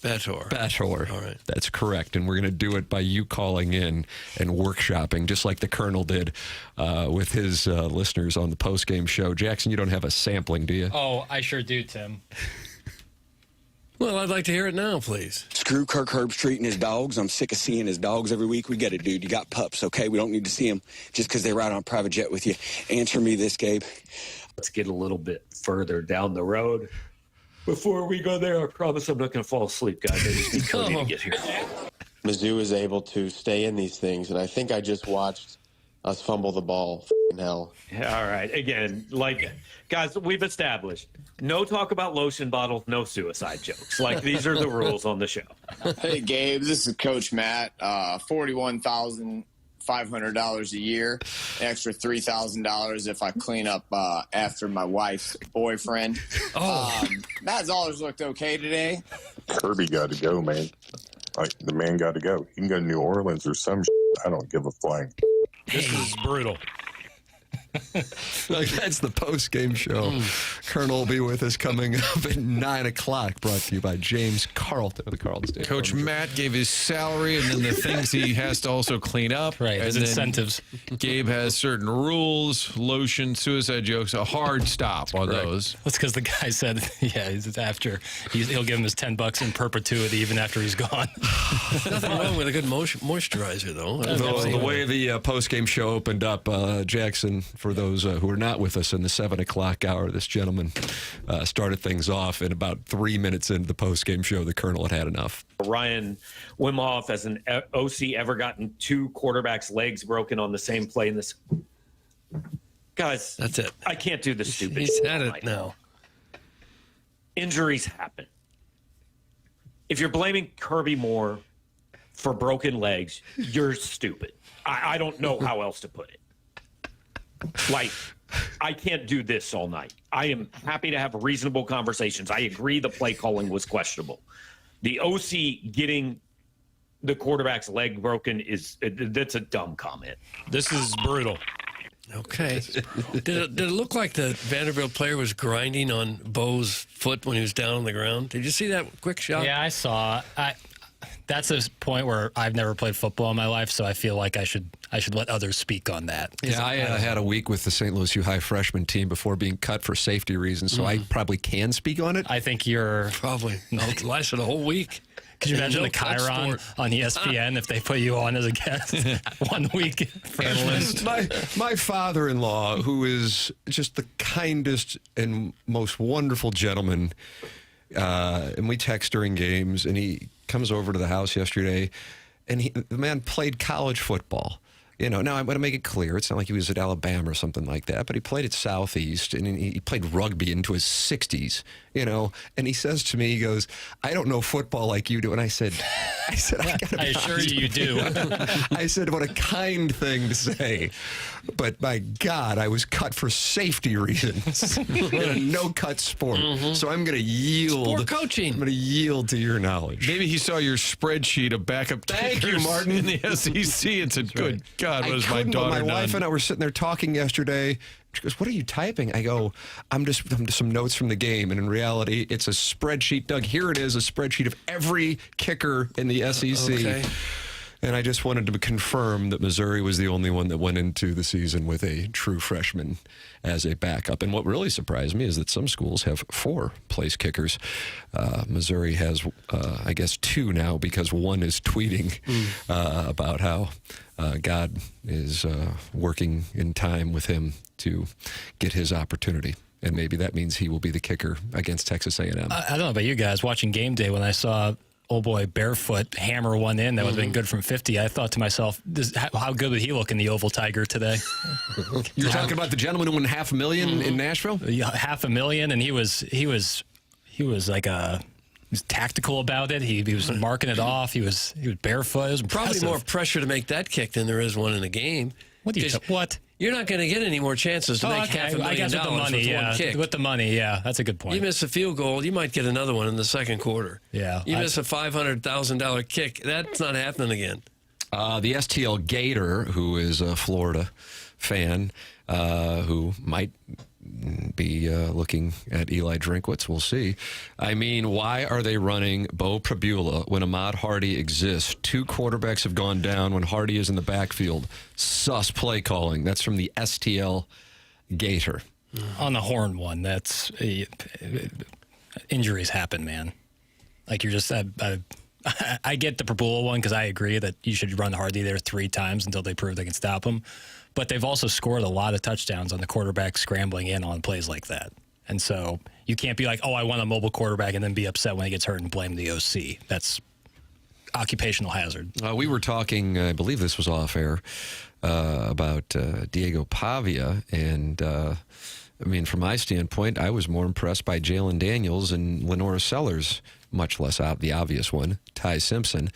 Better. All right. That's correct. And we're going to do it by you calling in and workshopping, just like the Colonel did with his listeners on the postgame show. Jackson, you don't have a sampling, do you? Oh, I sure do, Tim. Well, I'd like to hear it now, please. Screw Kirk Herbstreit and his dogs. I'm sick of seeing his dogs every week. We get it, dude. You got pups, okay? We don't need to see them just because they ride on a private jet with you. Answer me this, Gabe. Let's get a little bit further down the road. Before we go there, I promise I'm not going to fall asleep, guys. I just need Cody to get here. Mizzou is able to stay in these things, and I think I just watched us fumble the ball. F***ing hell. Yeah, all right. Again, like, guys, we've established no talk about lotion bottles, no suicide jokes. Like, these are the rules on the show. Hey, Gabe, this is Coach Matt. $41,500 a year, an extra $3,000 if I clean up after my wife's boyfriend. Matt Zollers looked okay today. Kirby got to go, man. Like, the man got to go. He can go to New Orleans or some shit. I don't give a flying. This is brutal. That's the post-game show. Colonel will be with us coming up at 9 o'clock, brought to you by James Carlton of the Carlton State Coach Farm. Matt gave his salary and then the things he has to also clean up. Right, his and incentives. Gabe has certain rules, lotion, suicide jokes, a hard stop on those. That's because the guy said, he'll give him his $10 in perpetuity even after he's gone. Nothing wrong with a good moisturizer, though. The way the post-game show opened up, Jackson, for those who are not with us in the 7 o'clock hour, this gentleman started things off, and about 3 minutes into the post-game show, the Colonel had enough. Ryan Wimhoff, as an OC, ever gotten two quarterbacks' legs broken on the same play in this? Guys, that's it. I can't do this stupid He's shit at it right now. Injuries happen. If you're blaming Kirby Moore for broken legs, you're stupid. I don't know how else to put it. Like, I can't do this all night. I am happy to have reasonable conversations. I agree the play calling was questionable. The OC getting the quarterback's leg broken that's a dumb comment. This is brutal. Okay. Did it look like the Vanderbilt player was grinding on Bo's foot when he was down on the ground? Did you see that quick shot? Yeah, I saw. That's a point where I've never played football in my life, so I feel like I should let others speak on that. Yeah, I had a week with the St. Louis U High freshman team before being cut for safety reasons, so I probably can speak on it. I think you're probably lasted a whole week. Could you imagine the Chiron on ESPN if they put you on as a guest 1 week? Analyst. My father-in-law, who is just the kindest and most wonderful gentleman, and we text during games, and he comes over to the house yesterday, And the man played college football. Now I'm going to make it clear. It's not like he was at Alabama or something like that, but he played at Southeast, and he played rugby into his 60s, And he says to me, he goes, "I don't know football like you do." And I said, I gotta I be assure honest you with do. I said, what a kind thing to say. But my God, I was cut for safety reasons in a no-cut sport. So I'm going to yield. Sport coaching. I'm going to yield to your knowledge. Maybe he saw your spreadsheet of backup Thank you, kickers Martin. in the SEC and said, "Good God, what has my daughter My wife done?" and I were sitting there talking yesterday. She goes, "What are you typing?" I go, I'm just some notes from the game. And in reality, it's a spreadsheet. Doug, here it is, a spreadsheet of every kicker in the SEC. Okay. And I just wanted to confirm that Missouri was the only one that went into the season with a true freshman as a backup. And what really surprised me is that some schools have 4 place kickers. Missouri has, I guess, 2 now because one is tweeting about how God is working in time with him to get his opportunity. And maybe that means he will be the kicker against Texas A&M. I don't know about you guys. Watching game day, when I saw old boy Barefoot hammer one in that would have been good from 50, I thought to myself, how good would he look in the Oval Tiger today? You're talking about the gentleman who won $500,000 in Nashville? Yeah, $500,000, and he was like he was tactical about it. He was marking it off. He was barefoot. It was Probably impressive. more pressure to make that kick than there is one in a game. What? You're not going to get any more chances to make $500,000 I guess with the money, with yeah. one kick. With the money, yeah. That's a good point. You miss a field goal, you might get another one in the second quarter. Yeah. You miss a $500,000 kick, that's not happening again. The STL Gator, who is a Florida fan, who might be looking at Eli Drinkwitz. We'll see. I mean, why are they running Bo Prabula when Ahmad Hardy exists? 2 quarterbacks have gone down when Hardy is in the backfield. Sus play calling. That's from the STL Gator. On the horn one, that's injuries happen, man. Like you're just, I get the Prabula one because I agree that you should run Hardy there 3 times until they prove they can stop him. But they've also scored a lot of touchdowns on the quarterback scrambling in on plays like that. And so you can't be like, oh, I want a mobile quarterback and then be upset when he gets hurt and blame the OC. That's occupational hazard. We were talking, I believe this was off air, about Diego Pavia. And, I mean, from my standpoint, I was more impressed by Jalen Daniels and Lenora Sellers, much less the obvious one, Ty Simpson,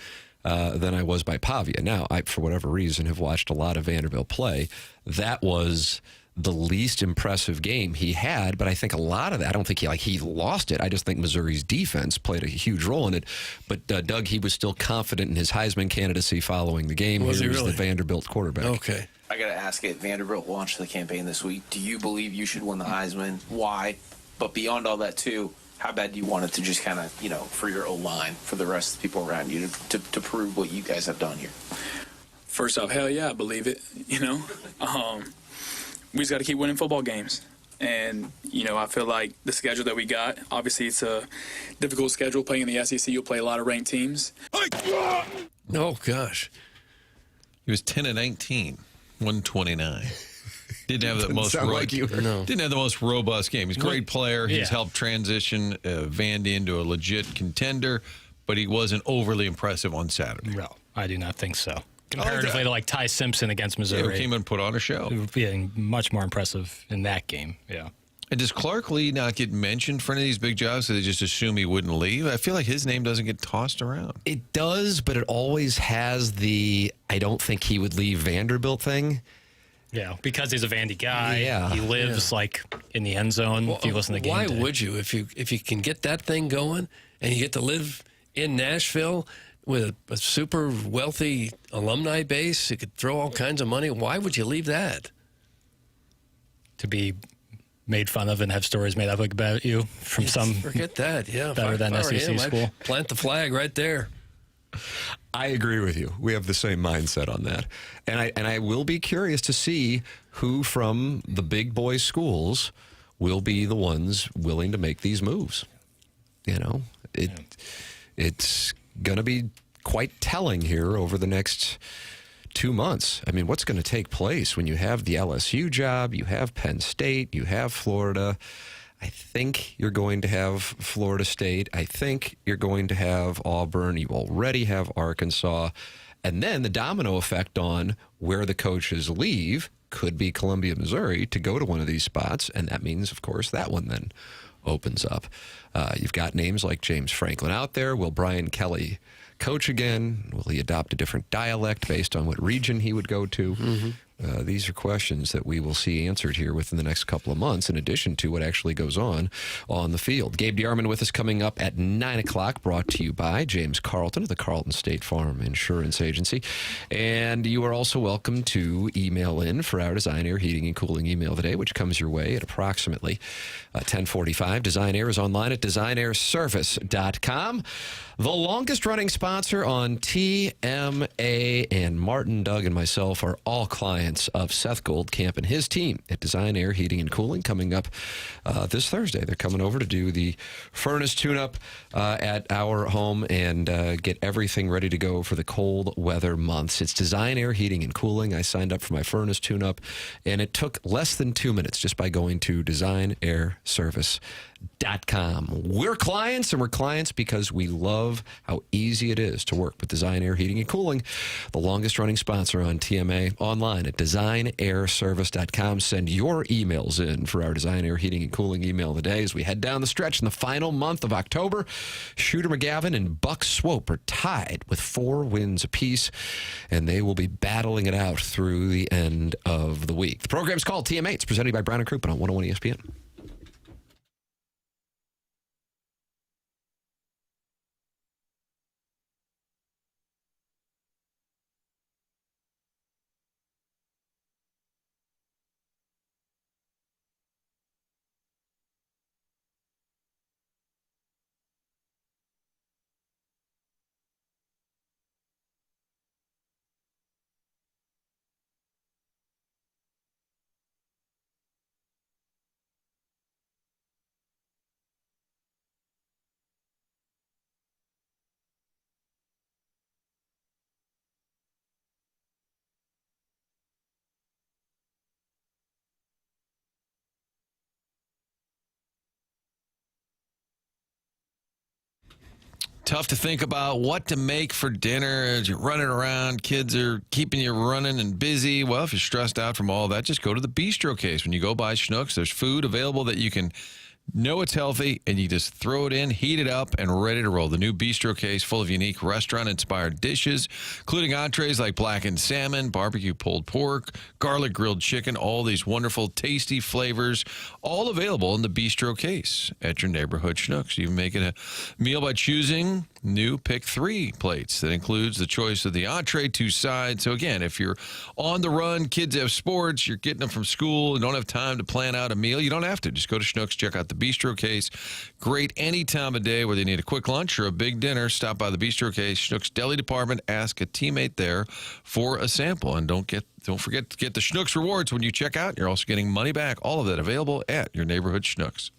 than I was by Pavia. Now, I, for whatever reason, have watched a lot of Vanderbilt play. That was the least impressive game he had, but I think a lot of that, I don't think he lost it. I just think Missouri's defense played a huge role in it. But, Doug, he was still confident in his Heisman candidacy following the game. Was he was really? The Vanderbilt quarterback. Okay. I got to ask it. Vanderbilt launched the campaign this week. Do you believe you should win the Heisman? Why? But beyond all that, too, how bad do you want it to just kind of, for your O-line, for the rest of the people around you to prove what you guys have done here? First off, hell yeah, I believe it. We just got to keep winning football games. And, I feel like the schedule that we got, obviously it's a difficult schedule playing in the SEC. You'll play a lot of ranked teams. Oh, gosh. He was 10-19, 129. Didn't have the Didn't most sound like you. Didn't have the most robust game. He's a great player. He's Yeah. helped transition Vandy into a legit contender, but he wasn't overly impressive on Saturday. No, I do not think so. Comparatively to like Ty Simpson against Yeah, Missouri. who came and put on a show. Being much more impressive in that game, yeah. And does Clark Lee not get mentioned for any of these big jobs, so they just assume he wouldn't leave? I feel like his name doesn't get tossed around. It does, but it always has the I don't think he would leave Vanderbilt thing. Yeah, because he's a Vandy guy. Yeah. He lives like in the end zone. If you listen to the game Why day. would you? If you can get that thing going and you get to live in Nashville with a super wealthy alumni base, you could throw all kinds of money. Why would you leave that? To be made fun of and have stories made up about you from some Forget that. Yeah, better than if I were SEC him, I'd school. plant the flag right there. I agree with you. We have the same mindset on that. And I will be curious to see who from the big boy schools will be the ones willing to make these moves. It's going to be quite telling here over the next 2 months. I mean, what's going to take place when you have the LSU job, you have Penn State, you have Florida. I think you're going to have Florida State. I think you're going to have Auburn. You already have Arkansas. And then the domino effect on where the coaches leave could be Columbia, Missouri, to go to one of these spots. And that means, of course, that one then opens up. You've got names like James Franklin out there. Will Brian Kelly coach again? Will he adopt a different dialect based on what region he would go to? These are questions that we will see answered here within the next couple of months, in addition to what actually goes on the field. Gabe DeArmond with us coming up at 9 o'clock, brought to you by James Carlton of the Carlton State Farm Insurance Agency. And you are also welcome to email in for our Design Air Heating and Cooling email today, which comes your way at approximately 10:45. Design Air is online at designairservice.com. The longest running sponsor on TMA, and Martin, Doug, and myself are all clients of Seth Goldcamp and his team at Design Air Heating and Cooling, coming up this Thursday. They're coming over to do the furnace tune-up at our home and get everything ready to go for the cold weather months. It's Design Air Heating and Cooling. I signed up for my furnace tune-up, and it took less than 2 minutes just by going to designairservice.com. We're clients, and we're clients because we love how easy it is to work with Design Air Heating and Cooling, the longest running sponsor on TMA, online at designairservice.com. Send your emails in for our Design Air Heating and Cooling email of the day as we head down the stretch in the final month of October. Shooter McGavin and Buck Swope are tied with 4 wins apiece, and they will be battling it out through the end of the week. The program's called TMA. It's presented by Brown and Crouppen on 101 ESPN. Tough to think about what to make for dinner as you're running around. Kids are keeping you running and busy. Well, if you're stressed out from all that, just go to the bistro case. When you go by Schnucks, there's food available that you can know it's healthy, and you just throw it in, heat it up, and ready to roll. The new bistro case full of unique restaurant-inspired dishes, including entrees like blackened salmon, barbecue pulled pork, garlic grilled chicken, all these wonderful, tasty flavors, all available in the bistro case at your neighborhood Schnucks. You can make it a meal by choosing new Pick 3 plates. That includes the choice of the entree, 2 sides. So again, if you're on the run, kids have sports, you're getting them from school, and don't have time to plan out a meal, you don't have to. Just go to Schnucks, check out the bistro case. Great any time of day, whether you need a quick lunch or a big dinner. Stop by the bistro case, Schnucks Deli Department. Ask a teammate there for a sample, and don't forget to get the Schnucks rewards when you check out. You're also getting money back. All of that available at your neighborhood Schnucks.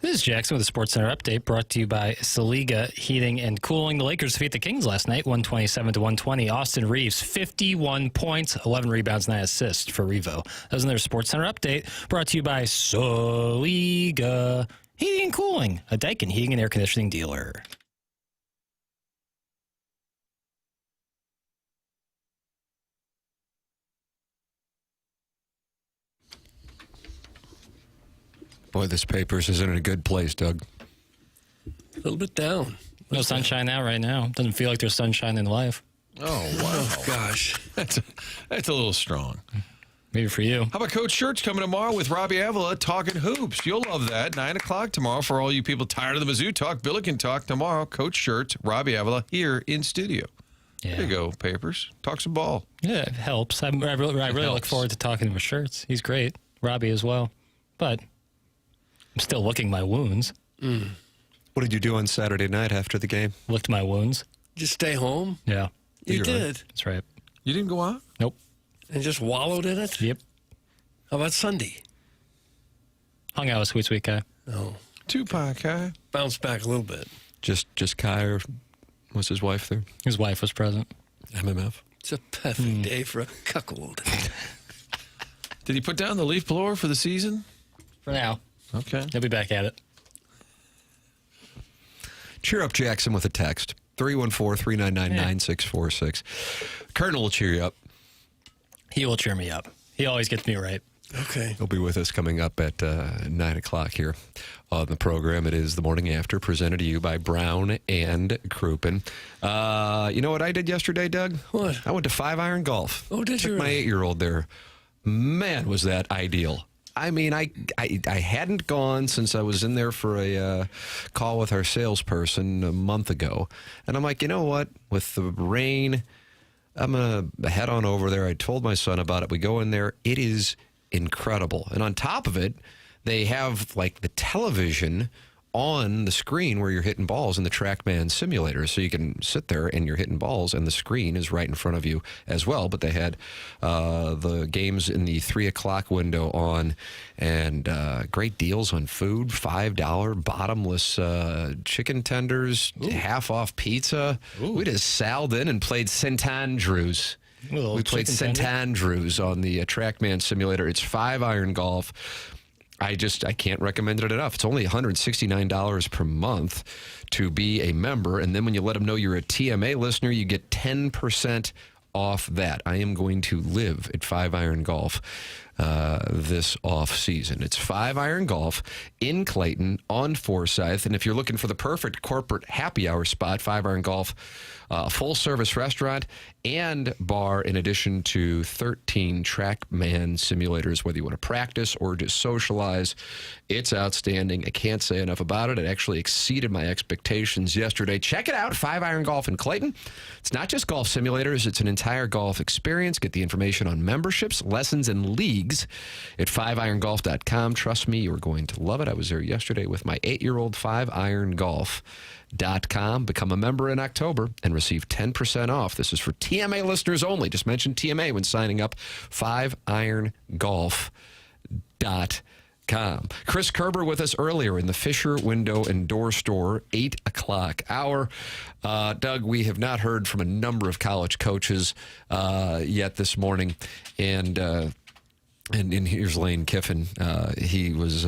This is Jackson with a Sports Center update brought to you by Saliga Heating and Cooling. The Lakers defeat the Kings last night, 127-120. Austin Reeves, 51 points, 11 rebounds, 9 assists for Revo. That was another Sports Center update brought to you by Saliga Heating and Cooling, a Daikin heating and air conditioning dealer. Boy, this Papers is in a good place, Doug. A little bit down. No sunshine out right now. Doesn't feel like there's sunshine in life. Oh, wow. Gosh. That's a little strong. Maybe for you. How about Coach Shirts coming tomorrow with Robbie Avila talking hoops? You'll love that. 9 o'clock tomorrow for all you people tired of the Mizzou talk. Billy can talk tomorrow. Coach Shirts, Robbie Avila here in studio. Yeah. There you go, Papers. Talk some ball. Yeah, it helps. I really look forward to talking to him with Shirts. He's great. Robbie as well. But I'm still licking my wounds. What did you do on Saturday night after the game? Licked my wounds. Just stay home? Yeah. You did? That's right. You didn't go out? Nope. And just wallowed in it? Yep. How about Sunday? Hung out with Sweet Sweet Kai. Oh. Tupac, Kai. Bounced back a little bit. Just Kai, or was his wife there? His wife was present. MMF. It's a perfect day for a cuckold. Did he put down the leaf blower for the season? For now. Okay. He'll be back at it. Cheer up Jackson with a text. 314-399-9646. Colonel will cheer you up. He will cheer me up. He always gets me right. Okay. He'll be with us coming up at 9 o'clock here on the program. It is the Morning After, presented to you by Brown and Crouppen. You know what I did yesterday, Doug? What? I went to 5-iron golf. Oh, did you Took my really? 8-year-old there. Man, was that ideal. I mean, I hadn't gone since I was in there for a call with our salesperson a month ago. And I'm like, you know what? With the rain, I'm going to head on over there. I told my son about it. We go in there. It is incredible. And on top of it, they have like the television on the screen where you're hitting balls in the TrackMan simulator. So you can sit there and you're hitting balls and the screen is right in front of you as well. But they had the games in the 3 o'clock window on, and great deals on food, $5 bottomless chicken tenders, half off pizza. Ooh. We just sallied in and played St. Andrews. We played St. Andrews on the TrackMan simulator. It's 5-iron golf. I can't recommend it enough. It's only $169 per month to be a member. And then when you let them know you're a TMA listener, you get 10% off that. I am going to live at 5-iron golf this off season. It's 5-iron golf in Clayton on Forsyth. And if you're looking for the perfect corporate happy hour spot, 5-iron golf, a full service restaurant and bar, in addition to 13 TrackMan simulators, whether you want to practice or just socialize. It's outstanding. I can't say enough about it. It actually exceeded my expectations yesterday. Check it out, 5-iron golf in Clayton. It's not just golf simulators. It's an entire golf experience. Get the information on memberships, lessons, and leagues at 5irongolf.com. Trust me, you're going to love it. I was there yesterday with my 8-year-old. 5irongolf.com. Become a member in October and receive 10% off. This is for TMA listeners only. Just mention TMA when signing up. 5irongolf.com. Chris Kerber with us earlier in the Fisher Window and Door Store 8 o'clock hour. Doug, we have not heard from a number of college coaches yet this morning, and here's Lane Kiffin. He was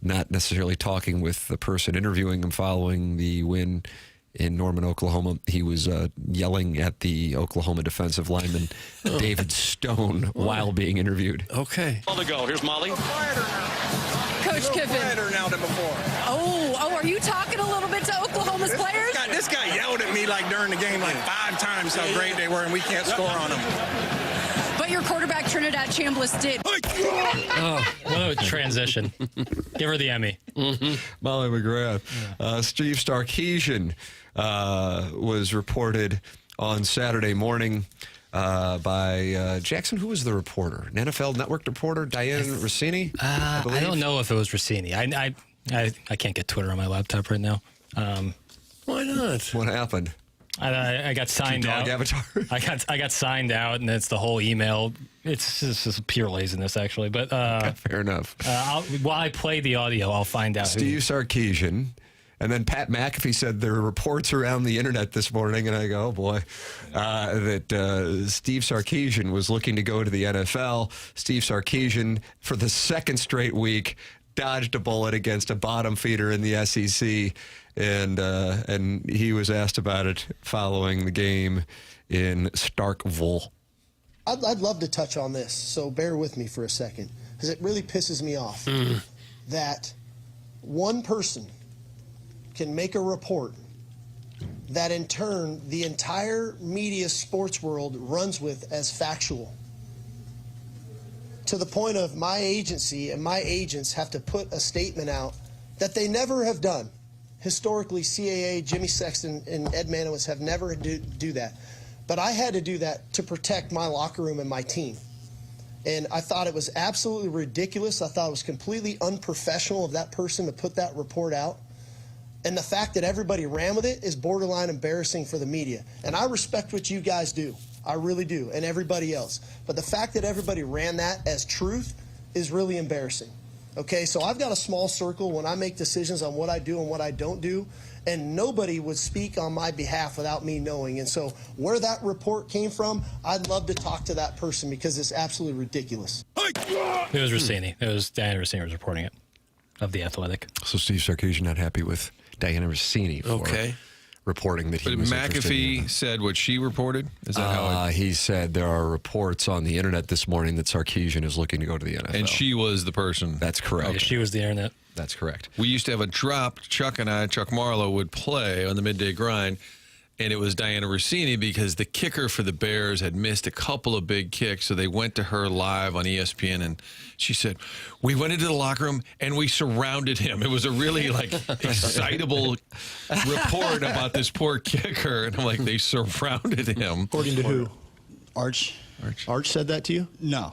not necessarily talking with the person interviewing him following the win in Norman, Oklahoma. He was yelling at the Oklahoma defensive lineman, David Stone, while being interviewed. Okay. All to go. Here's Molly. Coach Kiffin. Better now than before. Oh, are you talking a little bit to Oklahoma's players? This guy yelled at me like during the game like 5 times how great they were, and we can't score on them. But your quarterback, Trinidad Chambliss, did. Oh, what a transition. Give her the Emmy. Molly McGrath. Steve Sarkisian was reported on Saturday morning by Jackson. Who was the reporter? An NFL Network reporter, Diane Rossini? I don't know if it was Rossini. I can't get Twitter on my laptop right now. Why not? What happened? I got signed out. Avatar. I got signed out, and it's the whole email. It's just pure laziness, actually. But Okay, fair enough. While I play the audio, I'll find out. Steve Sarkisian. And then Pat McAfee said there are reports around the internet this morning, and I go, oh boy, that Steve Sarkisian was looking to go to the NFL. Steve Sarkisian, for the second straight week, dodged a bullet against a bottom feeder in the SEC, and he was asked about it following the game in Starkville. I'd love to touch on this, so bear with me for a second, because it really pisses me off that one person can make a report that in turn the entire media sports world runs with as factual, to the point of my agency and my agents have to put a statement out that they never have done. Historically, CAA, Jimmy Sexton, and Ed Manowitz have never do that. But I had to do that to protect my locker room and my team. And I thought it was absolutely ridiculous. I thought it was completely unprofessional of that person to put that report out. And the fact that everybody ran with it is borderline embarrassing for the media. And I respect what you guys do. I really do, and everybody else. But the fact that everybody ran that as truth is really embarrassing. Okay, so I've got a small circle when I make decisions on what I do and what I don't do, and nobody would speak on my behalf without me knowing. And so where that report came from, I'd love to talk to that person because it's absolutely ridiculous. It was Rossini. It was Diana Rossini was reporting it, of The Athletic. So Steve Sarkisian not happy with Diana Rossini for reporting that he was interested in. McAfee said what she reported? Is that how he said there are reports on the internet this morning that Sarkisian is looking to go to the NFL. And she was the person. That's correct. Yeah, she was the internet. That's correct. We used to have a drop. Chuck Marlowe would play on the midday grind, and it was Diana Rossini because the kicker for the Bears had missed a couple of big kicks, so they went to her live on ESPN, and she said, we went into the locker room, and we surrounded him. It was a really, excitable report about this poor kicker, and I'm like, they surrounded him. According to who? Arch said that to you? No.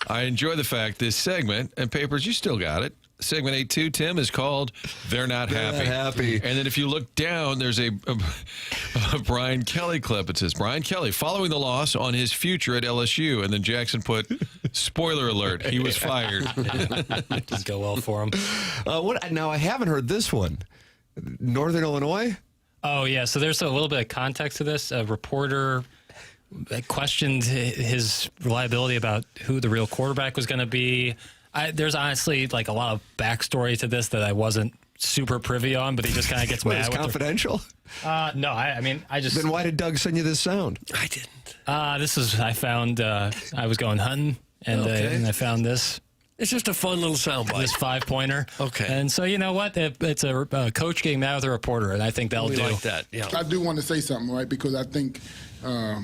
I enjoy the fact this segment, and Papers, you still got it. Segment 8-2, Tim, is called They're Not Happy. And then if you look down, there's a Brian Kelly clip. It says, Brian Kelly, following the loss on his future at LSU. And then Jackson put, spoiler alert, he was fired. Didn't go well for him. Now, I haven't heard this one. Northern Illinois? Oh, yeah. So there's a little bit of context to this. A reporter questioned his reliability about who the real quarterback was going to be. There's honestly a lot of backstory to this that I wasn't super privy on, but he just kind of gets mad. It's confidential? No, I just... Then why did Doug send you this sound? I didn't. I found, I was going hunting, and I found this. It's just a fun little soundbite. This 5-pointer. Okay. And so, you know what? It's a coach getting mad with a reporter, and I think that'll do. Like that, yeah. I do want to say something, right? Because I think, I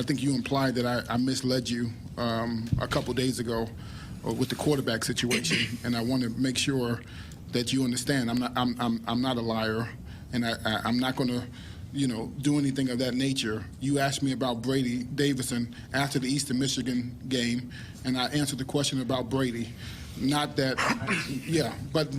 think you implied that I misled you a couple days ago with the quarterback situation, and I want to make sure that you understand I'm not a liar, and I'm not going to do anything of that nature. You asked me about Brady Davison after the Eastern Michigan game, and I answered the question about Brady. Not that, but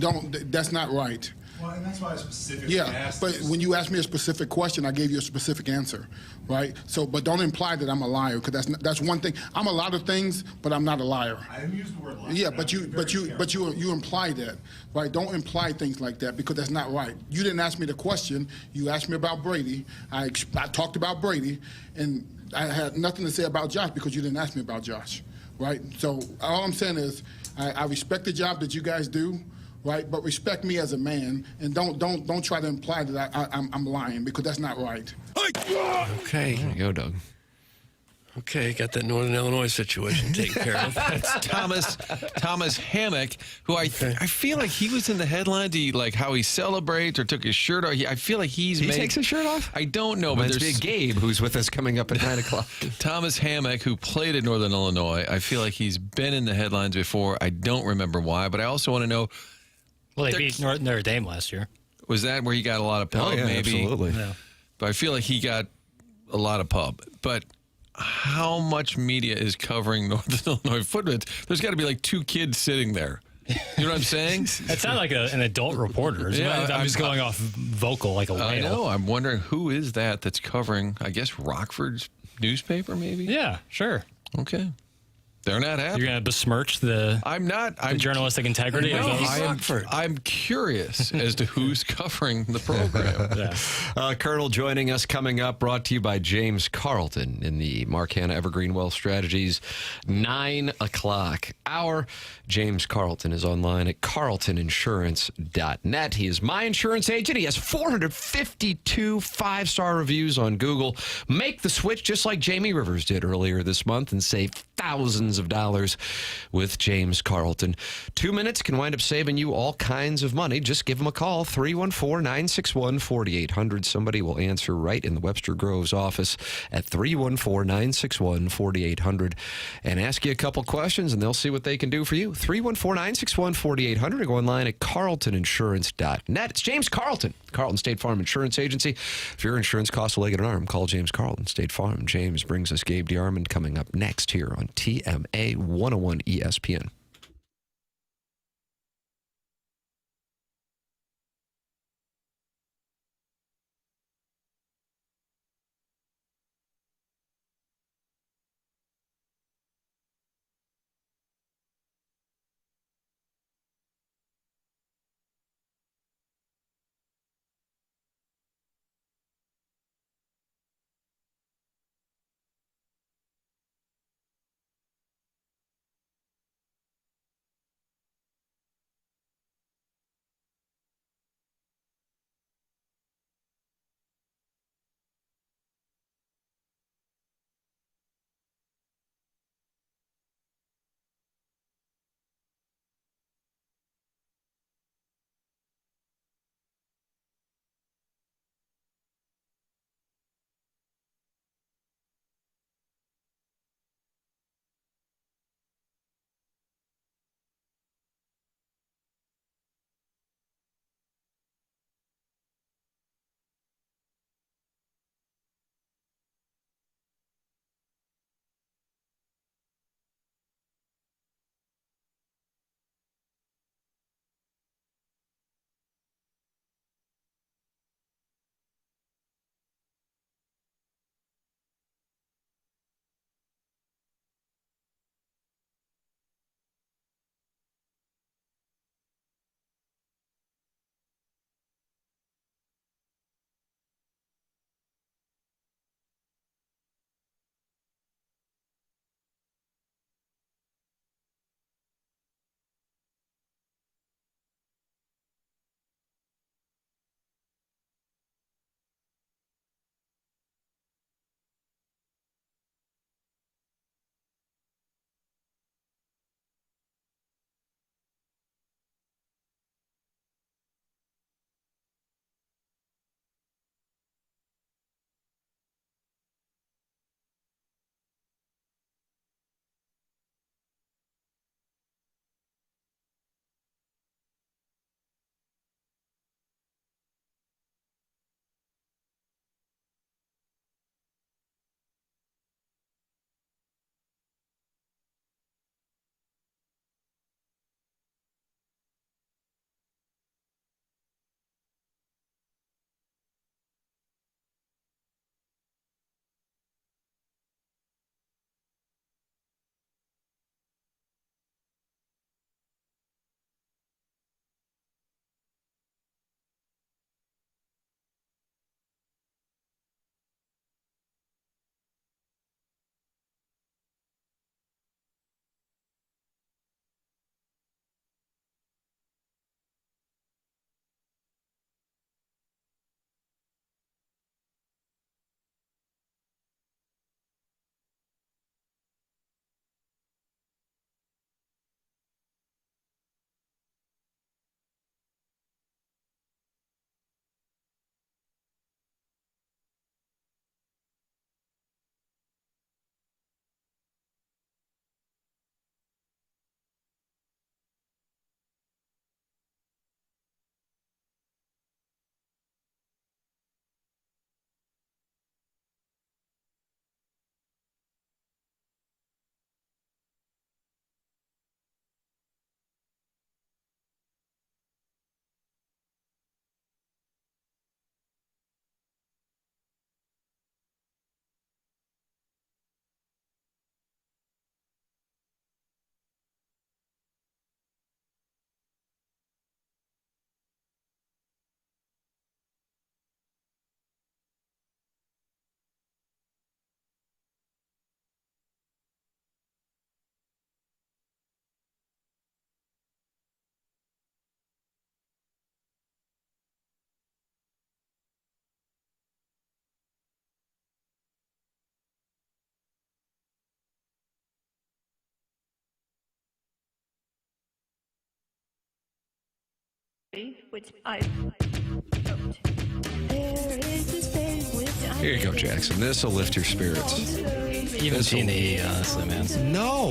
that's not right. Well, and that's why I specifically asked. But when you asked me a specific question, I gave you a specific answer, right? So, but don't imply that I'm a liar, because that's one thing. I'm a lot of things, but I'm not a liar. I didn't use the word liar. Yeah, but you imply that, right? Don't imply things like that, because that's not right. You didn't ask me the question. You asked me about Brady. I talked about Brady, and I had nothing to say about Josh because you didn't ask me about Josh, right? So all I'm saying is I respect the job that you guys do. Right, but respect me as a man, and don't try to imply that I'm lying, because that's not right. Okay, there you go, Doug. Okay, got that Northern Illinois situation taken care of. That's Thomas Hammock, who I feel like he was in the headline. Do you like how he celebrates or took his shirt off? I feel like he takes his shirt off? I don't know, but there's Gabe, who's with us coming up at 9 o'clock. Thomas Hammock, who played at Northern Illinois. I feel like he's been in the headlines before. I don't remember why, but I also want to know. Well, they beat Notre Dame last year. Was that where he got a lot of pub? Oh, yeah, maybe? Absolutely. Yeah. But I feel like he got a lot of pub. But how much media is covering Northern Illinois football? There's got to be like 2 kids sitting there. You know what I'm saying? It sounded like an adult reporter. Yeah, I'm just going off vocal like a whale. I know. I'm wondering who is that's covering, I guess, Rockford's newspaper, maybe? Yeah, sure. Okay. They're not happy. You're going to besmirch the journalistic integrity of those? I'm curious as to who's covering the program. Colonel joining us coming up, brought to you by James Carlton in the Mark Hanna Evergreen Wealth Strategies 9 o'clock hour. James Carlton is online at carltoninsurance.net. He is my insurance agent. He has 452 five-star reviews on Google. Make the switch just like Jamie Rivers did earlier this month and save thousands of dollars with James Carlton. 2 minutes can wind up saving you all kinds of money. Just give him a call, 314-961-4800. Somebody will answer right in the Webster Groves office at 314-961-4800 and ask you a couple questions, and they'll see what they can do for you. 314-961-4800 or go online at carltoninsurance.net. It's James Carlton, Carlton State Farm Insurance Agency. If your insurance costs a leg and an arm, call James Carlton State Farm. James brings us Gabe DeArmond coming up next here on TMA 101 ESPN. which I wrote. There is this thing which I Here you go, Jackson. This will lift your spirits. Even T&E, honestly, man. No.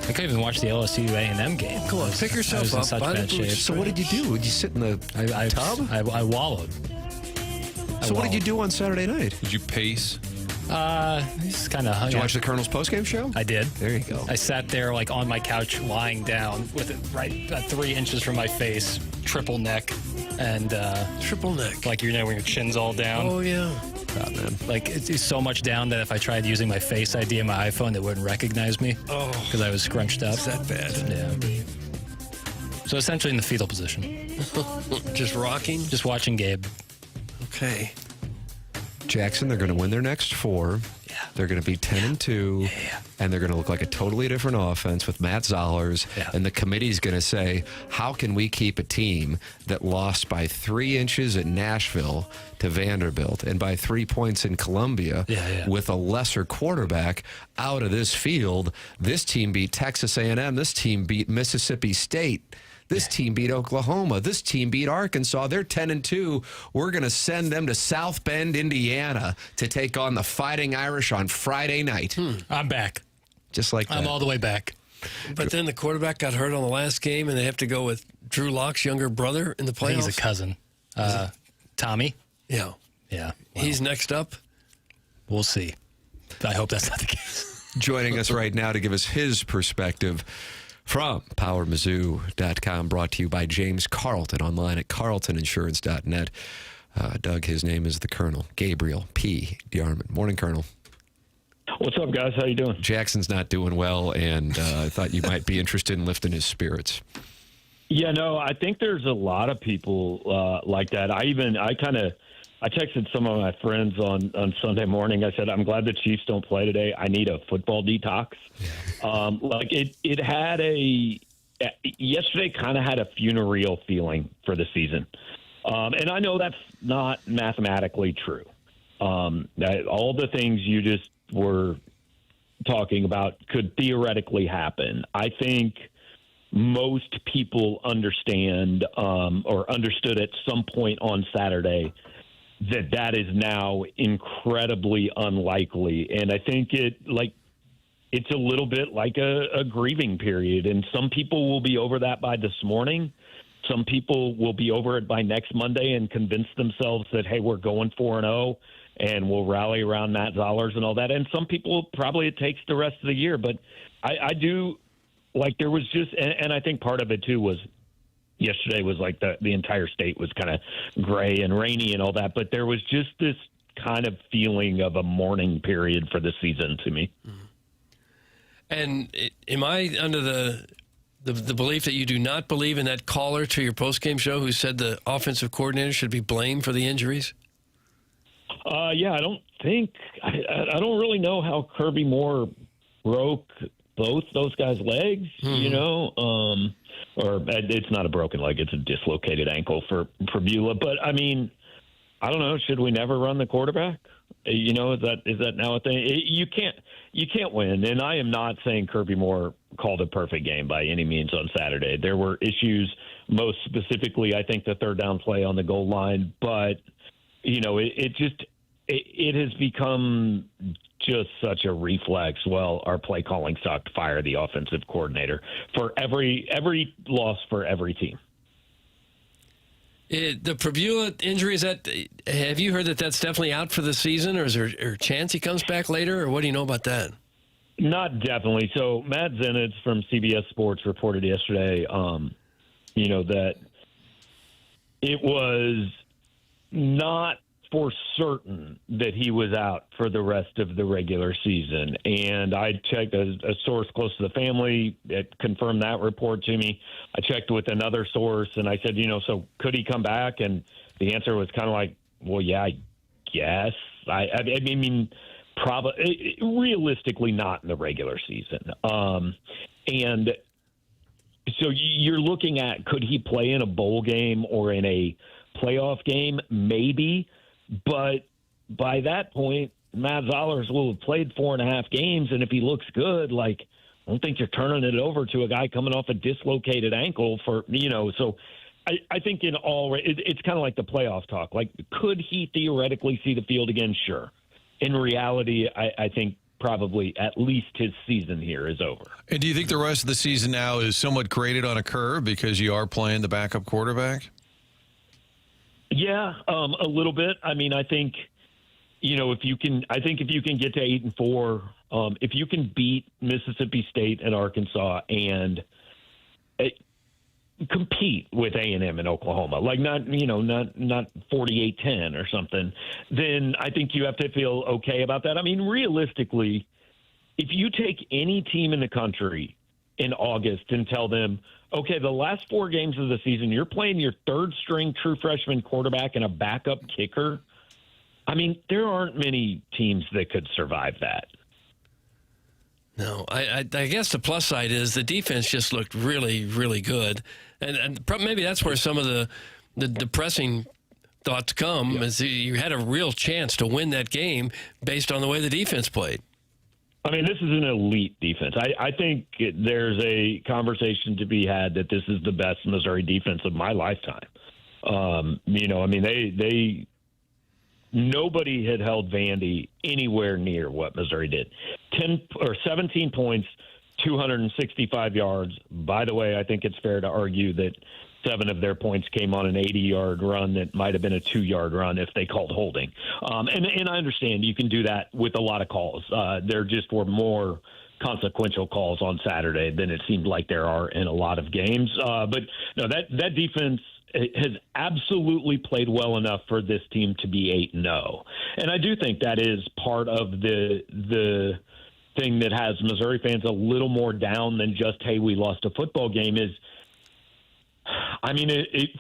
I couldn't even watch the LSU A&M game. Come on, pick yourself I was in up. such Buy the bad boots. shape. So what did you do? Did you sit in the tub? I wallowed. So what did you do on Saturday night? Did you pace? Just kind of hung Did you out. watch the Colonel's postgame show? I did. There you go. I sat there like on my couch, lying down with it right at 3 inches from my face, triple neck, and triple neck, like when your chin's all down. Oh yeah. Oh, man. Like it's so much down that if I tried using my Face ID on my iPhone, it wouldn't recognize me. Oh, because I was scrunched up. Is that bad? Yeah. So essentially in the fetal position. Just rocking? Just watching Gabe. Okay. Jackson, they're going to win their next 4. Yeah. They're going to be 10-2. Yeah. And they're going to look like a totally different offense with Matt Zollers. Yeah. And the committee's going to say, how can we keep a team that lost by 3 inches at Nashville to Vanderbilt and by 3 points in Columbia with a lesser quarterback out of this field? This team beat Texas A&M. This team beat Mississippi State. This team beat Oklahoma. This team beat Arkansas. They're 10-2. We're going to send them to South Bend, Indiana to take on the Fighting Irish on Friday night. I'm back. Just like that. I'm all the way back. But then the quarterback got hurt on the last game, and they have to go with Drew Lock's younger brother in the I think playoffs. he's a cousin. Tommy? Yeah. Yeah. He's next up. We'll see. I hope that's not the case. Joining us right now to give us his perspective from PowerMizzou.com, brought to you by James Carlton, online at carltoninsurance.net. Doug, his name is the Colonel, Gabriel P. DeArmond. Morning, Colonel. What's up, guys? How you doing? Jackson's not doing well, and I thought you might be interested in lifting his spirits. Yeah, no, I think there's a lot of people like that. I texted some of my friends on Sunday morning. I said, I'm glad the Chiefs don't play today. I need a football detox. Yesterday kind of had a funereal feeling for the season. And I know that's not mathematically true. All the things you just were talking about could theoretically happen. I think most people understand or understood at some point on Saturday that is now incredibly unlikely. And I think it's a little bit like a grieving period. And some people will be over that by this morning. Some people will be over it by next Monday and convince themselves that, hey, we're going 4-0 and we'll rally around Matt Zollers and all that. And some people probably it takes the rest of the year. But I do like there was just, and I think part of it too was yesterday was like the entire state was kind of gray and rainy and all that. But there was just this kind of feeling of a mourning period for the season to me. And am I under the belief that you do not believe in that caller to your postgame show who said the offensive coordinator should be blamed for the injuries? Yeah, I don't really know how Kirby Moore broke both those guys' legs, or it's not a broken leg, it's a dislocated ankle for Beulah. But I mean, I don't know. Should we never run the quarterback? Is that now a thing? You can't win. And I am not saying Kirby Moore called a perfect game by any means on Saturday. There were issues, most specifically, I think the third down play on the goal line. But it has become just such a reflex. Well, our play calling sucked. Fire the offensive coordinator for every loss for every team. The Pavia injury, have you heard that that's definitely out for the season, or is there a chance he comes back later, or what do you know about that? Not definitely. So Matt Zenitz from CBS Sports reported yesterday, that it was not for certain that he was out for the rest of the regular season. And I checked a source close to the family that confirmed that report to me. I checked with another source and I said, so could he come back? And the answer was kind of like, well, yeah, I guess. I mean, probably realistically not in the regular season. And so you're looking at, could he play in a bowl game or in a playoff game? Maybe. But by that point, Matt Zollers will have played 4.5 games, and if he looks good, like, I don't think you're turning it over to a guy coming off a dislocated ankle for, so I think it's kind of like the playoff talk. Like, could he theoretically see the field again? Sure. In reality, I think probably at least his season here is over. And do you think the rest of the season now is somewhat graded on a curve because you are playing the backup quarterback? Yeah, a little bit. I mean, I think, if you can get to 8-4, if you can beat Mississippi State and Arkansas and compete with A&M in Oklahoma, like not 48-10 or something, then I think you have to feel okay about that. I mean, realistically, if you take any team in the country in August and tell them, okay, the last 4 games of the season, you're playing your third-string true freshman quarterback and a backup kicker, I mean, there aren't many teams that could survive that. No, I guess the plus side is the defense just looked really, really good. And maybe that's where some of the depressing thoughts come, is you had a real chance to win that game based on the way the defense played. I mean, this is an elite defense. I think there's a conversation to be had that this is the best Missouri defense of my lifetime. Nobody had held Vandy anywhere near what Missouri did. 17 points, 265 yards. By the way, I think it's fair to argue that 7 of their points came on an 80-yard run that might have been a 2-yard run if they called holding. And I understand you can do that with a lot of calls. There just were more consequential calls on Saturday than it seemed like there are in a lot of games. But no, that defense has absolutely played well enough for this team to be 8-0. And I do think that is part of the thing that has Missouri fans a little more down than just, hey, we lost a football game is, I mean,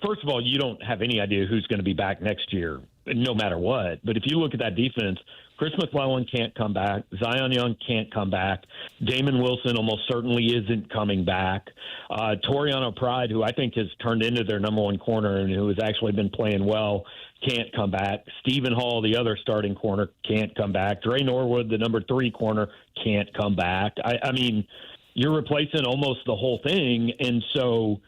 first of all, you don't have any idea who's going to be back next year, no matter what. But if you look at that defense, Chris McClellan can't come back. Zion Young can't come back. Damon Wilson almost certainly isn't coming back. Toriano Pride, who I think has turned into their number 1 corner and who has actually been playing well, can't come back. Stephen Hall, the other starting corner, can't come back. Dre Norwood, the number 3 corner, can't come back. I mean, you're replacing almost the whole thing, and so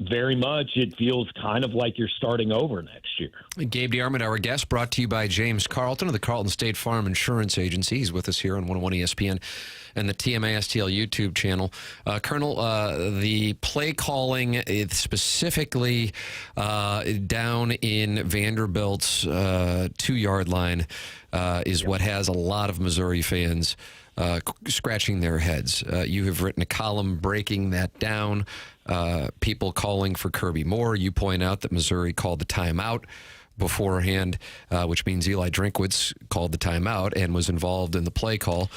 very much it feels kind of like you're starting over next year. Gabe DeArmond, our guest, brought to you by James Carlton of the Carlton State Farm Insurance Agency. He's with us here on 101 ESPN and the TMA STL YouTube channel. Colonel, the play calling, specifically down in Vanderbilt's 2-yard line, is what has a lot of Missouri fans scratching their heads. You have written a column breaking that down. People calling for Kirby Moore. You point out that Missouri called the timeout beforehand, which means Eli Drinkwitz called the timeout and was involved in the play call.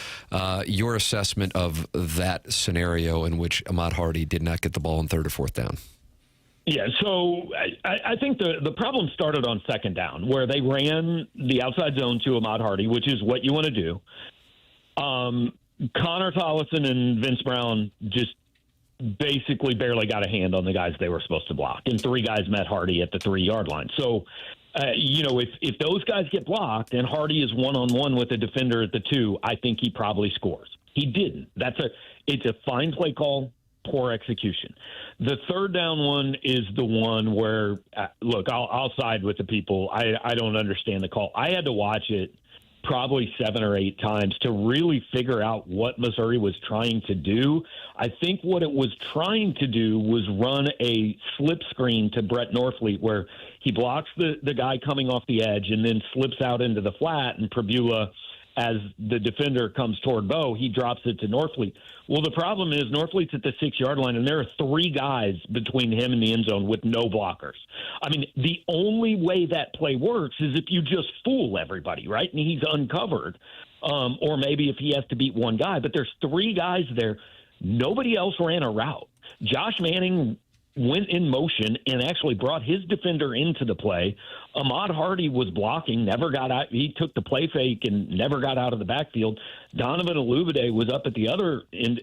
Your assessment of that scenario in which Ahmad Hardy did not get the ball on 3rd or 4th down? Yeah, so I think the problem started on 2nd down, where they ran the outside zone to Ahmad Hardy, which is what you want to do. Connor Tollison and Vince Brown just basically barely got a hand on the guys they were supposed to block, and 3 guys met Hardy at the 3-yard line. So, if those guys get blocked and Hardy is one-on-one with a defender at the 2, I think he probably scores. He didn't. It's a fine play call, poor execution. The 3rd down one is the one where, look, I'll side with the people. I don't understand the call. I had to watch it probably 7 or 8 times to really figure out what Missouri was trying to do. I think what it was trying to do was run a slip screen to Brett Norfleet where he blocks the guy coming off the edge and then slips out into the flat, and Pavia, as the defender comes toward Bo, he drops it to Norfleet. Well, the problem is Norfleet's at the 6-yard line, and there are 3 guys between him and the end zone with no blockers. I mean, the only way that play works is if you just fool everybody, right? And he's uncovered. Or maybe if he has to beat 1 guy. But there's 3 guys there. Nobody else ran a route. Josh Manning went in motion and actually brought his defender into the play. Ahmad Hardy was blocking, never got out. He took the play fake and never got out of the backfield. Donovan Oluvide was up at the other end,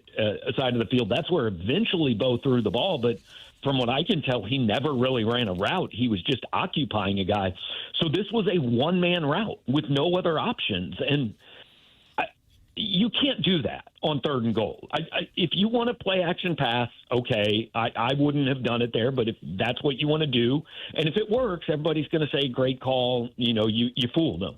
side of the field. That's where eventually Bo threw the ball. But from what I can tell, he never really ran a route. He was just occupying a guy. So this was a one-man route with no other options. And you can't do that on 3rd and goal. If you want to play action pass, okay, I wouldn't have done it there, but if that's what you want to do, and if it works, everybody's going to say, great call, you fooled them.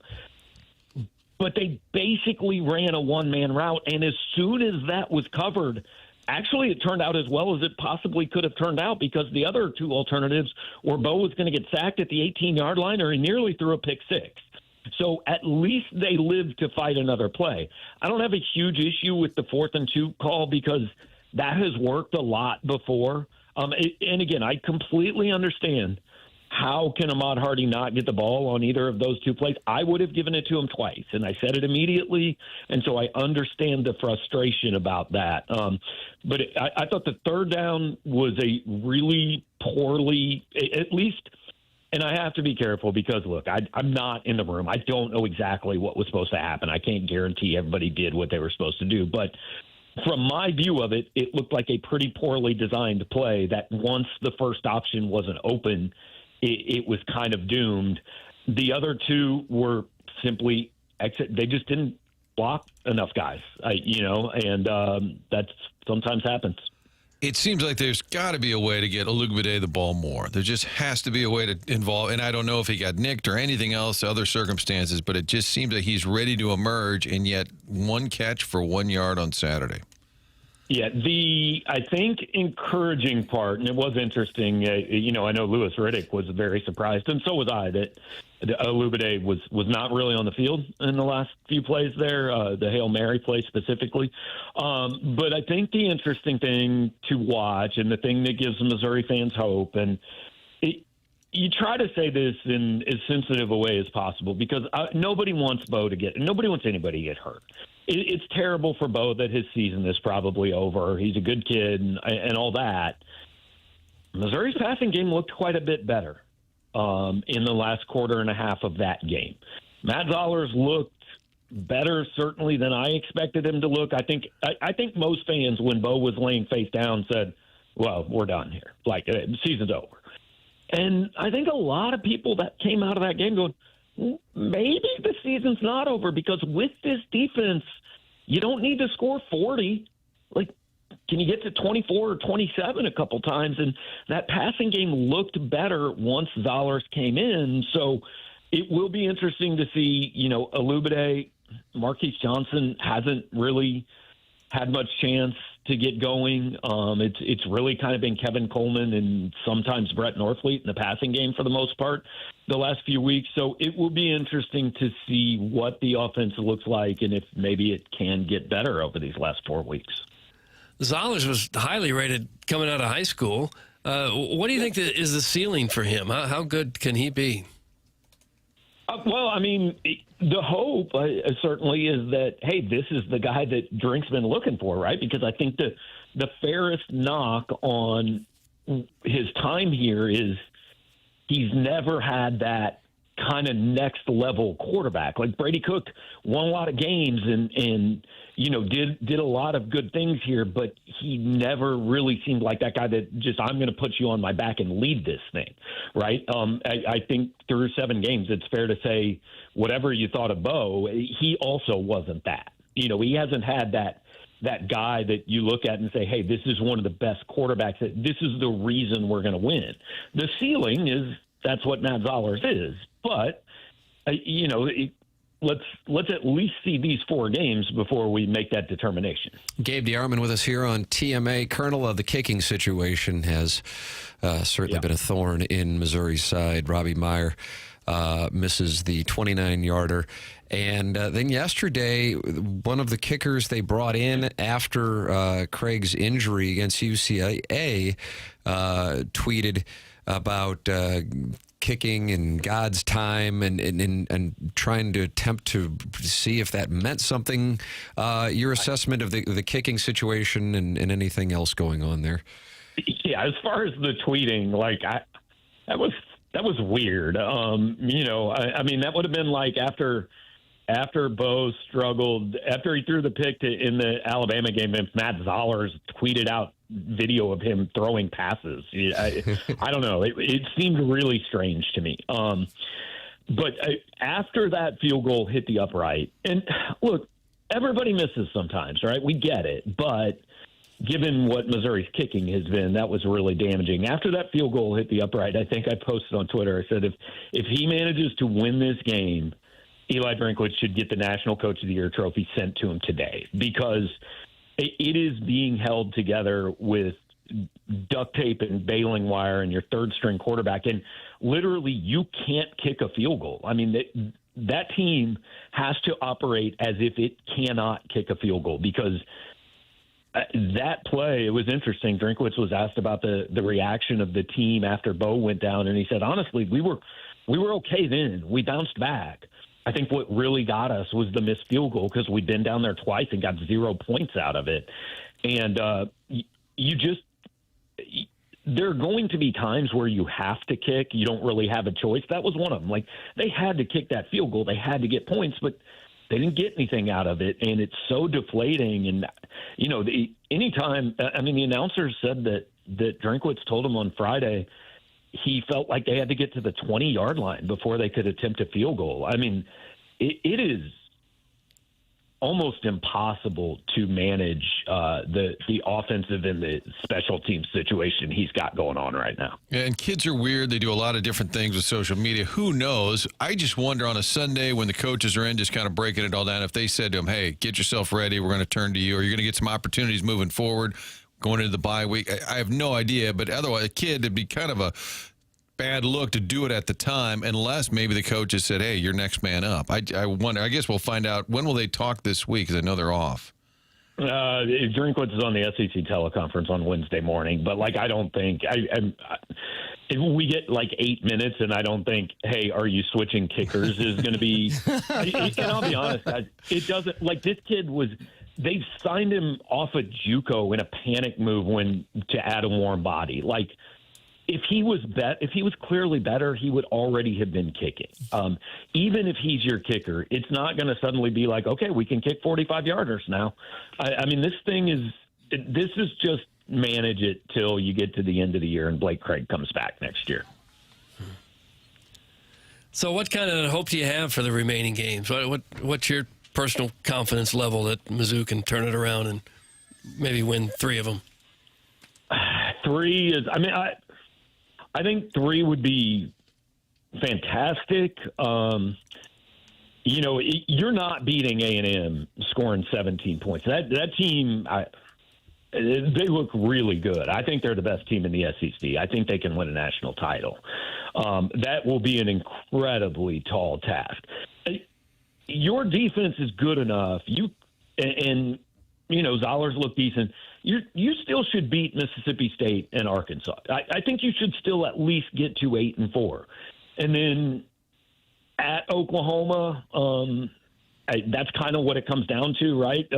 But they basically ran a one-man route, and as soon as that was covered, actually it turned out as well as it possibly could have turned out, because the other two alternatives were Bo was going to get sacked at the 18-yard line, or he nearly threw a pick six. So at least they lived to fight another play. I don't have a huge issue with the 4th and 2 call, because that has worked a lot before. And again, I completely understand. How can Ahmad Hardy not get the ball on either of those two plays? I would have given it to him twice, and I said it immediately, and so I understand the frustration about that. But I thought the 3rd down was a really poorly, at least, and I have to be careful because, look, I'm not in the room. I don't know exactly what was supposed to happen. I can't guarantee everybody did what they were supposed to do, but from my view of it, it looked like a pretty poorly designed play that once the first option wasn't open, it was kind of doomed. The other two were simply exit. They just didn't block enough guys, and that sometimes happens. It seems like there's got to be a way to get Olugbade the ball more. There just has to be a way to involve, and I don't know if he got nicked or anything else, other circumstances, but it just seems like he's ready to emerge, and yet 1 catch for 1 yard on Saturday. Yeah, I think encouraging part, and it was interesting, I know Louis Riddick was very surprised, and so was I, that Olugbade was not really on the field in the last few plays there, the Hail Mary play specifically. But I think the interesting thing to watch, and the thing that gives Missouri fans hope, and you try to say this in as sensitive a way as possible, because nobody wants nobody wants anybody to get hurt. It's terrible for Bo that his season is probably over. He's a good kid and all that. Missouri's passing game looked quite a bit better in the last quarter and a half of that game. Matt Zollers looked better, certainly, than I expected him to look. I think most fans, when Bo was laying face down, said, well, we're done here. Like, the season's over. And I think a lot of people that came out of that game going, maybe the season's not over, because with this defense, you don't need to score 40. Like, can you get to 24 or 27 a couple times? And that passing game looked better once Zollers came in. So it will be interesting to see, Olugbade, Marquise Johnson hasn't really had much chance to get going. It's really kind of been Kevin Coleman and sometimes Brett Northfleet in the passing game for the most part the last few weeks. So it will be interesting to see what the offense looks like and if maybe it can get better over these last 4 weeks. Zollers was highly rated coming out of high school. What do you think is the ceiling for him? How good can he be? Well, I mean, the hope certainly is that, hey, this is the guy that Drink's been looking for, right? Because I think the fairest knock on his time here is he's never had that kind of next level quarterback. Like Brady Cook won a lot of games and did a lot of good things here, but he never really seemed like that guy that just, I'm going to put you on my back and lead this thing, right? I think through 7 games, it's fair to say whatever you thought of Bo, he also wasn't that. He hasn't had that guy that you look at and say, hey, this is one of the best quarterbacks. This is the reason we're going to win. The ceiling is that's what Matt Zollers is. But, let's at least see these 4 games before we make that determination. Gabe DeArmond with us here on TMA. Colonel, of the kicking situation has certainly been a thorn in Missouri's side. Robbie Meyer misses the 29-yarder. And then yesterday, one of the kickers they brought in after Craig's injury against UCLA tweeted about kicking and God's time and trying to attempt to see if that meant something. Your assessment of the kicking situation and anything else going on there? Yeah, as far as the tweeting, that was weird. I mean, that would have been like after after Bo struggled, after he threw the pick in the Alabama game, Matt Zollers tweeted out video of him throwing passes. I don't know. It seemed really strange to me. But after that field goal hit the upright, and look, everybody misses sometimes, right? We get it. But given what Missouri's kicking has been, that was really damaging. After that field goal hit the upright, I think I posted on Twitter, I said, if he manages to win this game, Eli Drinkwitz should get the National Coach of the Year trophy sent to him today, because it is being held together with duct tape and baling wire and your third-string quarterback, and literally you can't kick a field goal. I mean, that team has to operate as if it cannot kick a field goal, because that play, it was interesting. Drinkwitz was asked about the reaction of the team after Bo went down, and he said, honestly, we were okay then. We bounced back. I think what really got us was the missed field goal, because we'd been down there twice and got 0 points out of it. And there are going to be times where you have to kick. You don't really have a choice. That was one of them. Like, they had to kick that field goal. They had to get points, but they didn't get anything out of it, and it's so deflating. And, anytime – I mean, the announcers said that Drinkwitz told him on Friday he felt like they had to get to the 20-yard line before they could attempt a field goal. I mean, it is almost impossible to manage the offensive and the special team situation he's got going on right now. Yeah, and kids are weird. They do a lot of different things with social media. Who knows? I just wonder on a Sunday when the coaches are in just kind of breaking it all down, if they said to him, hey, get yourself ready, we're going to turn to you, or you're going to get some opportunities moving forward going into the bye week. I have no idea, but otherwise a kid, it'd be kind of a bad look to do it at the time, unless maybe the coach has said, hey, you're next man up. I wonder. I guess we'll find out. When will they talk this week? Because I know they're off. Drinkwitz is on the SEC teleconference on Wednesday morning, but I don't think if we get 8 minutes, and I don't think, hey, are you switching kickers is going to be. And I'll be honest, it doesn't. This kid was. They signed him off of JUCO in a panic move to add a warm body. If he was clearly better, he would already have been kicking. Even if he's your kicker, it's not going to suddenly be okay, we can kick 45-yarders now. I mean, this is just manage it till you get to the end of the year and Blake Craig comes back next year. So what kind of hope do you have for the remaining games? What's your personal confidence level that Mizzou can turn it around and maybe win 3 of them? 3 is, I think 3 would be fantastic. You're not beating A&M scoring 17 points. That team, they look really good. I think they're the best team in the SEC. I think they can win a national title. That will be an incredibly tall task. Your defense is good enough. Zollers look decent. You still should beat Mississippi State and Arkansas. I think you should still at least get to 8-4. And then at Oklahoma, that's kind of what it comes down to, right?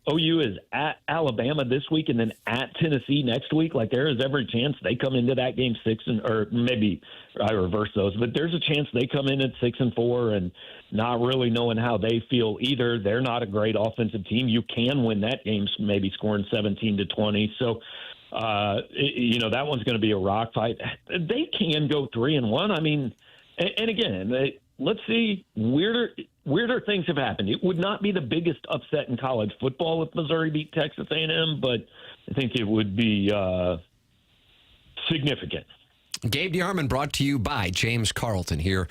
OU is at Alabama this week and then at Tennessee next week. There is every chance they come into that game 6 or maybe I reverse those, but there's a chance they come in at 6-4 and not really knowing how they feel either. They're not a great offensive team. You can win that game, maybe scoring 17-20. So, that one's going to be a rock fight. They can go 3-1. I mean, and again, let's see, weirder things have happened. It would not be the biggest upset in college football if Missouri beat Texas A&M, but I think it would be significant. Gabe DeArmond brought to you by James Carlton here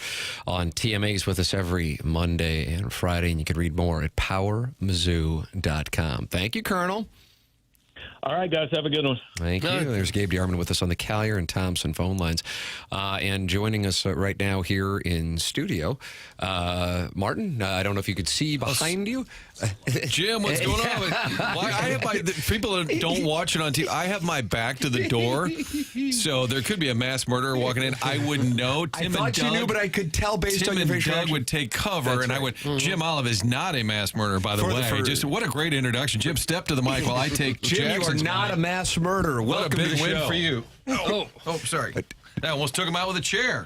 on TMA's with us every Monday and Friday, and you can read more at powermizzou.com. Thank you, Colonel. All right, guys, have a good one. Thank you. There's Gabe DeArmond with us on the Collier and Thompson phone lines. And joining us right now here in studio, Martin, I don't know if you could see behind you. Jim, what's going on? People that don't watch it on TV, I have my back to the door, so there could be a mass murderer walking in. I wouldn't know. I thought you knew, but I could tell based on your facial Doug would take cover, and I would. Jim Olive is not a mass murderer, by the way. Just what a great introduction. Jim, step to the mic while I take Jim, you are not a mass murderer. Welcome what a big to the win show. for you. Oh, sorry. I almost took him out with a chair.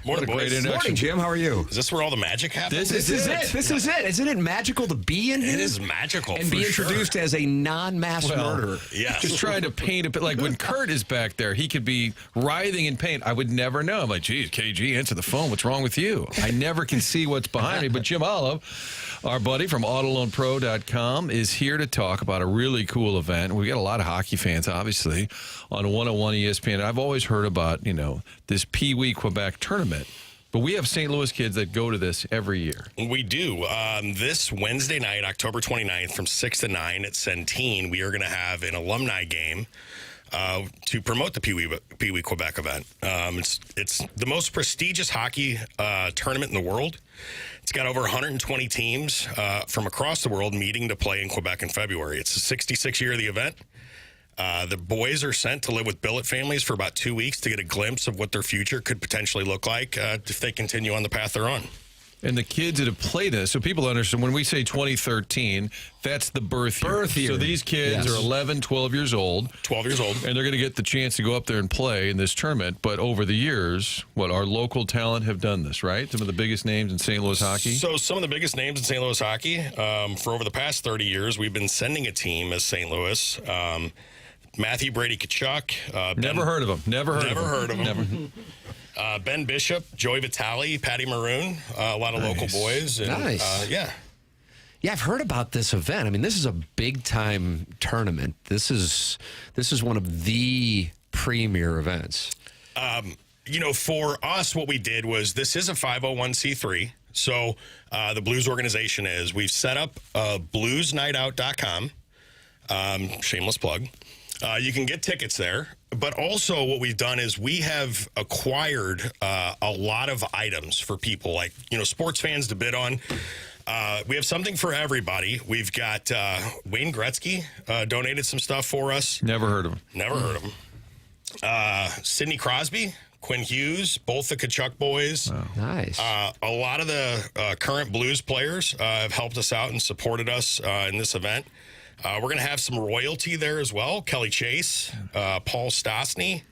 Morning, boys. Morning, Jim. How are you? Is this where all the magic happens? This is it. This is it. Isn't it magical to be in here? It is magical. And be introduced as a non-mass murderer. Yes. Just trying to paint a bit. Like when Kurt is back there, he could be writhing in pain. I would never know. I'm like, geez, KG, answer the phone. What's wrong with you? I never can see what's behind me. But Jim Olive, our buddy from AutoLoanPro.com, is here to talk about a really cool event. We got a lot of hockey fans, obviously, on 101 ESPN. I've always heard about, this Pee Wee Quebec tournament. But we have St. Louis kids that go to this every year. We do. This Wednesday night, October 29th, from 6 to 9 at Centene, we are going to have an alumni game to promote the Pee Wee Quebec event. It's the most prestigious hockey tournament in the world. It's got over 120 teams from across the world meeting to play in Quebec in February. It's the 66th year of the event. The boys are sent to live with billet families for about 2 weeks to get a glimpse of what their future could potentially look like if they continue on the path they're on. And the kids that have played this, so people understand, when we say 2013, that's the birth year. So these kids are 11, 12 years old. 12 years old. And they're going to get the chance to go up there and play in this tournament. But over the years, our local talent have done this, right? Some of the biggest names in St. Louis hockey? So some of the biggest names in St. Louis hockey, for over the past 30 years, we've been sending a team as St. Louis. Matthew Brady Tkachuk. Never heard of him. Never heard of him. Ben Bishop, Joey Vitale, Patty Maroon, a lot of local boys. And, Nice. Yeah, I've heard about this event. I mean, this is a big-time tournament. This is one of the premier events. For us, what we did was this is a 501c3. So the Blues organization we've set up bluesnightout.com. Shameless plug. You can get tickets there. But also what we've done is we have acquired a lot of items for people like, sports fans to bid on. We have something for everybody. We've got Wayne Gretzky donated some stuff for us. Never heard of him. Never heard of him. Sidney Crosby, Quinn Hughes, both the Tkachuk boys. Wow. Nice. A lot of the current Blues players have helped us out and supported us in this event. We're going to have some royalty there as well. Kelly Chase, Paul Stastny,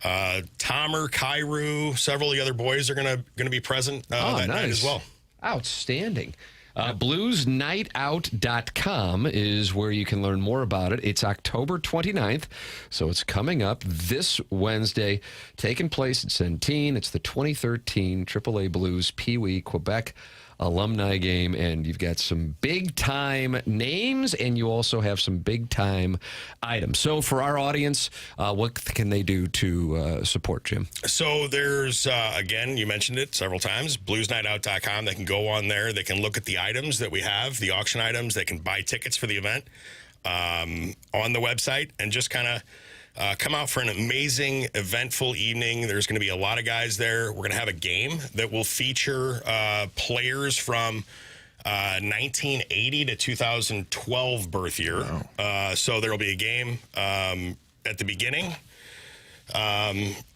Tomer, Kairu, several of the other boys are going to be present that night as well. Outstanding. Bluesnightout.com is where you can learn more about it. It's October 29th, so it's coming up this Wednesday, taking place at Centene. It's the 2013 AAA Blues Pee Wee Quebec alumni game, and you've got some big-time names, and you also have some big-time items. So for our audience, what can they do to support, Jim? So there's, again, you mentioned it several times, bluesnightout.com. They can go on there. They can look at the items that we have, the auction items. They can buy tickets for the event on the website and just kind of come out for an amazing, eventful evening. There's going to be a lot of guys there. We're going to have a game that will feature players from 1980 to 2012 birth year. Wow. So there will be a game at the beginning.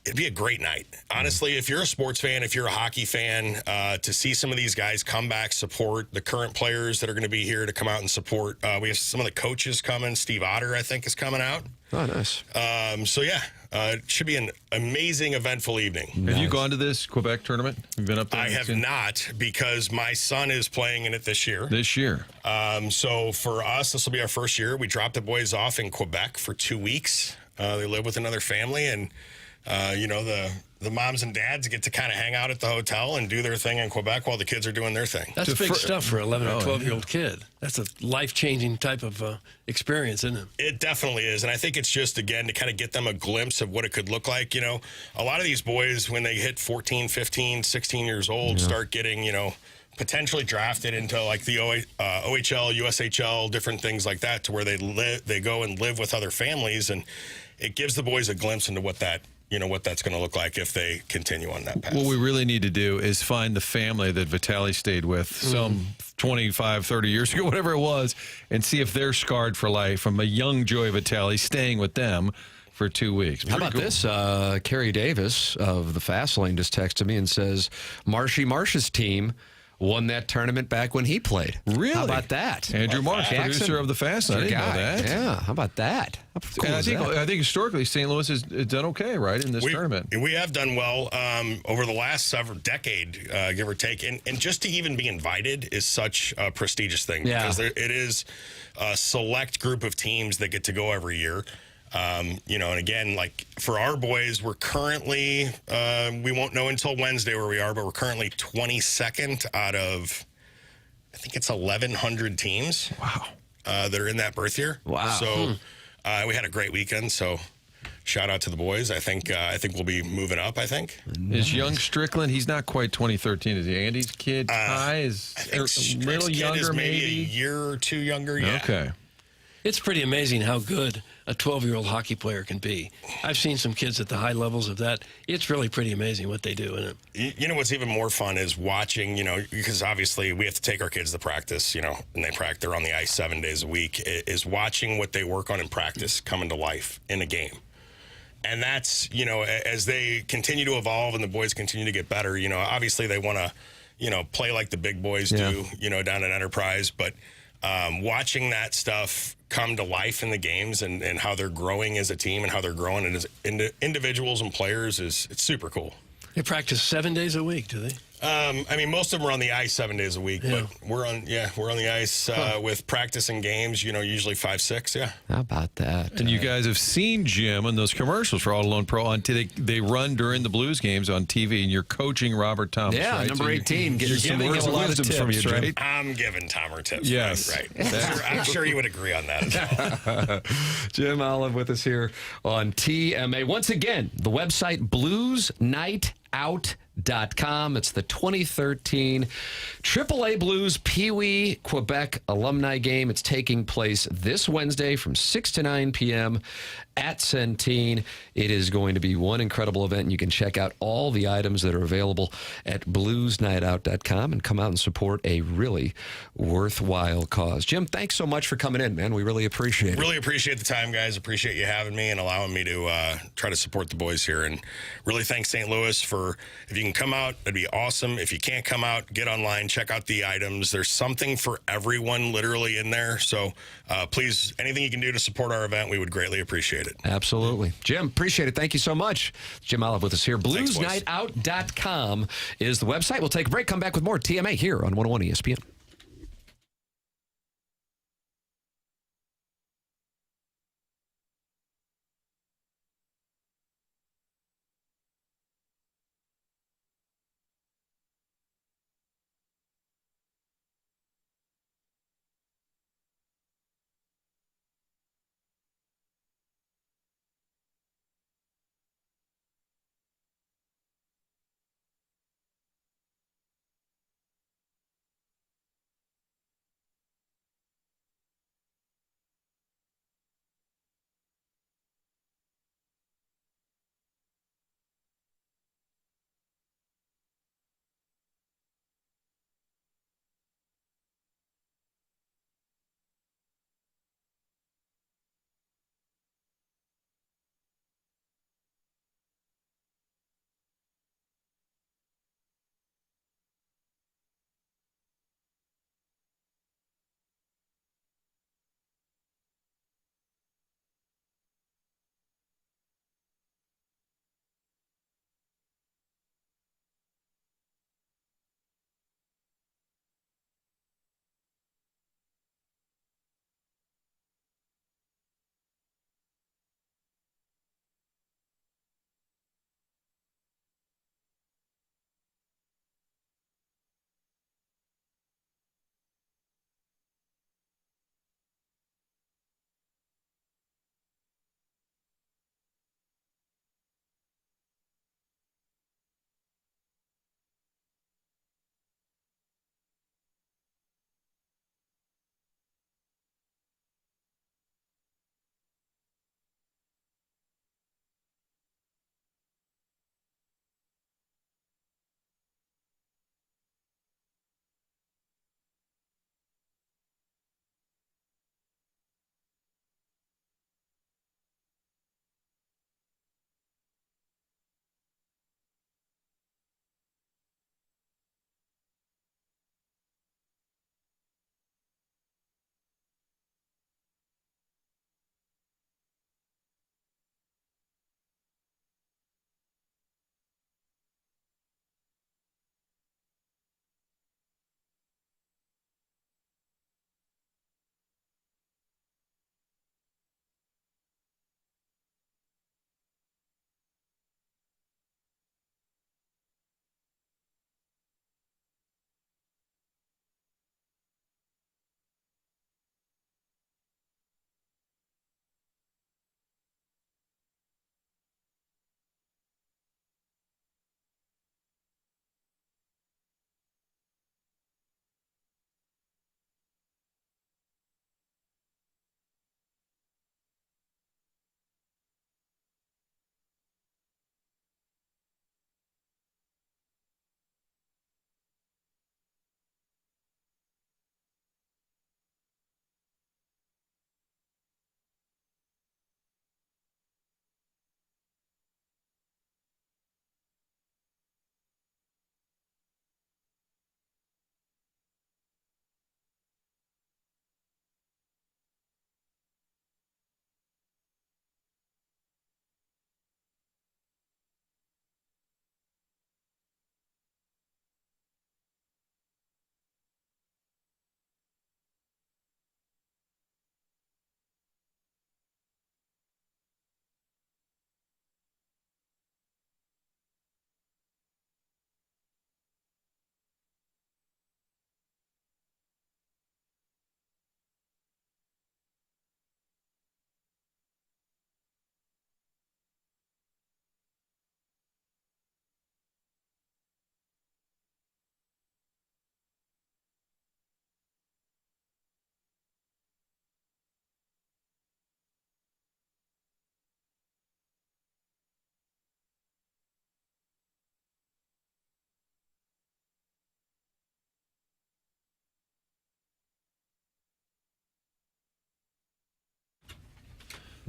It'd be a great night. Honestly, if you're a sports fan, if you're a hockey fan, to see some of these guys come back, support the current players that are going to be here to come out and support. We have some of the coaches coming. Steve Otter, I think, is coming out. Oh, nice. It should be an amazing, eventful evening. Have you gone to this Quebec tournament? You've been up there? I have not, because my son is playing in it this year. So for us, this will be our first year. We dropped the boys off in Quebec for 2 weeks. They live with another family, and the moms and dads get to kind of hang out at the hotel and do their thing in Quebec while the kids are doing their thing. That's big stuff for an 11 or 12-year-old kid. That's a life-changing type of experience, isn't it? It definitely is, and I think it's just, again, to kind of get them a glimpse of what it could look like. A lot of these boys, when they hit 14, 15, 16 years old, start getting, potentially drafted into like the OHL, USHL, different things like that, to where they go and live with other families, and it gives the boys a glimpse into what that's going to look like if they continue on that path. What we really need to do is find the family that Vitale stayed with some 25, 30 years ago, whatever it was, and see if they're scarred for life from a young Joey Vitale staying with them for 2 weeks. How about this? Carrie Davis of the Fast Lane just texted me and says, Marsh's team won that tournament back when he played. Really? How about that? Andrew Marsh, producer of the Fast. I didn't know that. Yeah, how about that? How cool And is that? I think historically St. Louis has done okay, right, in this tournament. We have done well over the last several decade, give or take, and just to even be invited is such a prestigious thing because it is a select group of teams that get to go every year. You know, and again, like for our boys, we're currently, we won't know until Wednesday where we are, but we're currently 22nd out of, I think it's 1,100 teams. Wow. That are in that birth year. Wow. So we had a great weekend. So shout out to the boys. I think we'll be moving up, I think. Is young Strickland, he's not quite 2013, is he? Andy's kid, Ty, is I think a little kid younger, is maybe? a year or two younger, yeah. Okay. It's pretty amazing how good a 12-year-old hockey player can be. I've seen some kids at the high levels of that. It's really pretty amazing what they do in it. You know what's even more fun is watching, you know, because obviously we have to take our kids to practice, you know, and they're on the ice 7 days a week, is watching what they work on in practice coming to life in a game. And that's, you know, as they continue to evolve and the boys continue to get better, you know, obviously they want to, you know, play like the big boys do, you know, down at Enterprise. But watching that stuff come to life in the games and how they're growing as a team and how they're growing as individuals and players it's super cool. They practice 7 days a week, do they? I mean, most of them are on the ice 7 days a week, but we're on the ice with practice and games, you know, usually 5, 6, yeah. How about that? And you guys have seen Jim on those commercials for All Alone Pro. They run during the Blues games on TV, and you're coaching Robert Thomas, Yeah, right? number So 18. you're Giving giving him him a lot of wisdom tips, from you, right? right? I'm giving Tomer tips. Yes. Right. I'm sure you would agree on that as well. Jim Olive with us here on TMA. Once again, the website bluesnightout.com. It's the 2013 AAA Blues Pee Wee Quebec alumni game. It's taking place this Wednesday from 6 to 9 p.m. at Centene. It is going to be one incredible event, and you can check out all the items that are available at bluesnightout.com and come out and support a really worthwhile cause. Jim, thanks so much for coming in, man. We really appreciate it. Really appreciate the time, guys. Appreciate you having me and allowing me to try to support the boys here. And really thanks St. Louis for, if you can come out, it'd be awesome. If you can't come out, get online, check out the items. There's something for everyone literally in there. So please, anything you can do to support our event, we would greatly appreciate it. Absolutely. Jim, appreciate it. Thank you so much. Jim Olive with us here. Bluesnightout.com is the website. We'll take a break, come back with more TMA here on 101 ESPN.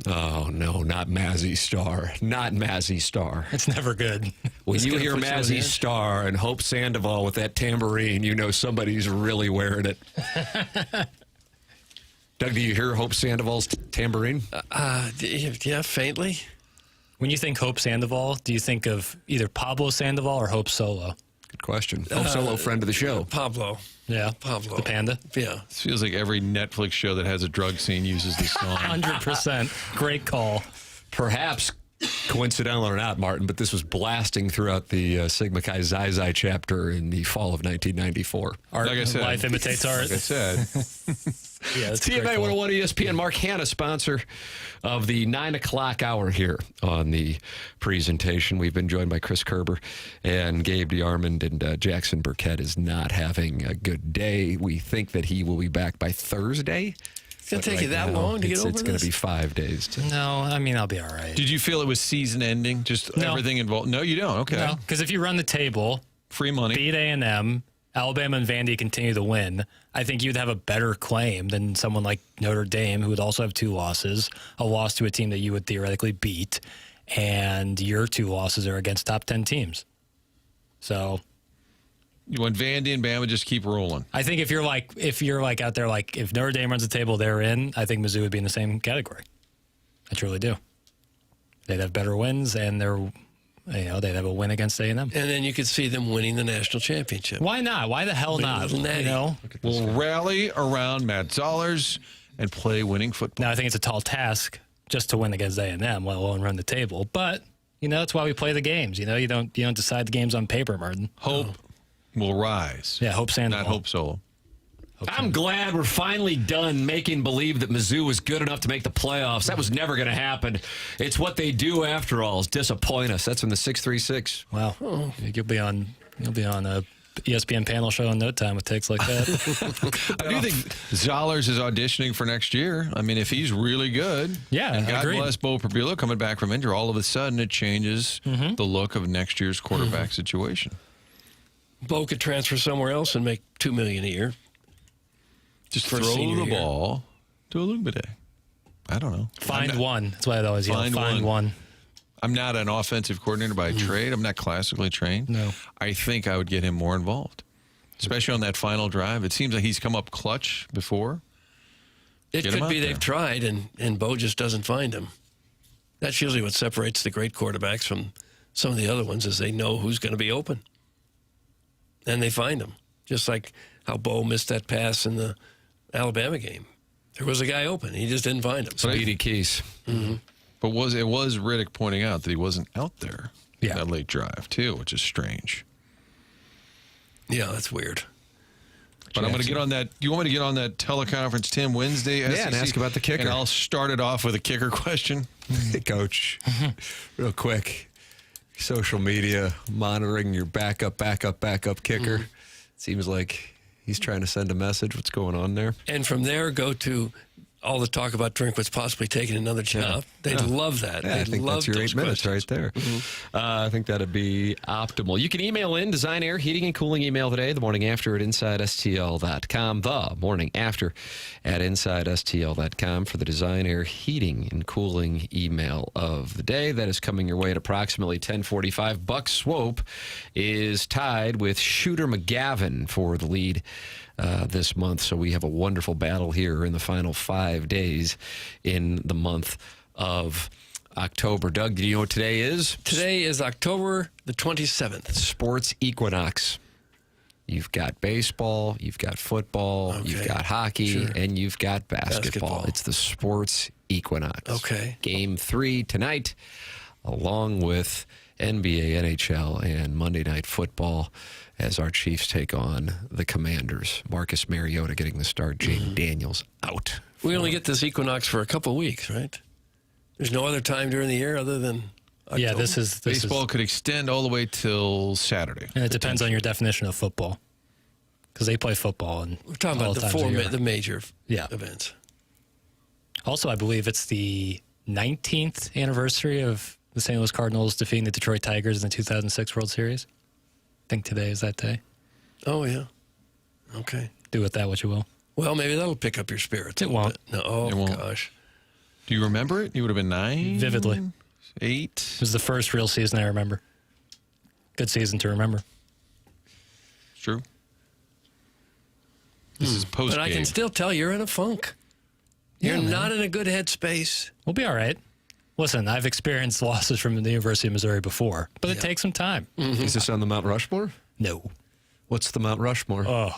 Oh, no, not Mazzy Star. Not Mazzy Star. It's never good. When It's you gonna hear put you on Mazzy edge. Star and Hope Sandoval with that tambourine, you know somebody's really wearing it. Doug, do you hear Hope Sandoval's tambourine? Yeah, faintly. When you think Hope Sandoval, do you think of either Pablo Sandoval or Hope Solo? Good question. Hope Solo, friend of the show. Pablo. Yeah. Pablo. The panda? Yeah. This feels like every Netflix show that has a drug scene uses this song. 100%. Great call. Perhaps coincidental or not, Martin, but this was blasting throughout the Sigma Chi Xi Xi chapter in the fall of 1994. Art Like I said. life imitates art. Like I said. Yeah, that's a great TMA call. 101 ESPN. Mark Hanna, sponsor of the 9 o'clock hour here on the presentation. We've been joined by Chris Kerber and Gabe DeArmond, and Jackson Burkett is not having a good day. We think that he will be back by Thursday. It's going to take you that long to get over It's going this? to be 5 days. No, I mean, I'll be all right. Did you feel it was season ending? Just No. everything involved? No, you don't. Okay. No, because if you run the table, Free money. beat A&M, Alabama and Vandy continue to win, I think you'd have a better claim than someone like Notre Dame, who would also have 2 losses, a loss to a team that you would theoretically beat, and your 2 losses are against top 10 teams. So You want Vandy and Bama just keep rolling. I think if you're like out there, like if Notre Dame runs the table, they're in. I think Mizzou would be in the same category. I truly do. They'd have better wins, and they'd have a win against A&M. And then you could see them winning the national championship. Why not? Why the hell Win a not? little natty. You know? We'll rally around Matt Zollers and play winning football. Now I think it's a tall task just to win against A&M, let alone run the table. But that's why we play the games. You don't decide the games on paper, Martin. Hope will rise. Yeah, Hope Sandoval. Not Hope Solo. I'm glad we're finally done making believe that Mizzou was good enough to make the playoffs. That was never going to happen. It's what they do after all, is disappoint us. That's from the 636. Wow. You'll be on a ESPN panel show in no time with takes like that. I do think Zollers is auditioning for next year. I mean, if he's really good, Yeah, and God agreed. bless Bo Perbilo coming back from injury, all of a sudden it changes the look of next year's quarterback situation. Bo could transfer somewhere else and make $2 million a year. Just For a throw senior the year. ball to Olumide. I don't know. Find one. That's why I always yell. Find one. I'm not an offensive coordinator by trade. I'm not classically trained. No. I think I would get him more involved, especially on that final drive. It seems like he's come up clutch before. It Get him could out be there. they've tried, and Bo just doesn't find him. That's usually what separates the great quarterbacks from some of the other ones, is they know who's going to be open. And they find him. Just like how Bo missed that pass in the Alabama game. There was a guy open. He just didn't find him. Speedy Keys. But it was Riddick pointing out that he wasn't out there in that late drive, too, which is strange. Yeah, that's weird. But I'm going to get on that. You want me to get on that teleconference, Tim, Wednesday? Yeah, and SEC? ask about the kicker. And I'll start it off with a kicker question. Hey, Coach, real quick. Social media, monitoring your backup kicker. Seems like he's trying to send a message. What's going on there? And from there, go to all the talk about Drinkwitz possibly taking another job. They'd love that. Yeah, I They'd think love that's your 8 those minutes questions. right there. I think that'd be optimal. You can email in Design Air Heating and Cooling email today, the morning after at InsideSTL.com. The morning after at InsideSTL.com for the Design Air Heating and Cooling email of the day. That is coming your way at approximately 10:45. Buck Swope is tied with Shooter McGavin for the lead this month. So we have a wonderful battle here in the final 5 days in the month of October. Doug, do you know what today is? Today is October the 27th. Sports Equinox. You've got baseball, you've got football, you've got hockey, and you've got basketball. It's the Sports Equinox. Okay. Game 3 tonight, along with NBA, NHL, and Monday Night Football as our Chiefs take on the Commanders. Marcus Mariota getting the start, Jaden Daniels out. We only get this equinox for a couple of weeks, right? There's no other time during the year other than October. Yeah, this is Baseball could extend all the way till Saturday. And it depends on your definition of football, because they play football. And We're talking all about the major events. Also, I believe it's the 19th anniversary of the St. Louis Cardinals defeating the Detroit Tigers in the 2006 World Series. I think today is that day. Oh, yeah. Okay. Do with that what you will. Well, maybe that'll pick up your spirits. It won't. No, It won't. Gosh. Do you remember it? You would have been 9? Vividly. 8? It was the first real season I remember. Good season to remember. It's true. This is post-game. But I can still tell you're in a funk. You're not in a good headspace. We'll be all right. Listen, I've experienced losses from the University of Missouri before, but it takes some time. Is this on the Mount Rushmore? No. What's the Mount Rushmore? Oh,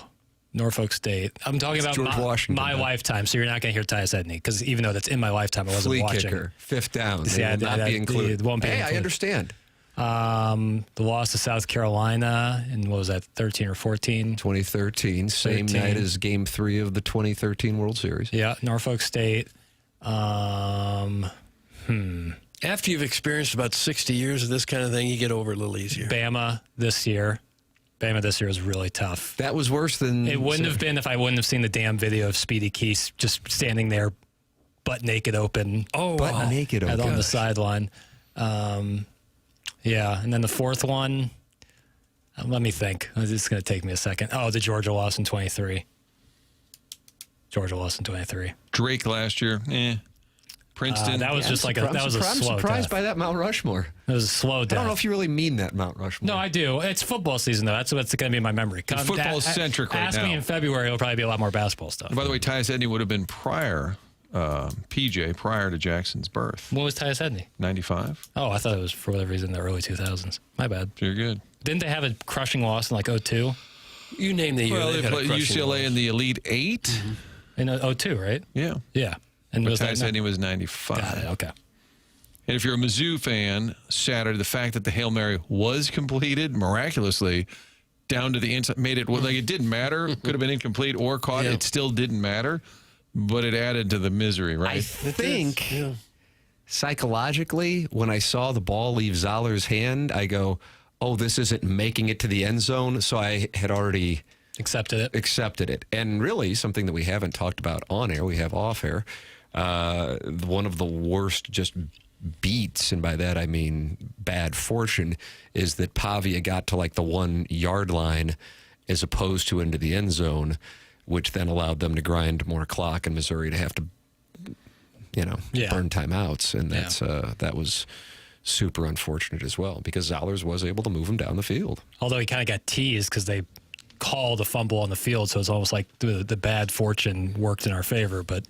Norfolk State. I'm talking It's about George Washington, my then. lifetime, so you're not going to hear Tyus Edney, because even though that's in my lifetime, I wasn't Flea watching. kicker, 5th down. See, They will not be included. It won't be hey, included. I understand. The loss to South Carolina in, what was that, 13 or 14? 2013, same 13. night as Game 3 of the 2013 World Series. Yeah, Norfolk State. After you've experienced about 60 years of this kind of thing, you get over it a little easier. Bama this year. Bama this year was really tough. That was worse than... It wouldn't have been if I wouldn't have seen the damn video of Speedy Keese just standing there, butt naked open. Butt naked open. On the sideline. Yeah, and then the fourth one, let me think. This is going to take me a second. Oh, the Georgia loss in 23. Georgia lost in 23. Drake last year, Princeton. That was just like that was a slow I'm surprised death. by that Mount Rushmore. It was a slow death. I don't know if you really mean that Mount Rushmore. No, I do. It's football season, though. That's what's going to be in my memory. It's football-centric right ask now. me in February, it'll probably be a lot more basketball stuff. And by the way, Tyus Edney would have been prior to Jackson's birth. When was Tyus Edney? 95. Oh, I thought it was, for whatever reason, the early 2000s. My bad. You're good. Didn't they have a crushing loss in like 02? You name the year. Well, they played UCLA in the Elite 8. Mm-hmm. In 02, right? Yeah. Yeah. And But was Tyus that Edney was 95. Got it. Okay. And if you're a Mizzou fan, Saturday, the fact that the Hail Mary was completed miraculously down to the inside made it like it didn't matter. Could have been incomplete or caught. Yeah. It still didn't matter. But it added to the misery, right? I think psychologically, when I saw the ball leave Zollers' hand, I go, oh, this isn't making it to the end zone. So I had already accepted it. And really, something that we haven't talked about on air, we have off air, one of the worst just beats, and by that I mean bad fortune, is that Pavia got to like the 1 yard line as opposed to into the end zone, which then allowed them to grind more clock and Missouri to have to, burn timeouts. And that's that was super unfortunate as well, because Zollers was able to move him down the field. Although he kind of got teased because they called a fumble on the field, so it's almost like the bad fortune worked in our favor, but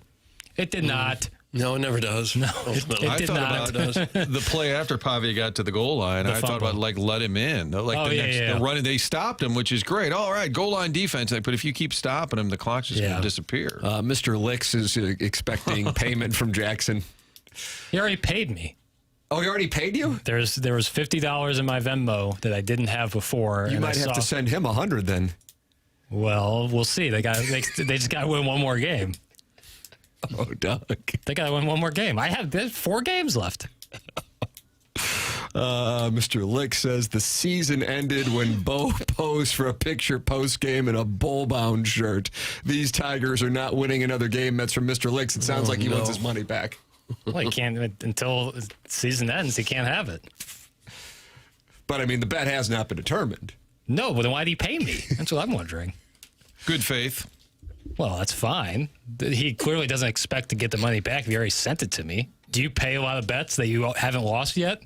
it did not. No, it never does. No, Ultimately. it did not. The play after Pavia got to the goal line, I thought about let him in. Like the running, they stopped him, which is great. All right, goal line defense. But if you keep stopping him, the clock's just going to disappear. Mr. Licks is expecting payment from Jackson. He already paid me. Oh, he already paid you? There was $50 in my Venmo that I didn't have before. You might have to send him $100 then. Well, we'll see. They just got to win one more game. Oh, Doug. They got to win one more game. There's 4 games left. Mr. Lick says the season ended when Bo posed for a picture post-game in a bowl-bound shirt. These Tigers are not winning another game. That's from Mr. Licks. It sounds like he wants his money back. Well, he can't until the season ends. He can't have it. But, I mean, the bet has not been determined. No, but then why did he pay me? That's what I'm wondering. Good faith. Well, that's fine. He clearly doesn't expect to get the money back if he already sent it to me. Do you pay a lot of bets that you haven't lost yet?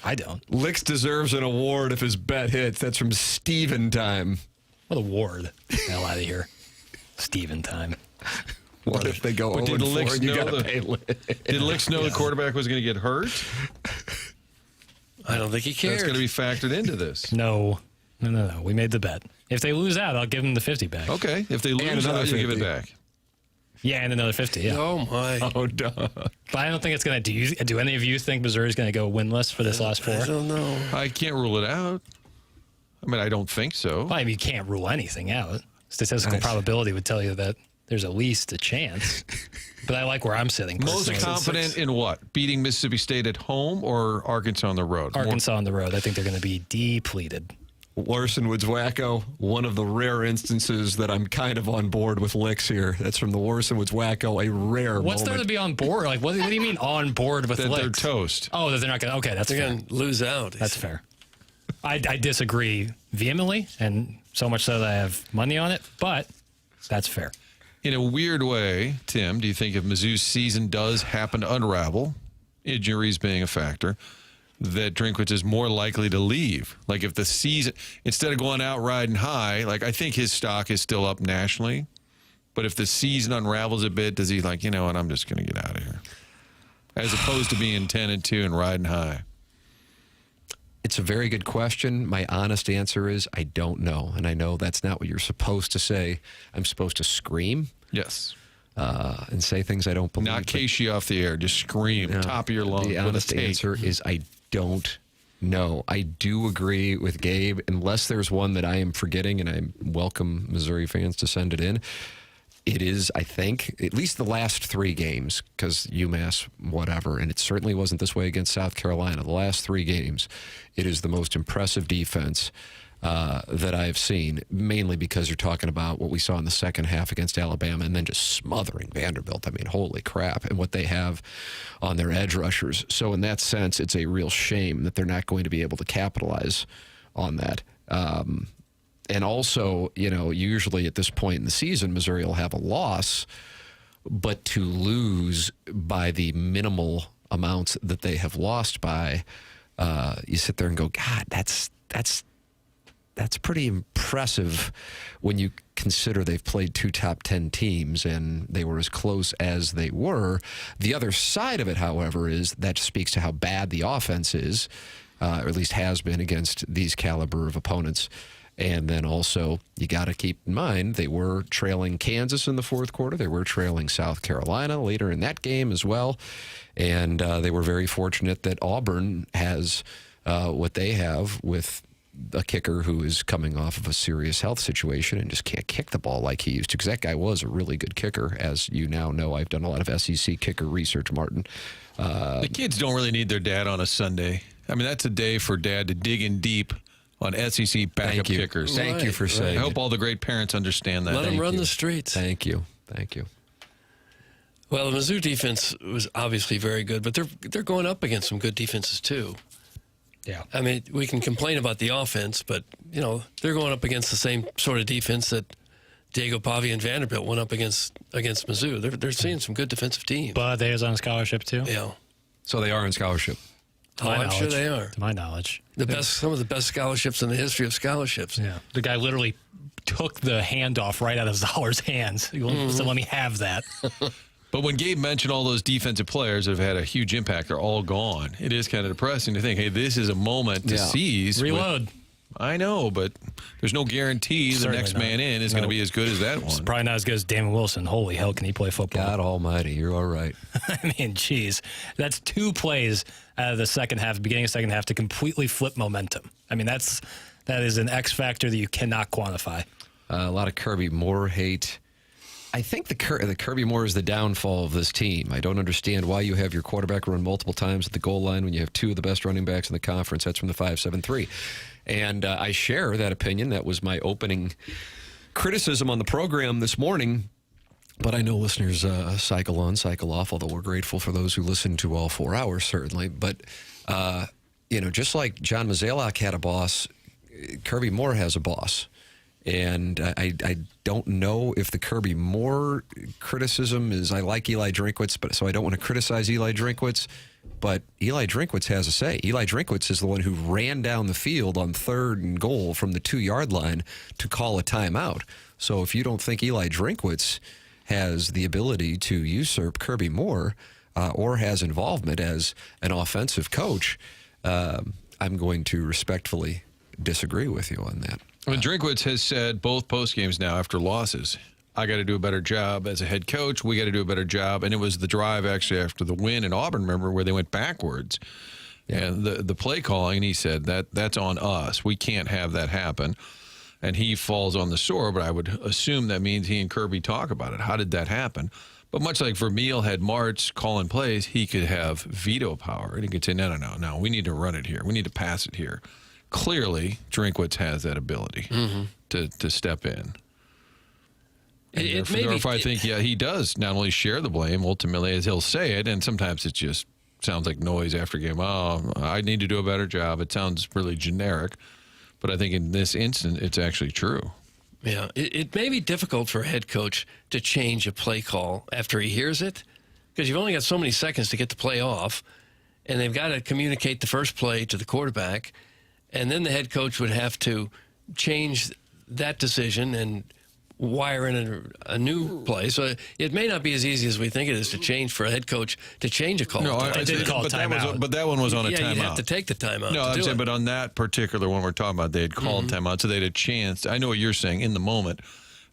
I don't. Licks deserves an award if his bet hits. That's from Steven Time. What award? Get the hell out of here. Steven Time. What if they go 0-4 and you got to pay Licks? Did Licks know the quarterback was going to get hurt? I don't think he cared. That's going to be factored into this. No. We made the bet. If they lose out, I'll give them the 50 back. Okay. If they lose out, you give it back. Yeah, and another 50, yeah. Oh, my. Oh, duh. But I don't think it's going to... Do any of you think Missouri's going to go winless for this last 4? I don't know. I can't rule it out. I mean, I don't think so. Well, I mean, you can't rule anything out. Statistical probability would tell you that there's at least a chance. But I like where I'm sitting. Most confident in what? Beating Mississippi State at home or Arkansas on the road? Arkansas on the road. I think they're going to be depleted. Larson Woods Wacko, one of the rare instances that I'm kind of on board with Licks here. That's from the Larson Woods Wacko, a rare What's there to be on board? Like, what do you mean on board with that Licks? They're toast. Oh, that they're not going to... Okay, that's fair. They're going to lose out. That's fair. I disagree vehemently, and so much so that I have money on it, but that's fair. In a weird way, Tim, do you think if Mizzou's season does happen to unravel, injuries being a factor, that Drinkwitz is more likely to leave? Like if the season, instead of going out riding high, like I think his stock is still up nationally, but if the season unravels a bit, does he like, you know what, I'm just going to get out of here? As opposed to being 10-2 and riding high. It's a very good question. My honest answer is I don't know. And I know that's not what you're supposed to say. I'm supposed to scream. Yes. And say things I don't believe. Not case you off the air. Just scream. No, top of your lungs. The honest answer is I don't know. I do agree with Gabe, unless there's one that I am forgetting, and I welcome Missouri fans to send it in. It is, I think, at least the last 3 games, because UMass, whatever, and it certainly wasn't this way against South Carolina. The last 3 games, it is the most impressive defense that I've seen, mainly because you're talking about what we saw in the second half against Alabama and then just smothering Vanderbilt. I mean, holy crap, and what they have on their edge rushers. So in that sense, it's a real shame that they're not going to be able to capitalize on that. And also, you know, usually at this point in the season, Missouri will have a loss, but to lose by the minimal amounts that they have lost by, you sit there and go, God, that's pretty impressive when you consider they've played 2 top 10 teams and they were as close as they were. The other side of it, however, is that speaks to how bad the offense is, or at least has been against these caliber of opponents. And then also, you got to keep in mind, they were trailing Kansas in the fourth quarter. They were trailing South Carolina later in that game as well. And they were very fortunate that Auburn has what they have with a kicker who is coming off of a serious health situation and just can't kick the ball like he used to, because that guy was a really good kicker. As you now know, I've done a lot of SEC kicker research, Martin. The kids don't really need their dad on a Sunday. I mean, that's a day for dad to dig in deep on SEC backup kickers. Thank you for saying I hope all the great parents understand that. Let them run the streets. Thank you. Thank you. Well, the Mizzou defense was obviously very good, but they're going up against some good defenses too. Yeah. I mean, we can complain about the offense, but, you know, they're going up against the same sort of defense that Diego Pavia and Vanderbilt went up against Mizzou. They're seeing some good defensive teams. But they is on scholarship too? Yeah. So they are on scholarship. I'm sure they are. To my knowledge. Some of the best scholarships in the history of scholarships. Yeah. The guy literally took the handoff right out of Zollers' hands. So let me have that. But when Gabe mentioned all those defensive players that have had a huge impact, they're all gone. It is kind of depressing to think, hey, this is a moment to seize. Reload. I know, but there's no guarantee the next man in is going to be as good as that one. It's probably not as good as Damon Wilson. Holy hell, can he play football? God almighty, you're all right. I mean, geez. That's 2 plays out of the second half, beginning of second half, to completely flip momentum. I mean, that is an X factor that you cannot quantify. A lot of Kirby Moore hate. I think the Kirby Moore is the downfall of this team. I don't understand why you have your quarterback run multiple times at the goal line when you have 2 of the best running backs in the conference. That's from the 5.73. And I share that opinion. That was my opening criticism on the program this morning. But I know listeners cycle on, cycle off, although we're grateful for those who listen to all 4 hours, certainly. But, you know, just like John Mazalak had a boss, Kirby Moore has a boss. And I don't know if the Kirby Moore criticism is I like Eli Drinkwitz, but so I don't want to criticize Eli Drinkwitz. But Eli Drinkwitz has a say. Eli Drinkwitz is the one who ran down the field on 3rd and goal from the 2-yard line to call a timeout. So if you don't think Eli Drinkwitz has the ability to usurp Kirby Moore or has involvement as an offensive coach, I'm going to respectfully disagree with you on that. I mean, Drinkwitz has said both post games now after losses, I got to do a better job as a head coach. We got to do a better job. And it was the drive actually after the win in Auburn, remember, where they went backwards. Yeah. And the play calling, he said that's on us. We can't have that happen. And he falls on the sword, but I would assume that means he and Kirby talk about it. How did that happen? But much like Vermeil had Martz calling plays, he could have veto power. And he could say, no, we need to run it here. We need to pass it here. Clearly, Drinkwitz has that ability to step in. I think, he does not only share the blame, ultimately, as he'll say it, and sometimes it just sounds like noise after game. Oh, I need to do a better job. It sounds really generic. But I think in this instance, it's actually true. Yeah, it may be difficult for a head coach to change a play call after he hears it, because you've only got so many seconds to get the play off, and they've got to communicate the first play to the quarterback, and then the head coach would have to change that decision and wire in a new play. So it may not be as easy as we think it is to change for a head coach to change a call. No, I did call timeout. But that one was on a timeout. Yeah, you'd have to take the timeout. No, I'm saying, but on that particular one we're talking about, they had called timeout, so they had a chance. I know what you're saying in the moment.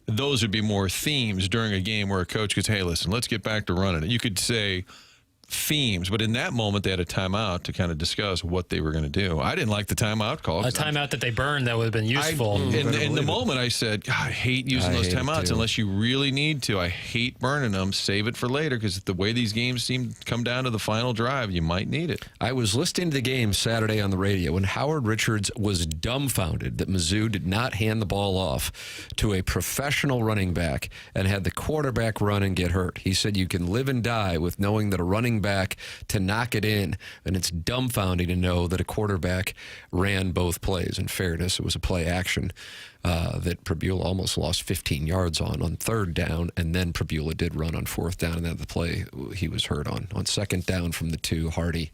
Those would be more themes during a game where a coach goes, hey, listen, let's get back to running it. You could say themes, but in that moment they had a timeout to kind of discuss what they were going to do. I didn't like the timeout call. A timeout that they burned that would have been useful. In the moment I said, God, I hate using those timeouts unless you really need to. I hate burning them. Save it for later, because the way these games seem to come down to the final drive, you might need it. I was listening to the game Saturday on the radio when Howard Richards was dumbfounded that Mizzou did not hand the ball off to a professional running back and had the quarterback run and get hurt. He said you can live and die with knowing that a running back to knock it in, and it's dumbfounding to know that a quarterback ran both plays. In fairness, it was a play action that Pabula almost lost 15 yards on third down, and then Pabula did run on fourth down, and then the play he was hurt on. On second down from the 2, Hardy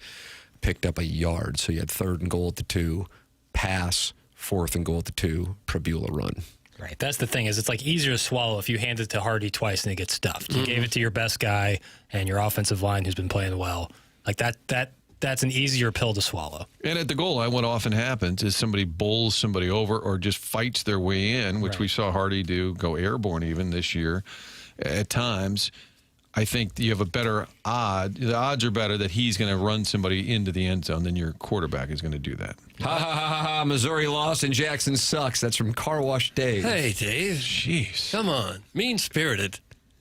picked up a yard, so you had 3rd and goal at the 2, pass, 4th and goal at the 2, Pabula run. Right. That's the thing, is it's like easier to swallow if you hand it to Hardy twice and it gets stuffed. You gave it to your best guy and your offensive line who's been playing well. Like that's an easier pill to swallow. And at the goal line, what often happens is somebody bowls somebody over or just fights their way in, which we saw Hardy do, go airborne even this year at times. I think you have a better odd. The odds are better that he's going to run somebody into the end zone than your quarterback is going to do that. Ha, ha, ha, ha, ha. Missouri lost and Jackson sucks. That's from Car Wash Dave. Hey, Dave. Jeez. Come on. Mean-spirited.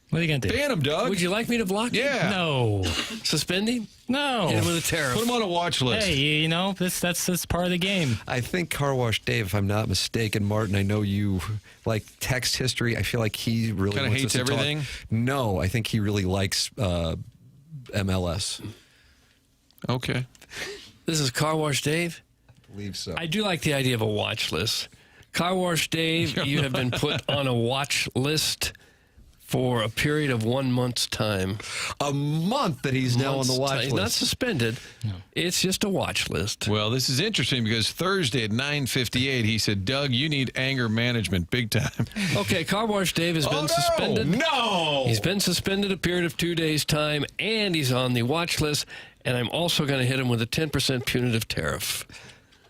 What are you going to do? Ban him, Doug. Would you like me to block him? Yeah. No. Suspend him? No. Hit him with a tariff. Put him on a watch list. Hey, you know, that's part of the game. I think Car Wash Dave, if I'm not mistaken, Martin, I know you like text history. I feel like he really kind of hates everything. No, I think he really likes MLS. Okay. This is Car Wash Dave? I believe so. I do like the idea of a watch list. Car Wash Dave, you have been put on a watch list for a period of 1 month's time. A month that he's now on the watch list. He's not suspended. No. It's just a watch list. Well, this is interesting because Thursday at 9:58, he said, Doug, you need anger management big time. Okay, Car Wash Dave has been suspended. No! He's been suspended a period of 2 days' time, and he's on the watch list, and I'm also going to hit him with a 10% punitive tariff.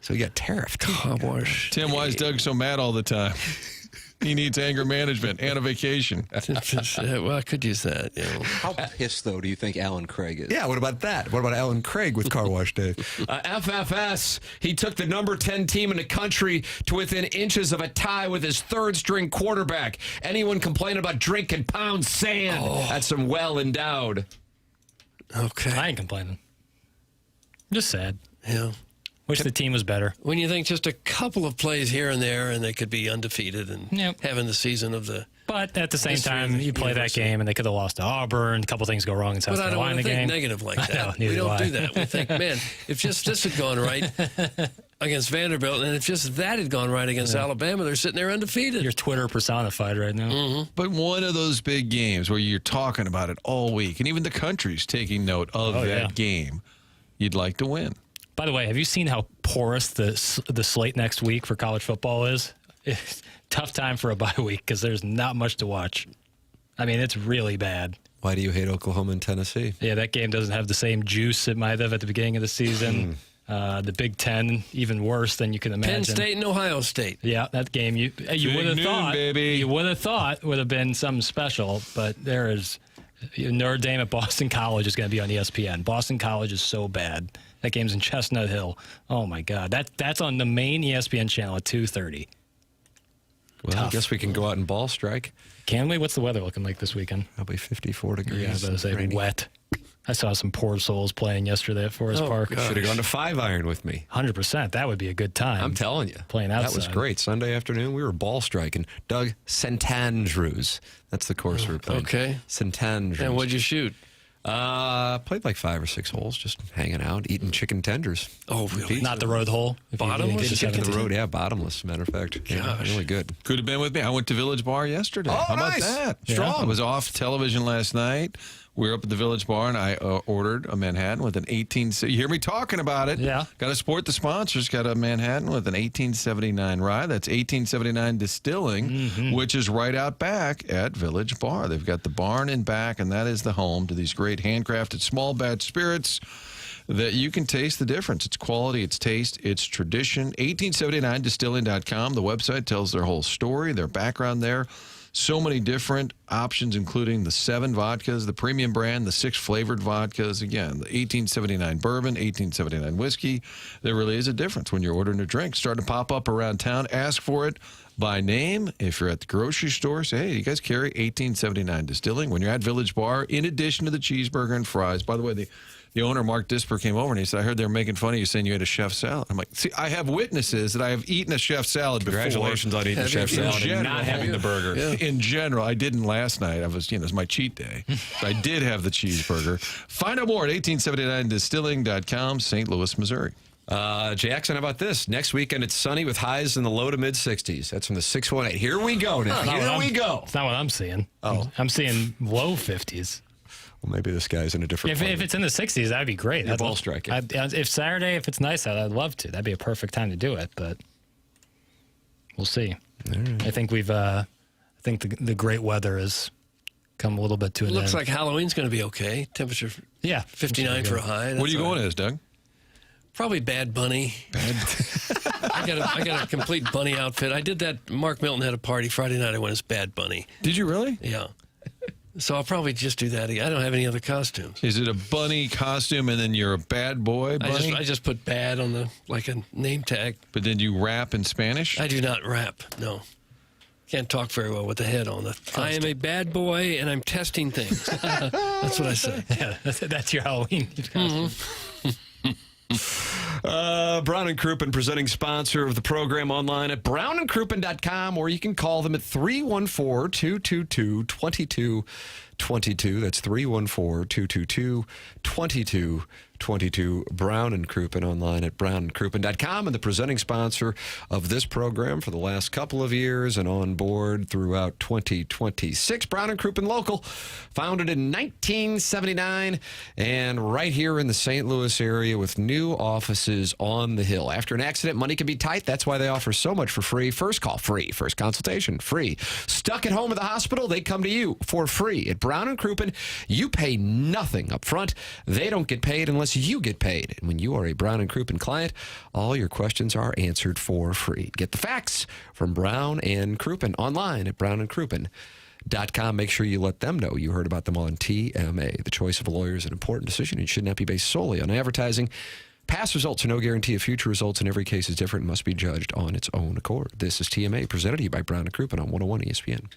So you got tariff. Car Wash Tim, why is Doug so mad all the time? He needs anger management and a vacation. Well, I could use that. You know. How pissed, though, do you think Alan Craig is? Yeah, what about that? What about Alan Craig with Car Wash Day? FFS, he took the number 10 team in the country to within inches of a tie with his third-string quarterback. Anyone complaining about drinking pound sand? Oh. That's some well-endowed. Okay. I ain't complaining. I'm just sad. Yeah. Wish the team was better. When you think just a couple of plays here and there, and they could be undefeated and having the season of the. But at the same time, you play that game, and they could have lost to Auburn. A couple things go wrong in South Carolina. But I don't want to think game. negative like that. We don't do that. We think, man, if just this had gone right against Vanderbilt, and if just that had gone right against Alabama, they're sitting there undefeated. Your Twitter personified right now. Mm-hmm. But one of those big games where you're talking about it all week, and even the country's taking note of that game, you'd like to win. By the way, have you seen how porous the slate next week for college football is? It's tough time for a bye week because there's not much to watch. I mean, it's really bad. Why do you hate Oklahoma and Tennessee? Yeah, that game doesn't have the same juice it might have at the beginning of the season. The Big Ten, even worse than you can imagine. Penn State and Ohio State. Yeah, that game you would have thought, baby. You would have thought would have been something special, but there is Notre Dame at Boston College is going to be on ESPN. Boston College is so bad. That game's in Chestnut Hill. Oh my God, that's on the main ESPN channel at 2:30. Well, Tough. I guess we can go out and ball strike. Can we? What's the weather looking like this weekend? Probably 54 degrees. Yeah, I was going to say rainy. wet. I saw some poor souls playing yesterday at Forest Park. Should have gone to 5-iron with me. 100%. That would be a good time. I'm telling you. Playing outside. That was great. Sunday afternoon, we were ball striking. Doug, St. Andrews. That's the course we were playing. Okay. St. Andrews. And what'd you shoot? Played like 5 or 6 holes, just hanging out, eating chicken tenders. Oh, really? Not the road hole. Bottomless? Just the road, yeah, bottomless, as a matter of fact. Yeah, really good. Could have been with me. I went to Village Bar yesterday. Oh, How nice. about that? Yeah. Strong. I was off television last night. We were up at the Village Bar, and I ordered a Manhattan with an 18... You hear me talking about it. Yeah. Got to support the sponsors. Got a Manhattan with an 1879 rye. That's 1879 Distilling, which is right out back at Village Bar. They've got the barn in back, and that is the home to these great handcrafted small batch spirits that you can taste the difference. It's quality, it's taste, it's tradition. 1879distilling.com. The website tells their whole story, their background there. So many different options, including the 7 vodkas, the premium brand, the 6 flavored vodkas. Again, the 1879 bourbon, 1879 whiskey. There really is a difference when you're ordering a drink. Starting to pop up around town. Ask for it by name. If you're at the grocery store, say, hey, you guys carry 1879 Distilling? When you're at Village Bar, in addition to the cheeseburger and fries. By the way, the owner, Mark Disper, came over and he said, I heard they were making fun of you saying you had a chef salad. I'm like, see, I have witnesses that I have eaten a chef salad before. Congratulations on eating the chef salad and not having the burger. Yeah. In general, I didn't last night. I was, it was my cheat day. I did have the cheeseburger. Find out more at 1879distilling.com, St. Louis, Missouri. Jackson, how about this? Next weekend, it's sunny with highs in the low to mid 60s. That's from the 618. Here we go now. Here we go. It's not what I'm seeing. Oh. I'm seeing low 50s. Well, maybe this guy's in a different If it's in the 60s, that'd be great. You're ball striking. If Saturday, if it's nice out, I'd love to. That'd be a perfect time to do it, but we'll see. Right. I think I think the great weather has come a little bit to an end. Looks like Halloween's going to be okay. Temperature, 59 for a high. What are you going as, Doug? Probably Bad Bunny. I got a complete bunny outfit. I did that. Mark Milton had a party Friday night. I went as Bad Bunny. Did you really? Yeah. So I'll probably just do that. I don't have any other costumes. Is it a bunny costume and then you're a bad boy bunny? I just put bad on the like a name tag. But then you rap in Spanish? I do not rap. No. Can't talk very well with the head on it. I am a bad boy and I'm testing things. That's what I say. Yeah, that's your Halloween costume. Brown and Crouppen, presenting sponsor of the program, online at brownandcrouppen.com, or you can call them at 314-222-2222. That's 314-222-2222. Brown and Crouppen, online at brownandcrouppen.com, and the presenting sponsor of this program for the last couple of years and on board throughout 2026. Brown and Crouppen Local, founded in 1979 and right here in the St. Louis area with new offices on the Hill. After an accident, money can be tight. That's why they offer so much for free. First call, free. First consultation, free. Stuck at home at the hospital, they come to you for free. At Brown and Crouppen, you pay nothing up front. They don't get paid unless you get paid. And when you are a Brown and Crouppen client, all your questions are answered for free. Get the facts from Brown and Crouppen online at brownandcrouppen.com. Make sure you let them know you heard about them on TMA. The choice of a lawyer is an important decision and should not be based solely on advertising. Past results are no guarantee of future results, and every case is different and must be judged on its own accord. This is TMA, presented to you by Brown and Crouppen on 101 ESPN.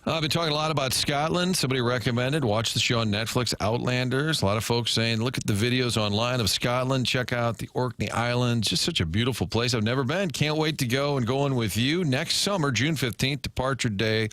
I've been talking a lot about Scotland. Somebody recommended, watch the show on Netflix, Outlanders. A lot of folks saying, look at the videos online of Scotland. Check out the Orkney Islands. Just such a beautiful place. I've never been. Can't wait to go and go in with you. Next summer, June 15th, departure day,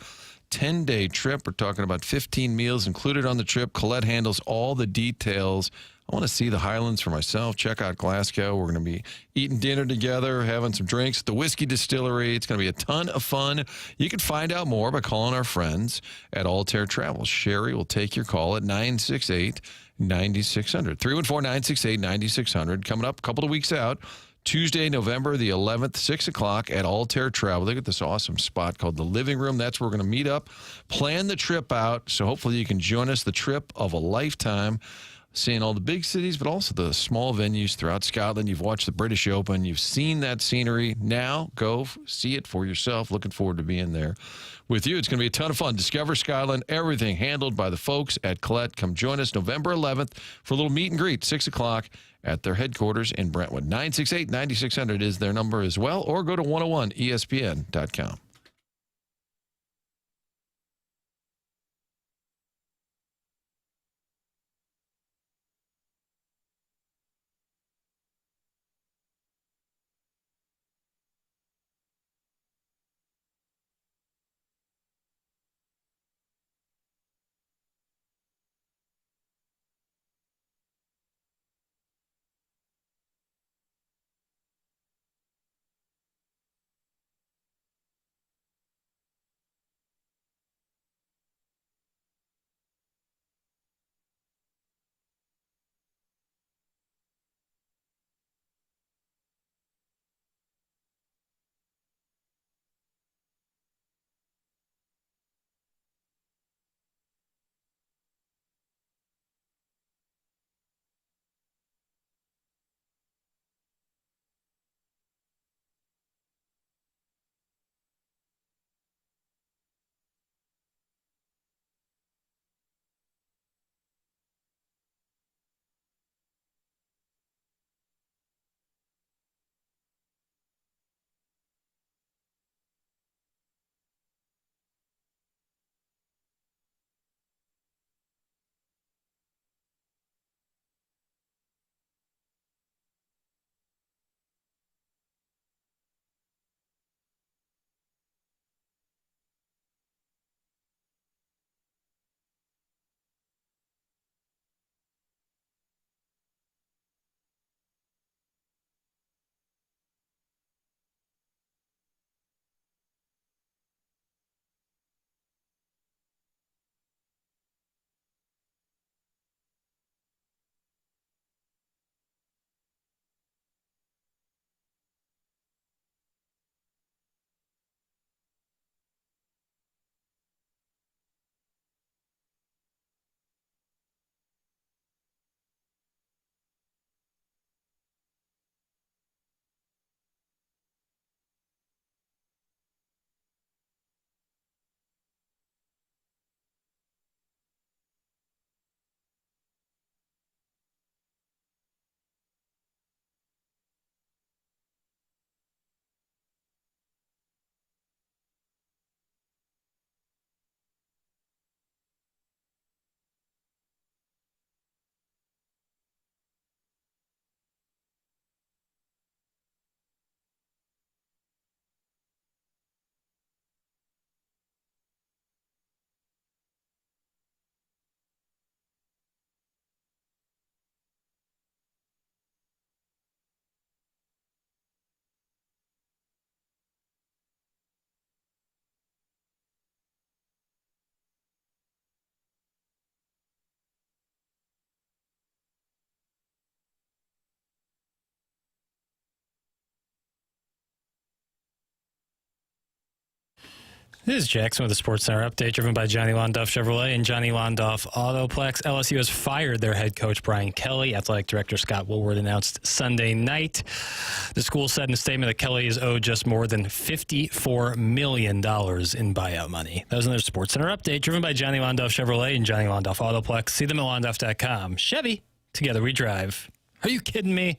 10-day trip. We're talking about 15 meals included on the trip. Colette handles all the details. I want to see the Highlands for myself. Check out Glasgow. We're going to be eating dinner together, having some drinks at the whiskey distillery. It's going to be a ton of fun. You can find out more by calling our friends at Altair Travel. Sherry will take your call at 968-9600. 314-968-9600. Coming up a couple of weeks out. Tuesday, November the 11th, 6 o'clock at Altair Travel. They got this awesome spot called the Living Room. That's where we're going to meet up, plan the trip out. So hopefully you can join us. The trip of a lifetime. seeing all the big cities, but also the small venues throughout Scotland. You've watched the British Open. You've seen that scenery. Now go see it for yourself. Looking forward to being there with you. It's going to be a ton of fun. Discover Scotland, everything handled by the folks at Colette. Come join us November 11th for a little meet and greet, 6 o'clock at their headquarters in Brentwood. 968-9600 is their number as well, or go to 101ESPN.com. This is Jackson with the Sports Center update, driven by Johnny Londoff Chevrolet and Johnny Londoff Autoplex. LSU has fired their head coach, Brian Kelly. Athletic director Scott Woolward announced Sunday night. The school said in a statement that Kelly is owed just more than $54 million in buyout money. That was another Sports Center update, driven by Johnny Londoff Chevrolet and Johnny Londoff Autoplex. See them at londoff.com. Chevy, together we drive. Are you kidding me?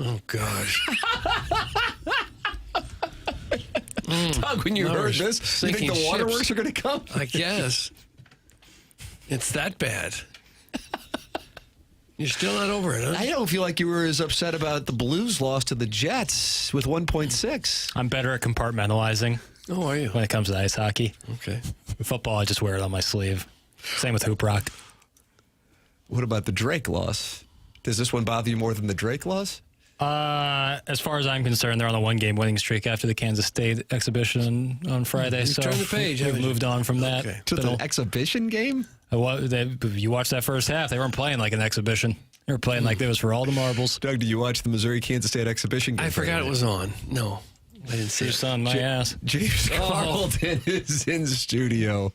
Oh, gosh. Doug, when you heard this, you think the waterworks are going to come? I guess. It's that bad. You're still not over it, huh? I don't feel like you were as upset about the Blues loss to the Jets with 1.6. I'm better at compartmentalizing. Oh, are you? When it comes to ice hockey. Okay. In football, I just wear it on my sleeve. Same with hoop rock. What about the Drake loss? Does this one bother you more than the Drake loss? As far as I'm concerned, they're on a one-game winning streak after the Kansas State exhibition on Friday. You've so turned the page, we've moved on from that. Okay. To the exhibition game? You watched that first half. They weren't playing like an exhibition. They were playing like it was for all the marbles. Doug, did you watch the Missouri-Kansas State exhibition game? I forgot it was on. No. I didn't see Who's on my ass? James Carlton is in the studio.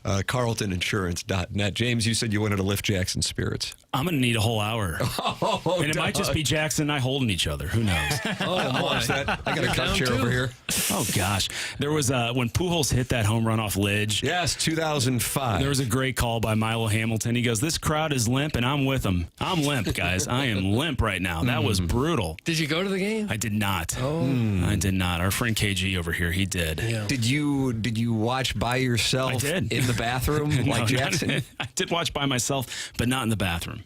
CarltonInsurance.net. James, you said you wanted to lift Jackson's spirits. I'm going to need a whole hour. And it might just be Jackson and I holding each other. Who knows? Watch that. I got a cup chair over here. Oh, gosh. There was, when Pujols hit that home run off Lidge. Yes, 2005. There was a great call by Milo Hamilton. He goes, this crowd is limp, and I'm with them. I'm limp, guys. I am limp right now. That was brutal. Did you go to the game? I did not. Oh. I did not. Our friend KG over here, he did. Yeah. Did you watch by yourself I did. in the bathroom like Jackson? I did watch by myself, but not in the bathroom.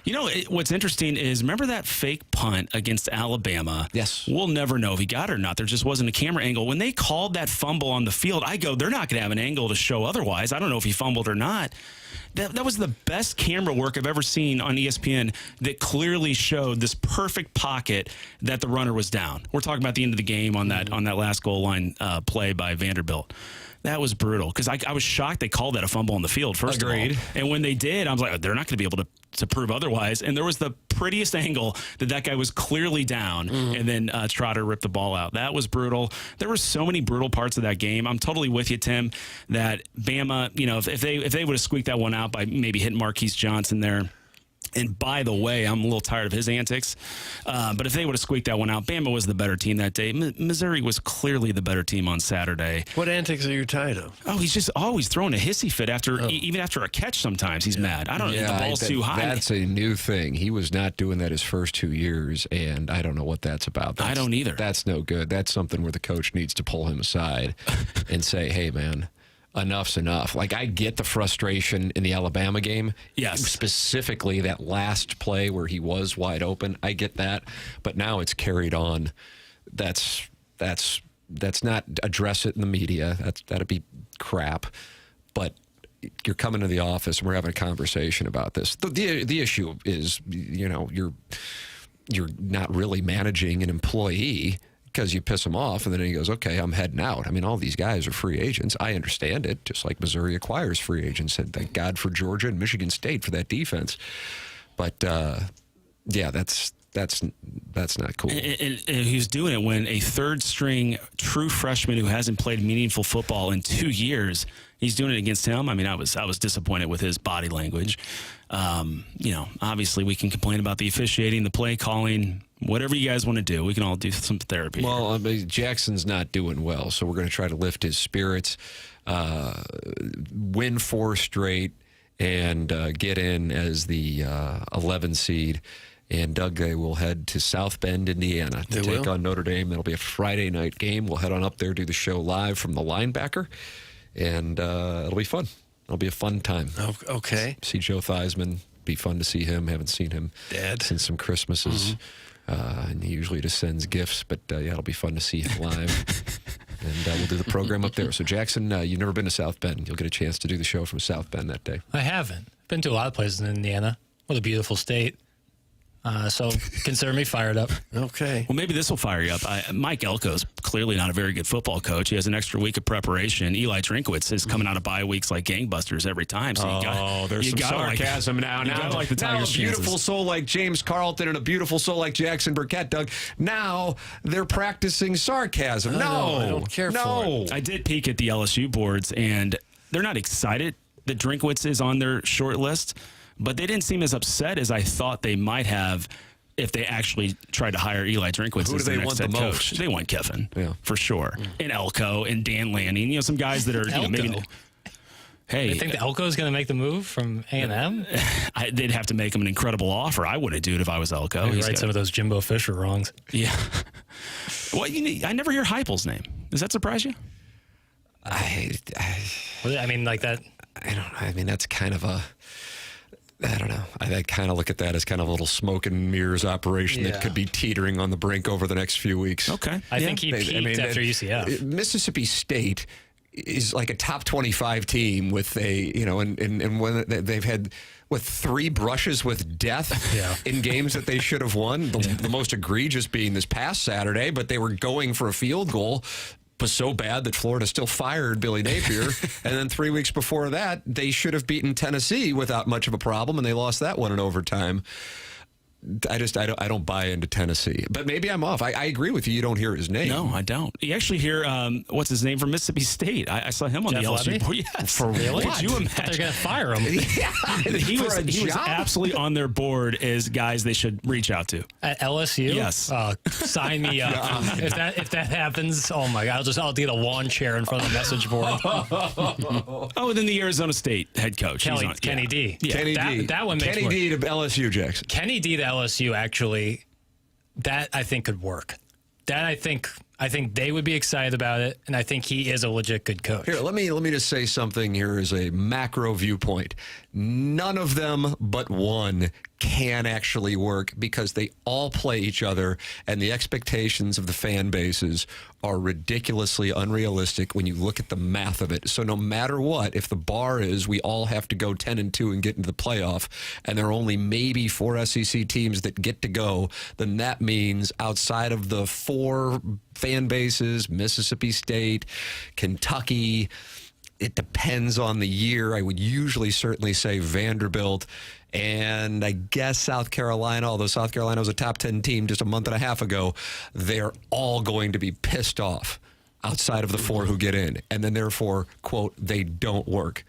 You know, what's interesting is, remember that fake punt against Alabama? Yes. We'll never know if he got it or not. There just wasn't a camera angle. When they called that fumble on the field, I go, they're not going to have an angle to show otherwise. I don't know if he fumbled or not. That was the best camera work I've ever seen on ESPN that clearly showed this perfect pocket that the runner was down. We're talking about the end of the game on that last goal line play by Vanderbilt. That was brutal because I was shocked they called that a fumble on the field, first of all. And when they did, I was like, they're not going to be able to prove otherwise. And there was the prettiest angle that guy was clearly down, and then Trotter ripped the ball out. That was brutal. There were so many brutal parts of that game. I'm totally with you, Tim, that Bama, you know, if they would have squeaked that one out by maybe hitting Marquise Johnson there. And by the way, I'm a little tired of his antics. But if they would have squeaked that one out, Bama was the better team that day. Missouri was clearly the better team on Saturday. What antics are you tired of? Oh, he's just always throwing a hissy fit even after a catch sometimes. He's mad. I don't know. The ball's too high. That's a new thing. He was not doing that his first 2 years, and I don't know what that's about. I don't either. That's no good. That's something where the coach needs to pull him aside and say, hey, man, enough's enough. Like, I get the frustration in the Alabama game. Yes. Specifically that last play where he was wide open. I get that. But now it's carried on. That's not address it in the media. That'd be crap. But you're coming to the office and we're having a conversation about this. The issue is, you know, you're not really managing an employee because you piss him off, and then he goes, okay, I'm heading out. I mean, all these guys are free agents. I understand it, just like Missouri acquires free agents, and thank God for Georgia and Michigan State for that defense. But, yeah, that's not cool. And he's doing it when a third-string true freshman who hasn't played meaningful football in 2 years, he's doing it against him. I mean, I was disappointed with his body language. You know, obviously we can complain about the officiating, the play calling, whatever you guys want to do. We can all do some therapy. Well, I mean, Jackson's not doing well, so we're going to try to lift his spirits, win 4 straight, and get in as the 11 seed. And Doug, they will head to South Bend, Indiana to take on Notre Dame. That'll be a Friday night game. We'll head on up there, do the show live from the linebacker, and it'll be fun. It'll be a fun time. Okay. See Joe Theismann. Be fun to see him. Haven't seen him since some Christmases. And he usually just sends gifts, but yeah, it'll be fun to see him live. And we'll do the program up there. So, Jackson, you've never been to South Bend. You'll get a chance to do the show from South Bend that day. I haven't. Been to a lot of places in Indiana. What a beautiful state. So consider me fired up. Okay. Well, maybe this will fire you up. Mike Elko's clearly not a very good football coach. He has an extra week of preparation. Eli Drinkwitz is coming out of bye weeks like gangbusters every time. So there's some sarcasm now. Now, like the now a beautiful soul like James Carlton and a beautiful soul like Jackson Burkett, Doug. Now they're practicing sarcasm. I don't care for it. I did peek at the LSU boards, and they're not excited that Drinkwitz is on their short list. But they didn't seem as upset as I thought they might have if they actually tried to hire Eli Drinkwitz as their next head coach. They want Kiffin, for sure. And Elko and Dan Lanning. You know, some guys that are maybe. Hey, you think the Elko is going to make the move from A&M? They'd have to make him an incredible offer. I wouldn't do it if I was Elko. Maybe write some of those Jimbo Fisher wrongs. Yeah. Well, I never hear Heupel's name. Does that surprise you? I mean, like that. I don't know. I mean, that's kind of a. I don't know. I kind of look at that as kind of a little smoke and mirrors operation that could be teetering on the brink over the next few weeks. Okay. I think he peaked after UCF. Mississippi State is like a top 25 team with and when they've had 3 brushes with death in games that they should have won. The most egregious being this past Saturday, but they were going for a field goal. Was so bad that Florida still fired Billy Napier. And then 3 weeks before that, they should have beaten Tennessee without much of a problem, and they lost that one in overtime. I don't buy into Tennessee, but maybe I'm off. I agree with you. You don't hear his name. No, I don't. You actually hear what's his name from Mississippi State. I saw him on Jeff the LSU Levy? board. Yes, For really? Could you imagine? They're going to fire him. he was absolutely on their board as guys they should reach out to At LSU. Yes. Sign me up. If that happens, oh my God, I'll get a lawn chair in front of the message board. Oh, and then the Arizona State head coach. Kenny D. Yeah. Kenny D. That one makes Kenny D to LSU, Jackson. Kenny D to LSU, actually, that I think could work. That I think they would be excited about it, and I think he is a legit good coach. Here, let me just say something here as a macro viewpoint. None of them but one can actually work because they all play each other, and the expectations of the fan bases are ridiculously unrealistic when you look at the math of it. So no matter what, if the bar is we all have to go 10-2 and get into the playoff, and there are only maybe 4 SEC teams that get to go, then that means outside of the 4 fan bases, Mississippi State, Kentucky, it depends on the year. I would usually certainly say Vanderbilt and I guess South Carolina, although South Carolina was a top 10 team just a month and a half ago. They're all going to be pissed off outside of the 4 who get in. And then therefore, quote, they don't work.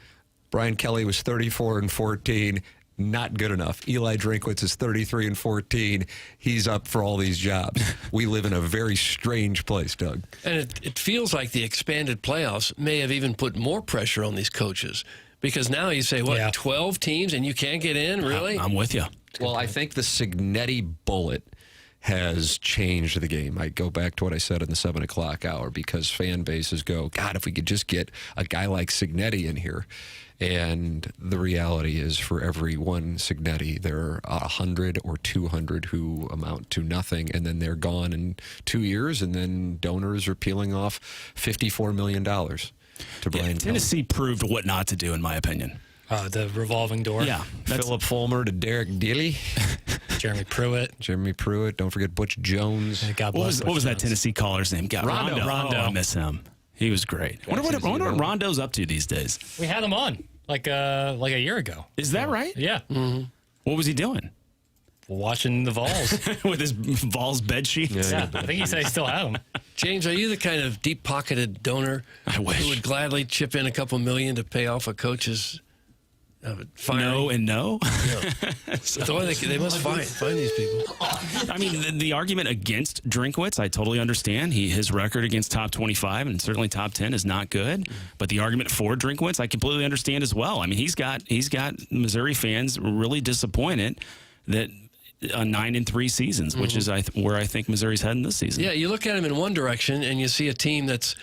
Brian Kelly was 34-14. Not good enough. Eli Drinkwitz is 33-14. He's up for all these jobs. We live in a very strange place, Doug. And it feels like the expanded playoffs may have even put more pressure on these coaches because now you say, 12 teams and you can't get in? Really? I'm with you. Well, I think the Cignetti bullet has changed the game. I go back to what I said in the 7 o'clock hour because fan bases go, God, if we could just get a guy like Cignetti in here. And the reality is for every one Cignetti, there are 100 or 200 who amount to nothing, and then they're gone in 2 years, and then donors are peeling off $54 million to Brian Tennessee proved what not to do, in my opinion. The revolving door. Yeah. Philip Fulmer to Derek Dealey. Jeremy Pruitt. Don't forget Butch Jones. What was that Tennessee caller's name? Rondo. Oh, I miss him. He was great. I wonder what Rondo's up to these days. We had him on like a year ago. Is that right? Yeah. Mm-hmm. What was he doing? Watching the Vols. With his Vols bed sheets? Yeah, I think he said he still had them. James, are you the kind of deep-pocketed donor who would gladly chip in a couple million to pay off a coach's firing? No and no. They must find these people. I mean, the argument against Drinkwitz, I totally understand. His record against top 25 and certainly top 10 is not good. But the argument for Drinkwitz, I completely understand as well. I mean, he's got Missouri fans really disappointed that 9-3 seasons, which is where I think Missouri's heading this season. Yeah, you look at him in one direction and you see a team that's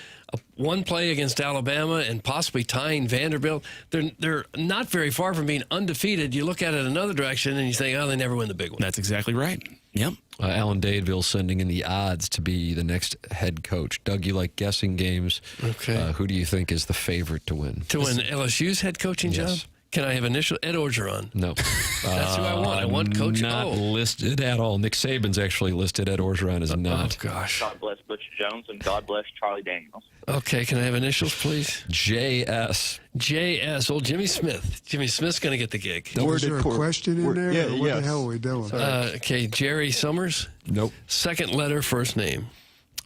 one play against Alabama and possibly tying Vanderbilt. They're not very far from being undefeated. You look at it another direction and you think, oh, they never win the big one. That's exactly right. Yep. Alan Dadeville sending in the odds to be the next head coach. Doug, you like guessing games. Okay. Who do you think is the favorite to win? To win LSU's head coaching job? Can I have initial? Ed Orgeron. No. That's who I want. I want Coach Not listed at all. Nick Saban's actually listed. Ed Orgeron is not. Oh, gosh. God bless Butch Jones and God bless Charlie Daniels. Okay, can I have initials, please? JS. JS. Old Jimmy Smith. Jimmy Smith's going to get the gig. Was there a question in there? Yeah, or what the hell are we doing? Okay, Jerry Summers. Nope. Second letter, first name.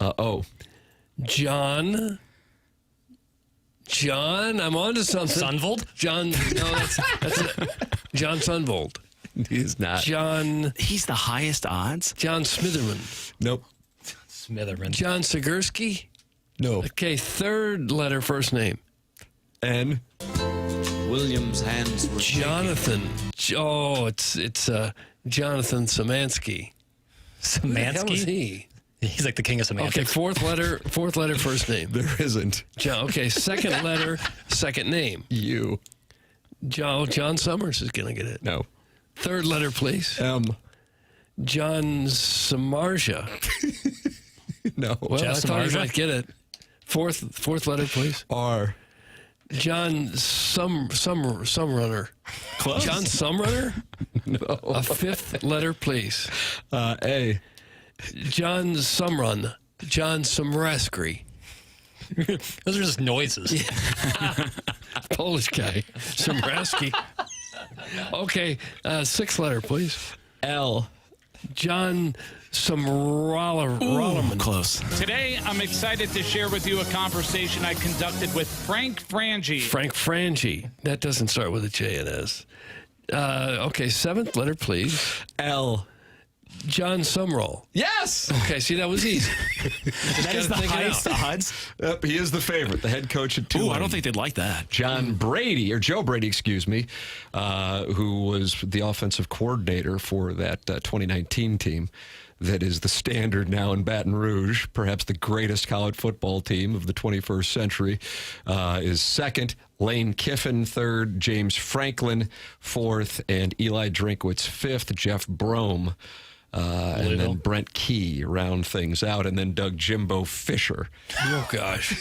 O. John, I'm on to something. Sunvold? John, no, that's it. John Sunvold. He's not. John. He's the highest odds? John Smitherman. Nope. Smitherman. John Segursky. No. Okay, third letter, first name. N. Williams' hands were Jonathan. Oh, it's Jonathan Samansky. Samansky? Who the hell is he? He's like the king of semantics. Okay, fourth letter, first name. There isn't. John. Okay, second letter, second name. You. John Summers is going to get it. No. Third letter, please. M. John Samarja. No. Well, Jeff I thought you Samardzija? might get it. Fourth letter, please. R. John Sumrunner. Close. John Sumrunner? No. A fifth letter, please. A. John Sumrun. John Sumraskry. Those are just noises. Polish guy. Sumraski. Okay, sixth letter, please. L. John Rollerman. Close. Today, I'm excited to share with you a conversation I conducted with Frank Frangie. Frank Frangie. That doesn't start with a J and S. Okay, seventh letter, please. L. John Sumroll. Yes! Okay, see, that was easy. That is the highest odds. Yep, he is the favorite, the head coach at Tulane. Ooh, I don't think they'd like that. Joe Brady, excuse me, who was the offensive coordinator for that 2019 team that is the standard now in Baton Rouge, perhaps the greatest college football team of the 21st century, is second. Lane Kiffin third, James Franklin fourth, and Eli Drinkwitz fifth, Jeff Brome, and then Brent Key round things out, and then Doug Jimbo Fisher. Oh, gosh.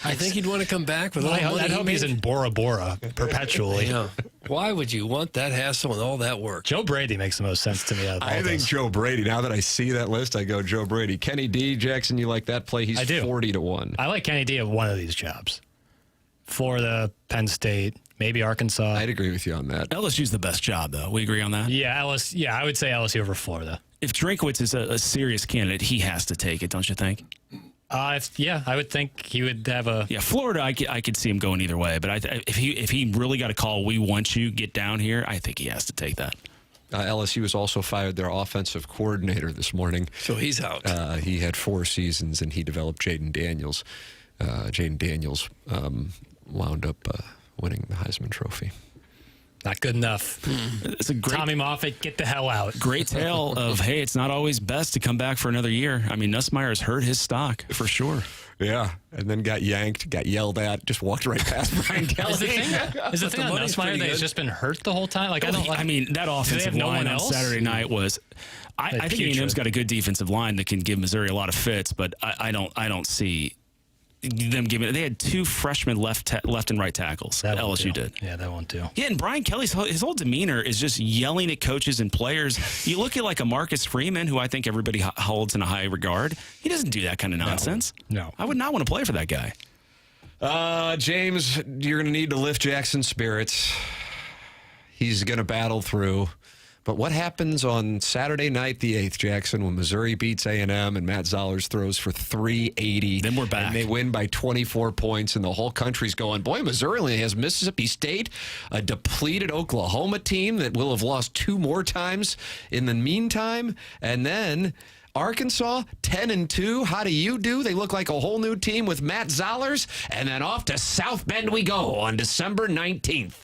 I think he'd want to come back with all the money. I hope he's in Bora Bora perpetually. Yeah. Why would you want that hassle and all that work? Joe Brady makes the most sense to me. I think Joe Brady. Now that I see that list, I go Joe Brady. Kenny D. Jackson, you like that play? He's 40-1. I like Kenny D at one of these jobs. Florida, Penn State, maybe Arkansas. I'd agree with you on that. LSU's the best job, though. We agree on that? Yeah, I would say LSU over Florida. If Drinkwitz is a serious candidate, he has to take it, don't you think? Yeah, I would think he would have a... Yeah, Florida, I could see him going either way. But if he really got a call, we want you, get down here, I think he has to take that. LSU has also fired their offensive coordinator this morning. So he's out. He had 4 seasons, and he developed Jaden Daniels. Jaden Daniels wound up winning the Heisman Trophy. Not good enough. It's a great Tommy Moffitt, get the hell out. Great tale of, hey, it's not always best to come back for another year. I mean, Nussmeier's hurt his stock for sure. Yeah, and then got yanked, got yelled at, just walked right past Brian Kelly. Is the thing on Nussmeier that he's just been hurt the whole time? Like I mean, that offensive line on Saturday night was. I think A&M's got a good defensive line that can give Missouri a lot of fits, but I don't see them giving it. They had 2 freshmen left and right tackles. LSU did. Yeah, that won't do. Yeah, and Brian Kelly's his whole demeanor is just yelling at coaches and players. You look at like a Marcus Freeman, who I think everybody holds in a high regard. He doesn't do that kind of nonsense. No. I would not want to play for that guy. James, you're going to need to lift Jackson's spirits. He's going to battle through. But what happens on Saturday night, the 8th, Jackson, when Missouri beats A&M and Matt Zollers throws for 380? Then we're back. And they win by 24 points, and the whole country's going, boy, Missouri only has Mississippi State, a depleted Oklahoma team that will have lost 2 more times in the meantime. And then Arkansas, 10-2. How do you do? They look like a whole new team with Matt Zollers. And then off to South Bend we go on December 19th.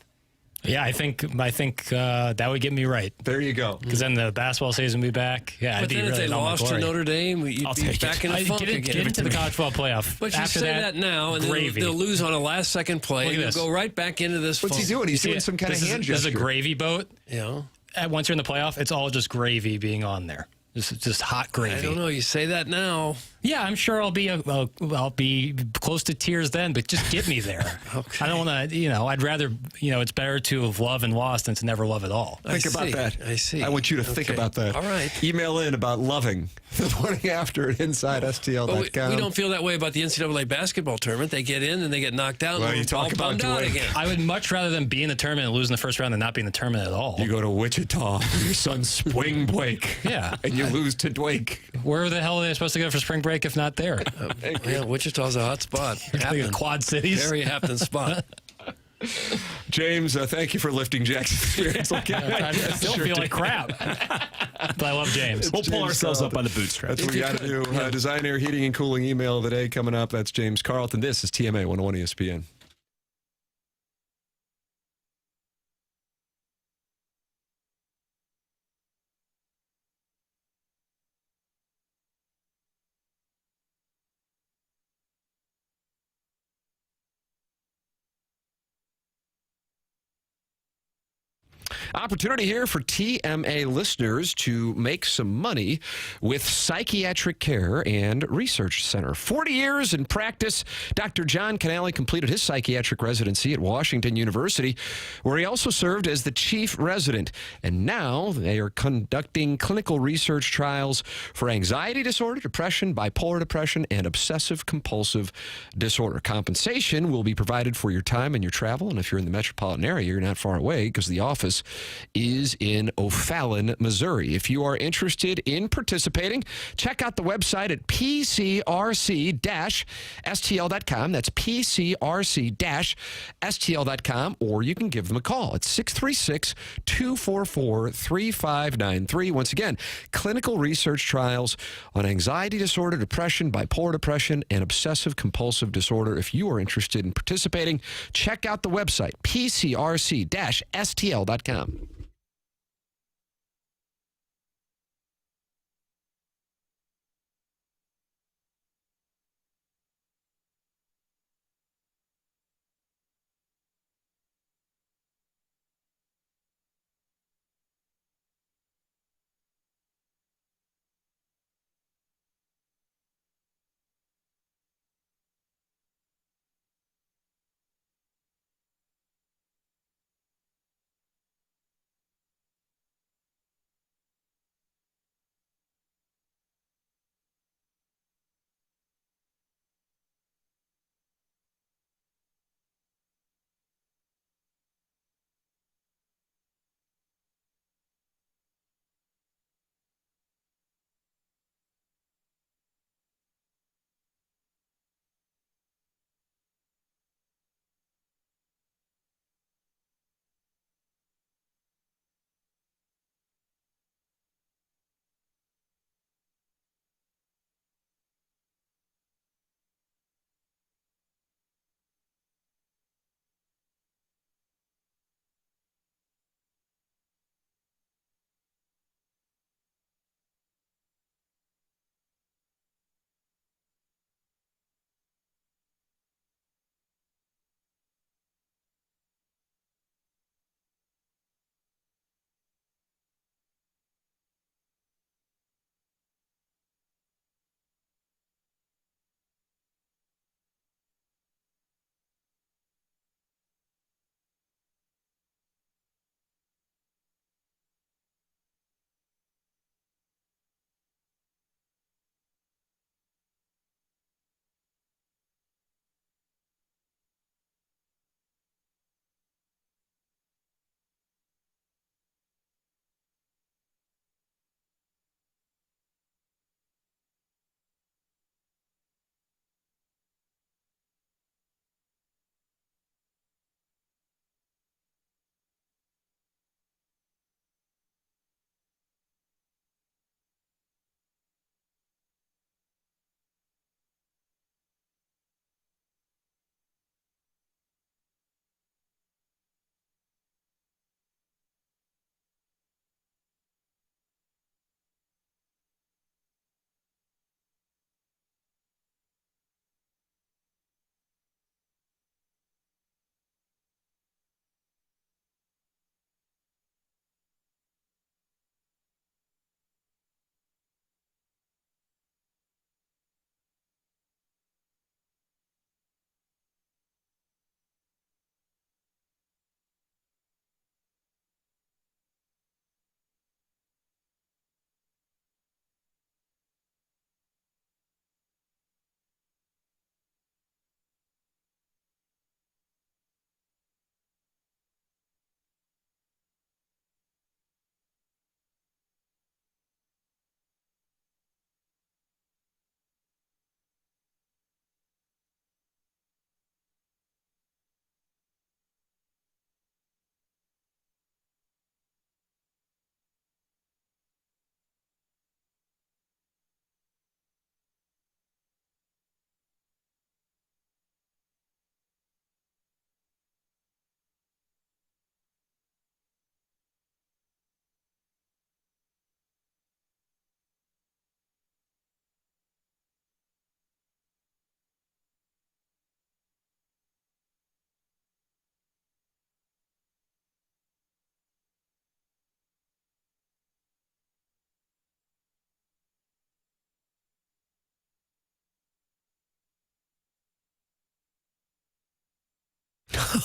Yeah, I think that would get me right. There you go. Because then the basketball season will be back. Yeah, but then if they lost to Notre Dame, you'd be back in the funk again. Get into the college football playoff. But you say that now, and then they'll lose on a last-second play, and they'll go right back into this funk. What's he doing? He's doing some kind of hand gesture. This is a gravy boat. Yeah. Once you're in the playoff, it's all just gravy being on there. Just hot gravy. I don't know. You say that now. Yeah, I'm sure I'll be close to tears then, but just get me there. Okay. I don't want to, I'd rather, it's better to have loved and lost than to never love at all. Think about that. I see. I want you to think about that. All right. Email in about loving the morning after at InsideSTL.com. We don't feel that way about the NCAA basketball tournament. They get in and they get knocked out. Well, and you talk about out again. I would much rather than be in the tournament and lose in the first round than not be in the tournament at all. You go to Wichita for your son's spring break. Yeah. And you lose to Dwake. Where the hell are they supposed to go for spring break if not there? Yeah, Wichita's a hot spot. Quad Cities. Very happening spot. James, thank you for lifting Jackson's spirits. I still feel like crap. But I love James. We'll pull ourselves up by the bootstraps. That's what we got to do. Design Air Heating and Cooling email of the day coming up. That's James Carlton. This is TMA 101 ESPN. Opportunity here for TMA listeners to make some money with Psychiatric Care and Research Center. 40 years in practice, Dr. John Canale completed his psychiatric residency at Washington University, where he also served as the chief resident. And now they are conducting clinical research trials for anxiety disorder, depression, bipolar depression, and obsessive-compulsive disorder. Compensation will be provided for your time and your travel. And if you're in the metropolitan area, you're not far away because the office is in O'Fallon, Missouri. If you are interested in participating, check out the website at pcrc-stl.com. That's pcrc-stl.com, or you can give them a call at 636-244-3593. Once again, clinical research trials on anxiety disorder, depression, bipolar depression, and obsessive-compulsive disorder. If you are interested in participating, check out the website, pcrc-stl.com.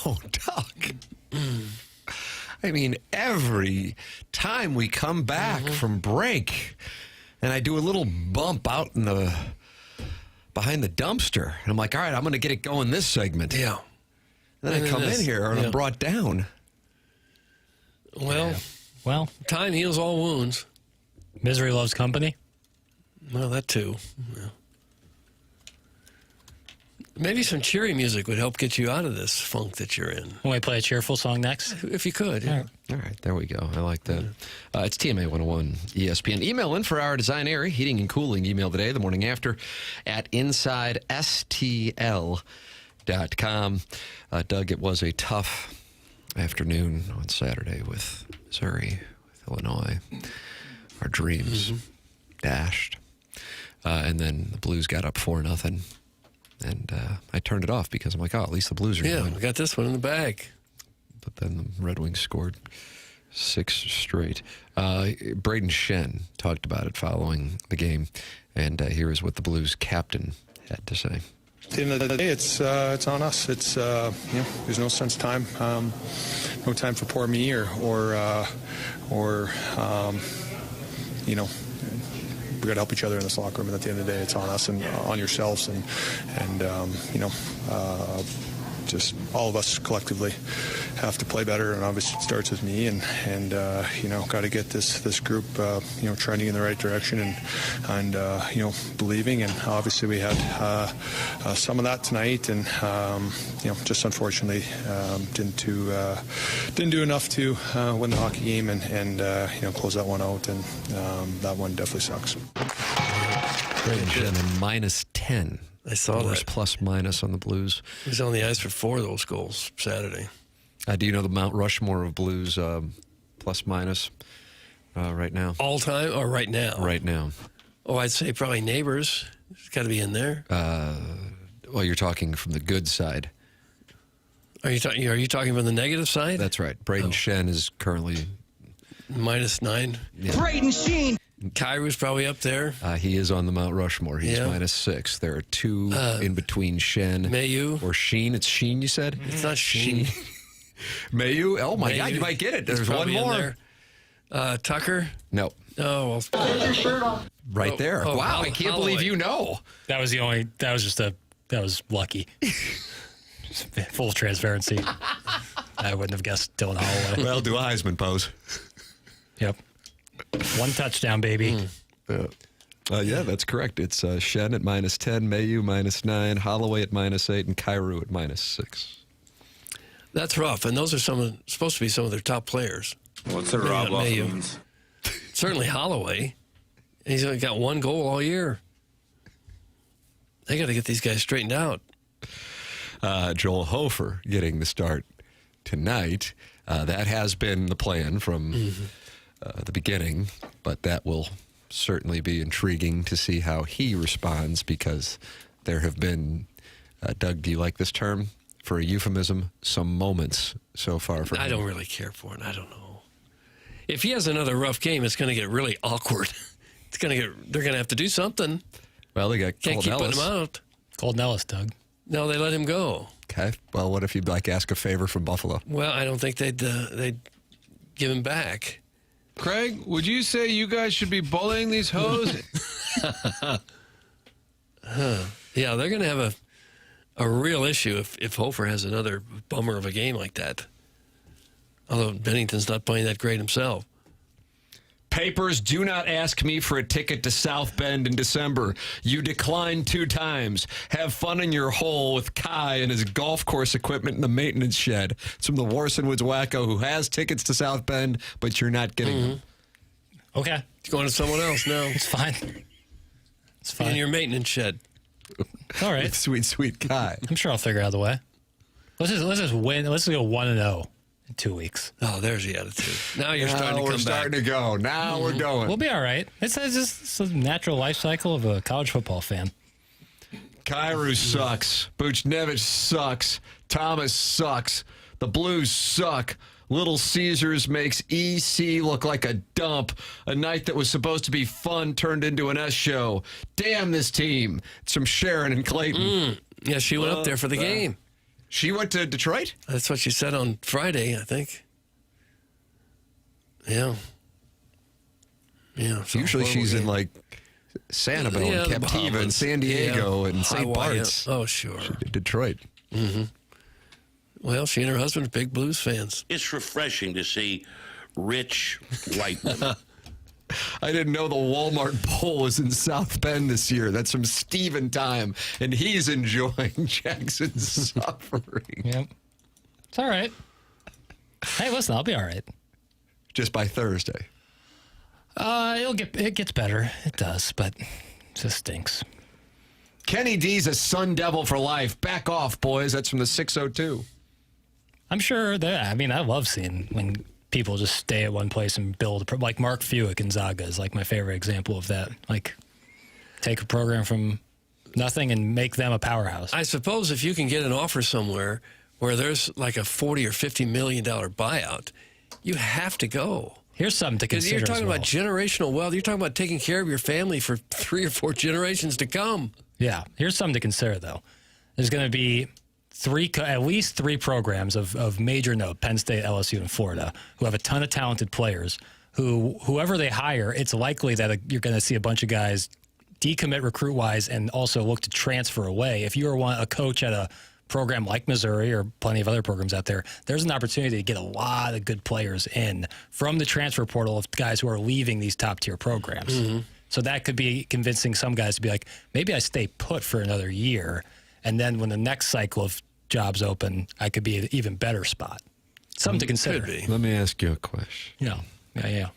Oh, Doug. I mean, every time we come back from break and I do a little bump out in the behind the dumpster, and I'm like, all right, I'm going to get it going this segment. Yeah. And then I come in here and I'm brought down. Well, time heals all wounds. Misery loves company. Well, that too. Yeah. Maybe some cheery music would help get you out of this funk that you're in. When we play a cheerful song next? If you could. Yeah. All right, there we go. I like that. It's TMA 101 ESPN. Email in for our design area, heating and cooling email today, the morning after, at InsideSTL.com. Doug, it was a tough afternoon on Saturday with Missouri, with Illinois. Our dreams dashed. And then the Blues got up 4-0. And I turned it off because I'm like, at least the Blues are going. We got this one in the bag. But then the Red Wings scored 6 straight. Braden Shen talked about it following the game. And here is what the Blues captain had to say. At the end of the day, it's on us. It's there's no sense time, no time for poor me or we got to help each other in this locker room. And at the end of the day, it's on us and on yourselves and just all of us collectively have to play better. And obviously it starts with me and got to get this group trending in the right direction and believing. And obviously we had some of that tonight and just unfortunately didn't do enough to win the hockey game and close that one out. And that one definitely sucks. Braden Shen -10. I saw that. Plus minus on the Blues. He was on the ice for 4 of those goals Saturday. Do you know the Mount Rushmore of Blues plus minus right now? All time or right now? Right now. Oh, I'd say probably Neighbors. It's got to be in there. Well, you're talking from the good side. Are you talking from the negative side? That's right. Braden Shen is currently -9. Yeah. Braden Shen. Kairu's probably up there. He is on the Mount Rushmore. He's -6. There are 2 in between Shen. Mayu. Or Sheen. It's Sheen, you said? It's not Sheen. Mayu? Oh, my God, you might get it. There's one more. Tucker? No. Oh, well. Get your shirt off. Right there. Oh, wow, I can't believe you know. That was lucky. Full transparency. I wouldn't have guessed Dylan Holloway. Well, do a Heisman pose. Yep. 1 touchdown, baby. Yeah, that's correct. It's Shen at -10, Mayu -9, Holloway at -8, and Kairu at -6. That's rough, and those are supposed to be some of their top players. What's a Rob off means? Certainly Holloway. He's only got 1 goal all year. They got to get these guys straightened out. Joel Hofer getting the start tonight. That has been the plan from the beginning, but that will certainly be intriguing to see how he responds because there have been, Doug, do you like this term? For a euphemism, some moments so far for him. I don't really care for it. I don't know. If he has another rough game, it's going to get really awkward. They're going to have to do something. Well, they got Can't Colt keep Ellis. putting him out. Colt Ellis, Doug. No, they let him go. Okay. Well, what if you'd ask a favor from Buffalo? Well, I don't think they'd give him back. Craig, would you say you guys should be bullying these hoes? Yeah, they're going to have a real issue if Hofer has another bummer of a game like that. Although Bennington's not playing that great himself. Papers, do not ask me for a ticket to South Bend in December. You declined 2 times. Have fun in your hole with Kai and his golf course equipment in the maintenance shed. It's from the Warson Woods Wacko who has tickets to South Bend, but you're not getting them. Okay. It's going to someone else now. It's fine. It's fine. In your maintenance shed. All right. With sweet, sweet Kai. I'm sure I'll figure out the way. Let's just win. Let's go 1-0 in 2 weeks. Oh, there's the attitude. Now you're starting to come back. We're starting to go. Now we're going. We'll be all right. It's just a natural life cycle of a college football fan. Kairu sucks. Buchnevich sucks. Thomas sucks. The Blues suck. Little Caesars makes EC look like a dump. A night that was supposed to be fun turned into an S show. Damn this team. It's from Sharon and Clayton. Yeah, she went up there for the game. She went to Detroit? That's what she said on Friday, I think. Yeah. Yeah. Usually she's in like Sanibel and Captiva and San Diego and St. Bart's. Oh, sure. She did Detroit. Mm-hmm. Well, she and her husband are big Blues fans. It's refreshing to see rich white women. I didn't know the Walmart Bowl was in South Bend this year. That's from Steven Time, and he's enjoying Jackson's suffering. Yep. It's all right. Hey, listen, I'll be all right. Just by Thursday. It gets better. It does, but it just stinks. Kenny D's a Sun Devil for life. Back off, boys. That's from the 602. I'm sure that, I mean, I love seeing when people just stay at one place and build, like Mark Few at Gonzaga is like my favorite example of that. Like, take a program from nothing and make them a powerhouse. I suppose if you can get an offer somewhere where there's like a $40 or $50 million buyout, you have to go. Here's something to consider. You're talking as well. about generational wealth. You're talking about taking care of your family for 3 or 4 generations to come. Yeah. Here's something to consider, though. There's going to be at least three programs of major note, Penn State, LSU, and Florida, who have a ton of talented players who, whoever they hire, it's likely that you're going to see a bunch of guys decommit recruit-wise and also look to transfer away. If you're a coach at a program like Missouri or plenty of other programs out there, there's an opportunity to get a lot of good players in from the transfer portal of guys who are leaving these top-tier programs. Mm-hmm. So that could be convincing some guys to be like, maybe I stay put for another year, and then when the next cycle of jobs open, I could be an even better spot. Something to consider. Could be. Let me ask you a question. Yeah.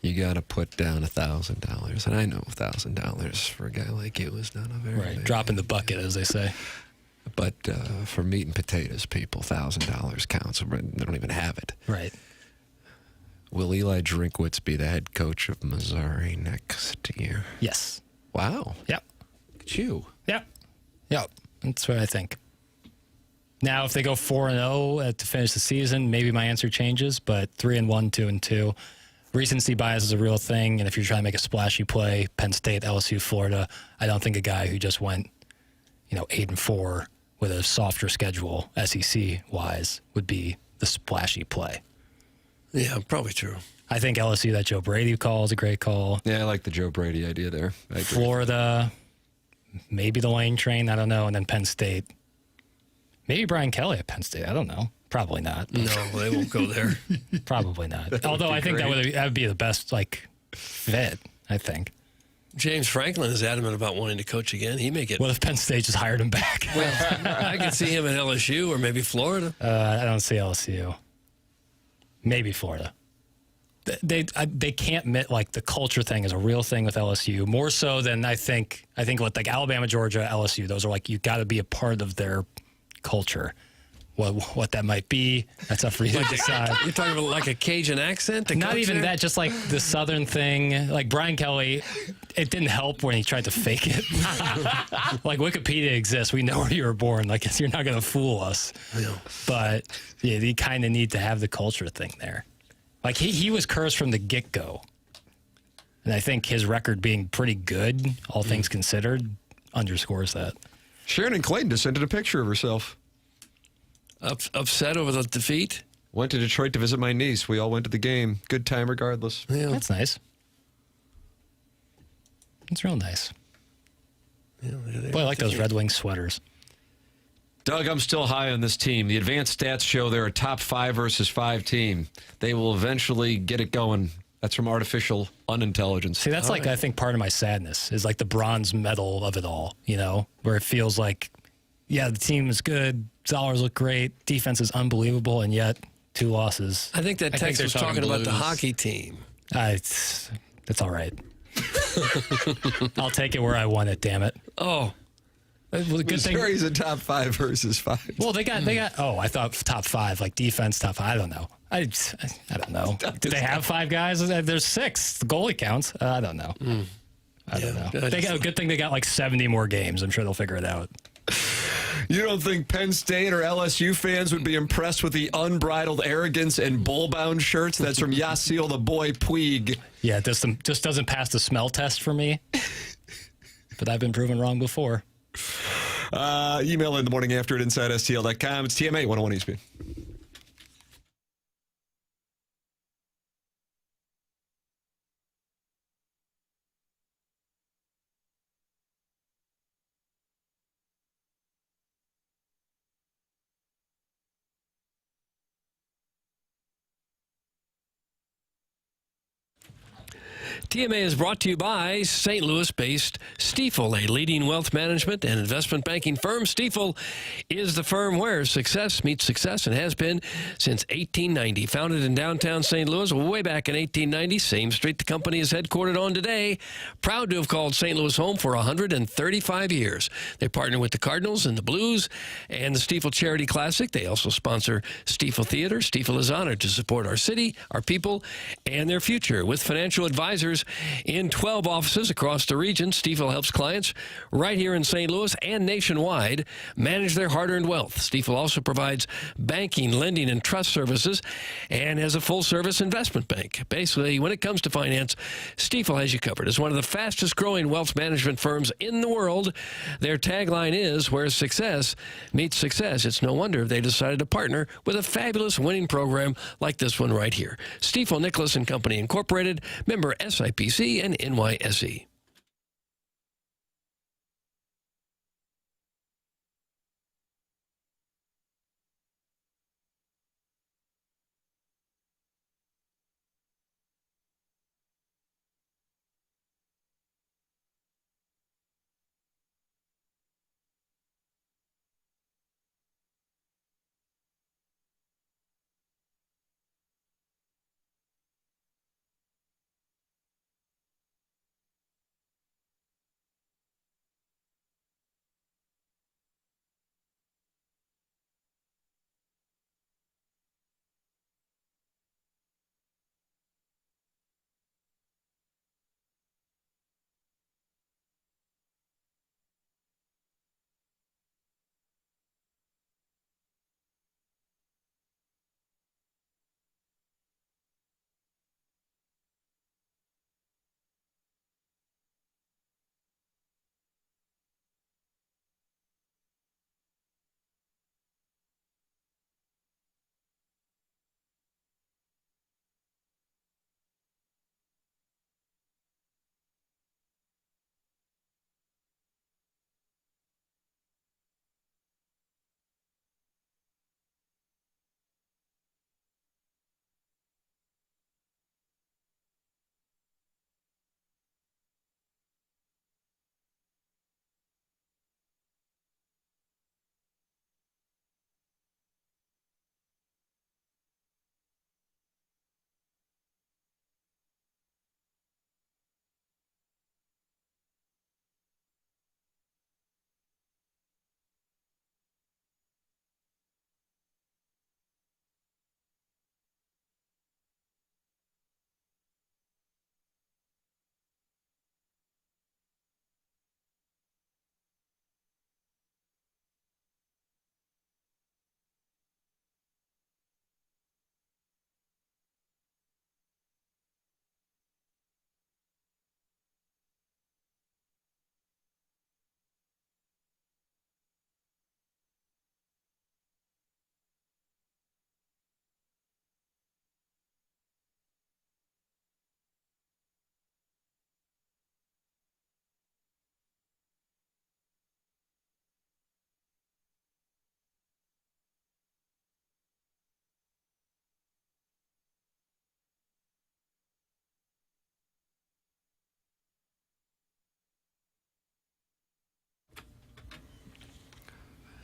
You got to put down $1,000, and I know $1,000 for a guy like you is not a very big drop in the bucket, as they say. But for meat and potatoes, people, $1,000 counts. They don't even have it. Right. Will Eli Drinkwitz be the head coach of Missouri next year? Yes. Wow. Yep. Look at you. Yep. That's what I think. Now, if they go 4-0 to finish the season, maybe my answer changes. But 3-1, 2-2. Recency bias is a real thing, and if you're trying to make a splashy play, Penn State, LSU, Florida, I don't think a guy who just went, 8-4 with a softer schedule, SEC-wise, would be the splashy play. Yeah, probably true. I think LSU, that Joe Brady call is a great call. Yeah, I like the Joe Brady idea there. Florida, maybe the Lane Train, I don't know, and then Penn State. Maybe Brian Kelly at Penn State, I don't know. Probably not. No, they won't go there. Probably not. Although I think that would be the best fit, I think. James Franklin is adamant about wanting to coach again. He may get. What if Penn State just hired him back? Well, I could see him at LSU or maybe Florida. I don't see LSU. Maybe Florida. They can't admit the culture thing is a real thing with LSU more so than I think with Alabama, Georgia, LSU. Those are you got to be a part of their culture. What that might be, that's up for you to decide. You're talking about a Cajun accent? Not even that, just the Southern thing. Like Brian Kelly, it didn't help when he tried to fake it. Wikipedia exists. We know where you were born. You're not going to fool us. Yeah. But yeah, you kind of need to have the culture thing there. He was cursed from the get-go. And I think his record being pretty good, all things considered, underscores that. Sharon Clayton just sent a picture of herself. Upset over the defeat? Went to Detroit to visit my niece. We all went to the game. Good time regardless. Yeah. That's nice. It's real nice. Yeah, Boy, I like those Red Wings sweaters. Doug, I'm still high on this team. The advanced stats show they're a top 5 versus 5 team. They will eventually get it going. That's from artificial unintelligence. See, that's I think part of my sadness is the bronze medal of it all, where it feels the team is good. Zollers look great. Defense is unbelievable, and yet 2 losses. I think that text was talking about the hockey team. It's all right. I'll take it where I want it, damn it. Oh. Missouri's a top 5 versus 5. Well, they got. I thought top 5, defense top 5. I don't know. I don't know. Do they have 5 guys? There's 6. The goalie counts. I don't know. I don't know. They got a good thing. They got 70 more games. I'm sure they'll figure it out. You don't think Penn State or LSU fans would be impressed with the unbridled arrogance and bull-bound shirts? That's from Yasiel the Boy Puig. Yeah, it just doesn't pass the smell test for me. But I've been proven wrong before. Email in the morning after at InsideSTL.com. It's TMA 101 ESPN. TMA is brought to you by St. Louis-based Stifel, a leading wealth management and investment banking firm. Stifel is the firm where success meets success and has been since 1890. Founded in downtown St. Louis way back in 1890, same street the company is headquartered on today. Proud to have called St. Louis home for 135 years. They partner with the Cardinals and the Blues and the Stifel Charity Classic. They also sponsor Stifel Theater. Stifel is honored to support our city, our people, and their future. With financial advisors in 12 offices across the region, Stifel helps clients right here in St. Louis and nationwide manage their hard-earned wealth. Stifel also provides banking, lending, and trust services and has a full-service investment bank. Basically, when it comes to finance, Stifel has you covered. As one of the fastest-growing wealth management firms in the world, their tagline is, where success meets success. It's no wonder they decided to partner with a fabulous winning program like this one right here. Stifel Nicholas and Company Incorporated, member SIPC and NYSE.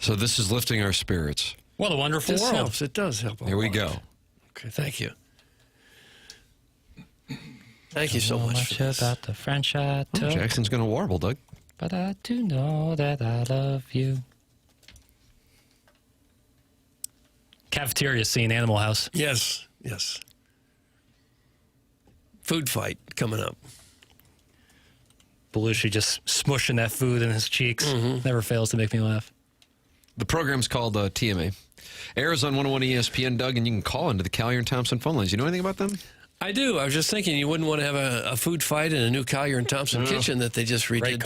So this is lifting our spirits. What a wonderful This world. helps. It does help. Here we go. Okay, thank you. Thank you so much for this. About the French I Oh, took, Jackson's going to warble, Doug. but I do know that I love you. Cafeteria scene, Animal House. Yes, yes. Food fight coming up. Belushi just smushing that food in his cheeks. Never fails to make me laugh. The program's called TMA. Airs on 101 ESPN, Doug, and you can call into the Collier and Thompson phone lines. You know anything about them? I do. I was just thinking you wouldn't want to have a food fight in a new Collier and Thompson kitchen that they just redid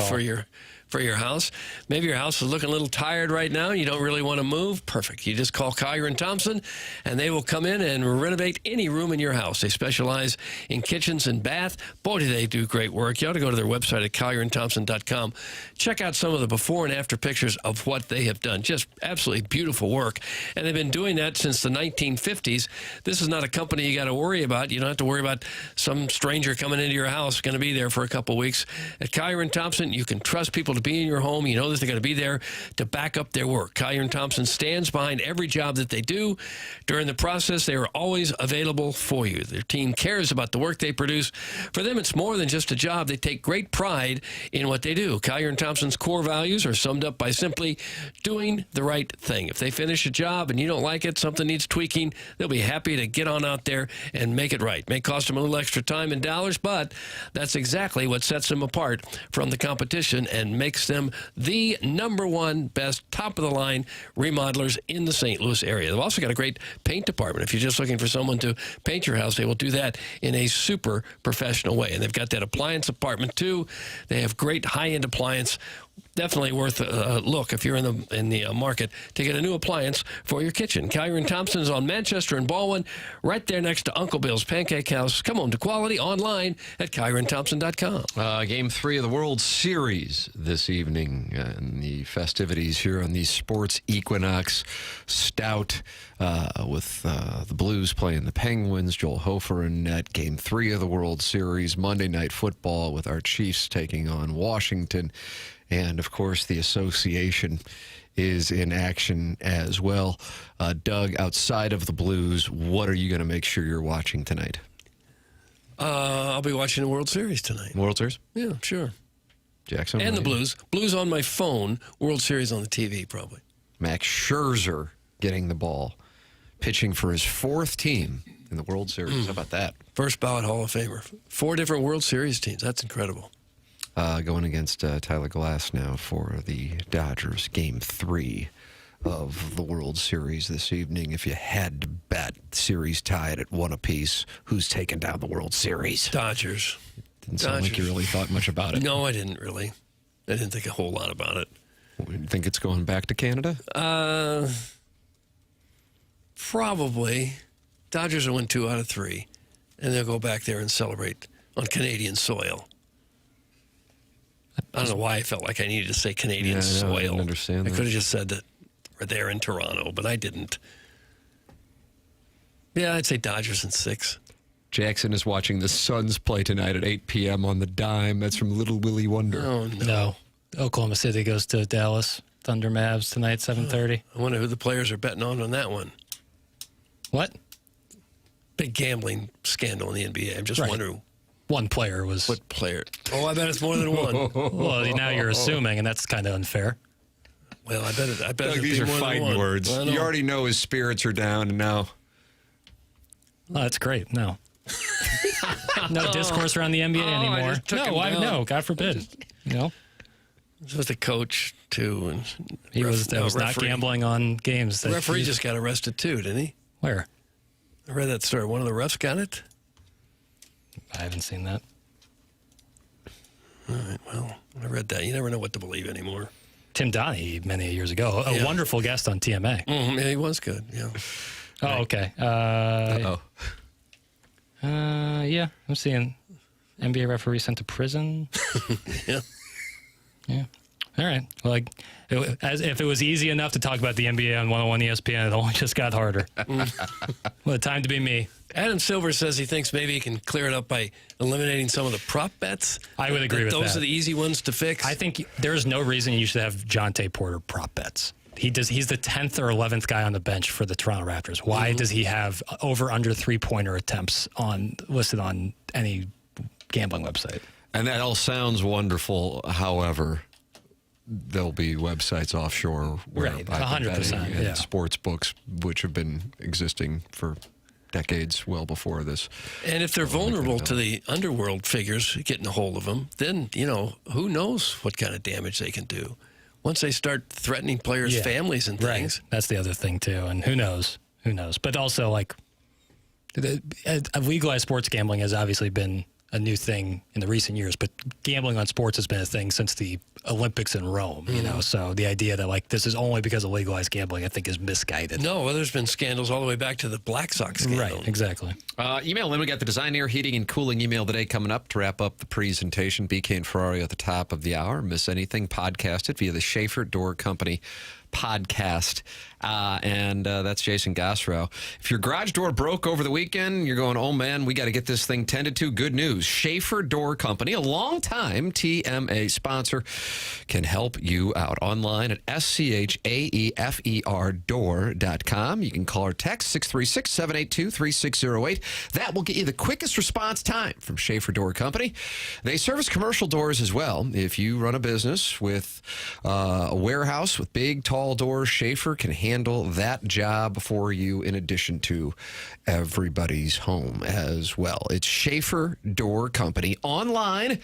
for your house. Maybe your house is looking a little tired right now. You don't really want to move. Perfect. You just call Collier & Thompson, and they will come in and renovate any room in your house. They specialize in kitchens and bath. Boy, do they do great work. You ought to go to their website at collierandthompson.com. Check out some of the before and after pictures of what they have done. Just absolutely beautiful work. And they've been doing that since the 1950s. This is not a company you got to worry about. You don't have to worry about some stranger coming into your house, going to be there for a couple weeks. At Collier & Thompson, you can trust people to be in your home. You know that they're going to be there to back up their work. Collier & Thompson stands behind every job that they do. During the process, they are always available for you. Their team cares about the work they produce. For them, it's more than just a job. They take great pride in what they do. Collier & Thompson's core values are summed up by simply doing the right thing. If they finish a job and you don't like it, something needs tweaking, they'll be happy to get on out there and make it right. May cost them a little extra time and dollars, but that's exactly what sets them apart from the competition and makes them the number one best, top-of-the-line remodelers in the St. Louis area. They've also got a great paint department. If you're just looking for someone to paint your house, they will do that in a super professional way. And they've got that appliance department, too. They have great high-end appliance. Definitely worth a look if you're in the market to get a new appliance for your kitchen. Collier & Thompson is on Manchester and Baldwin, right there next to Uncle Bill's Pancake House. Come home to quality online at collierandthompson.com. Game 3 of the World Series this evening, and the festivities here on the Sports Equinox Stout with the Blues playing the Penguins. Joel Hofer in net. Game 3 of the World Series, Monday Night Football with our Chiefs taking on Washington. And, of course, the association is in action as well. Doug, outside of the Blues, what are you going to make sure you're watching tonight? I'll be watching the World Series tonight. World Series? Yeah, sure. Jackson? And the Blues. Blues on my phone, World Series on the TV, probably. Max Scherzer getting the ball, pitching for his 4th team in the World Series. How about that? First ballot Hall of Famer. 4 different World Series teams. That's incredible. Going against Tyler Glass now for the Dodgers. Game 3 of the World Series this evening. If you had to bet, series tied at 1 apiece, who's taking down the World Series? Dodgers. Didn't sound like you really thought much about it. No, I didn't really. I didn't think a whole lot about it. You think it's going back to Canada? Probably. Dodgers will win 2 out of 3, and they'll go back there and celebrate on Canadian soil. I don't know why I felt like I needed to say Canadian soil. I didn't understand that. I could have just said that we're there in Toronto, but I didn't. Yeah, I'd say Dodgers in 6. Jackson is watching the Suns play tonight at 8 p.m. on the dime. That's from Little Willie Wonder. Oh, no. Oklahoma City goes to Dallas. Thunder Mavs tonight, 7:30. I wonder who the players are betting on that one. What? Big gambling scandal in the NBA. I'm just wondering. One player was... What player? Oh, I bet it's more than one. Well, now you're assuming, and that's kind of unfair. Well, I bet it. Doug, these are fighting words. You already know his spirits are down, and now... Oh, that's great. No. No discourse around the NBA anymore. No, God forbid. No. It was the coach, too. And he was not gambling on games. The referee just got arrested, too, didn't he? Where? I read that story. One of the refs got it? I haven't seen that. All right, well, I read that. You never know what to believe anymore. Tim Donahue, many years ago, a wonderful guest on TMA. Yeah, he was good, yeah. Oh, okay. Yeah, I'm seeing NBA referee sent to prison. Yeah. Yeah. All right. Well, as if it was easy enough to talk about the NBA on 101 ESPN, it only just got harder. Well, time to be me. Adam Silver says he thinks maybe he can clear it up by eliminating some of the prop bets. I would agree with that. Those are the easy ones to fix. I think there's no reason you should have Jonte Porter prop bets. He's the 10th or 11th guy on the bench for the Toronto Raptors. Why does he have over/under 3-pointer attempts listed on any gambling website? And that all sounds wonderful. However, there'll be websites offshore where 100%, and sports books, which have been existing for decades, well before this. And if they're vulnerable to the underworld figures getting a hold of them, then, who knows what kind of damage they can do. Once they start threatening players' families and things. Right. That's the other thing, too. And who knows? Who knows? But also, legalized sports gambling has obviously been a new thing in the recent years, but gambling on sports has been a thing since the Olympics in Rome, you know, so the idea that like this is only because of legalized gambling, I think is misguided. No, well, there's been scandals all the way back to the Black Sox scandal. Right, exactly. Email in. We got the Design, Air, Heating, and Cooling email today coming up to wrap up the presentation. BK and Ferrari at the top of the hour. Miss anything, podcast it via the Schaefer Door Company podcast. And that's Jason Gosrow. If your garage door broke over the weekend, you're going, oh man, we got to get this thing tended to. Good news. Schaefer Door Company, a longtime TMA sponsor, can help you out online at SCHAEFERdoor.com. You can call or text 636-782-3608. That will get you the quickest response time from Schaefer Door Company. They service commercial doors as well. If you run a business with a warehouse with big, tall doors, Schaefer can handle that job for you in addition to everybody's home as well. It's Schaefer Door Company online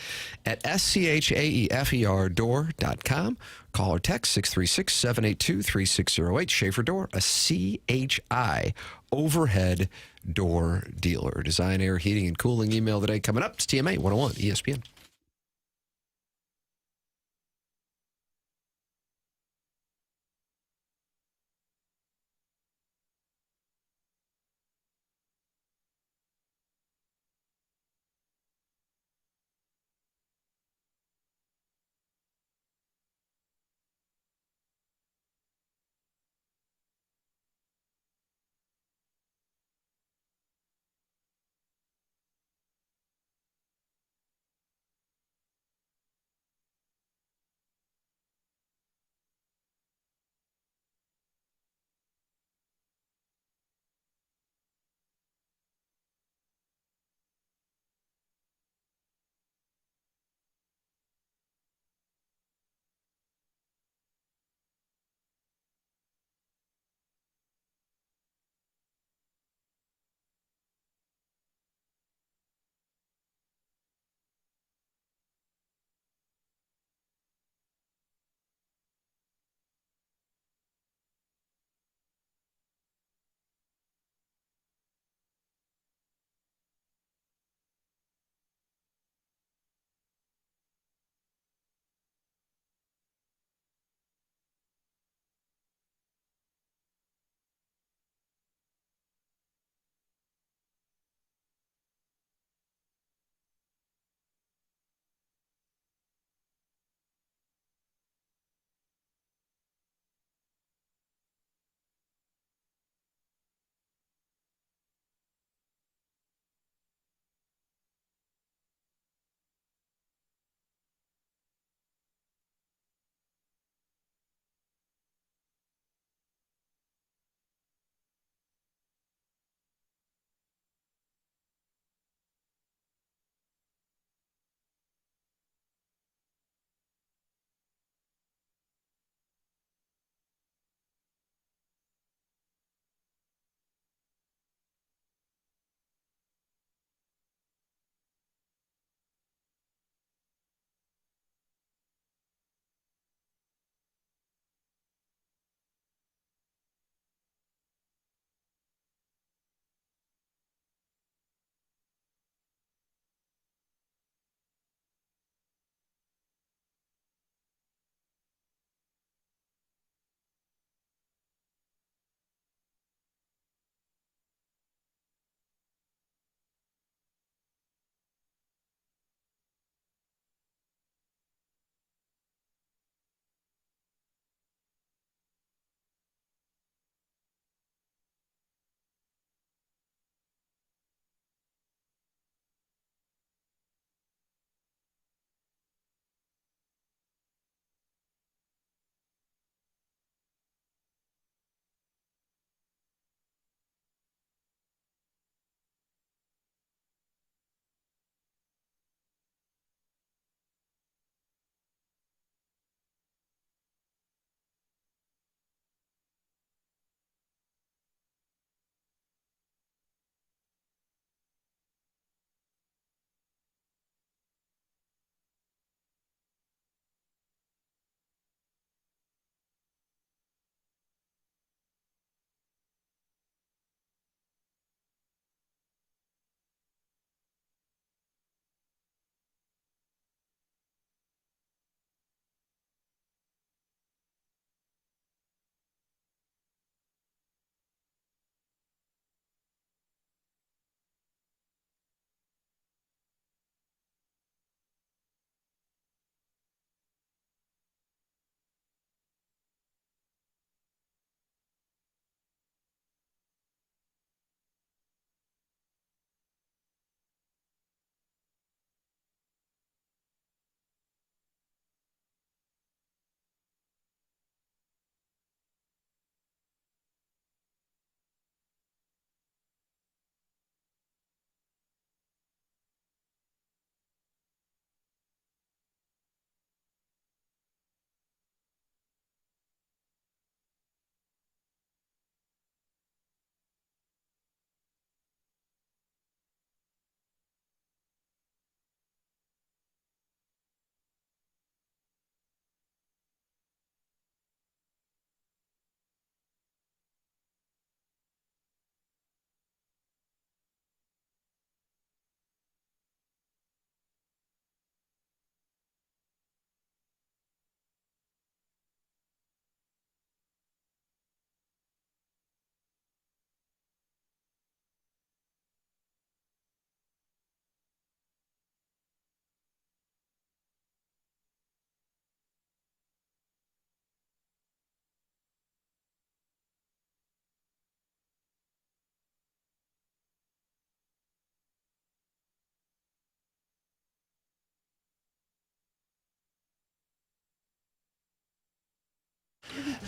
at SCHAEFERdoor.com. Call or text 636-782-3608. Schaefer Door, a CHI overhead door dealer. Design, Air, Heating, and Cooling email today coming up. It's TMA 101 ESPN.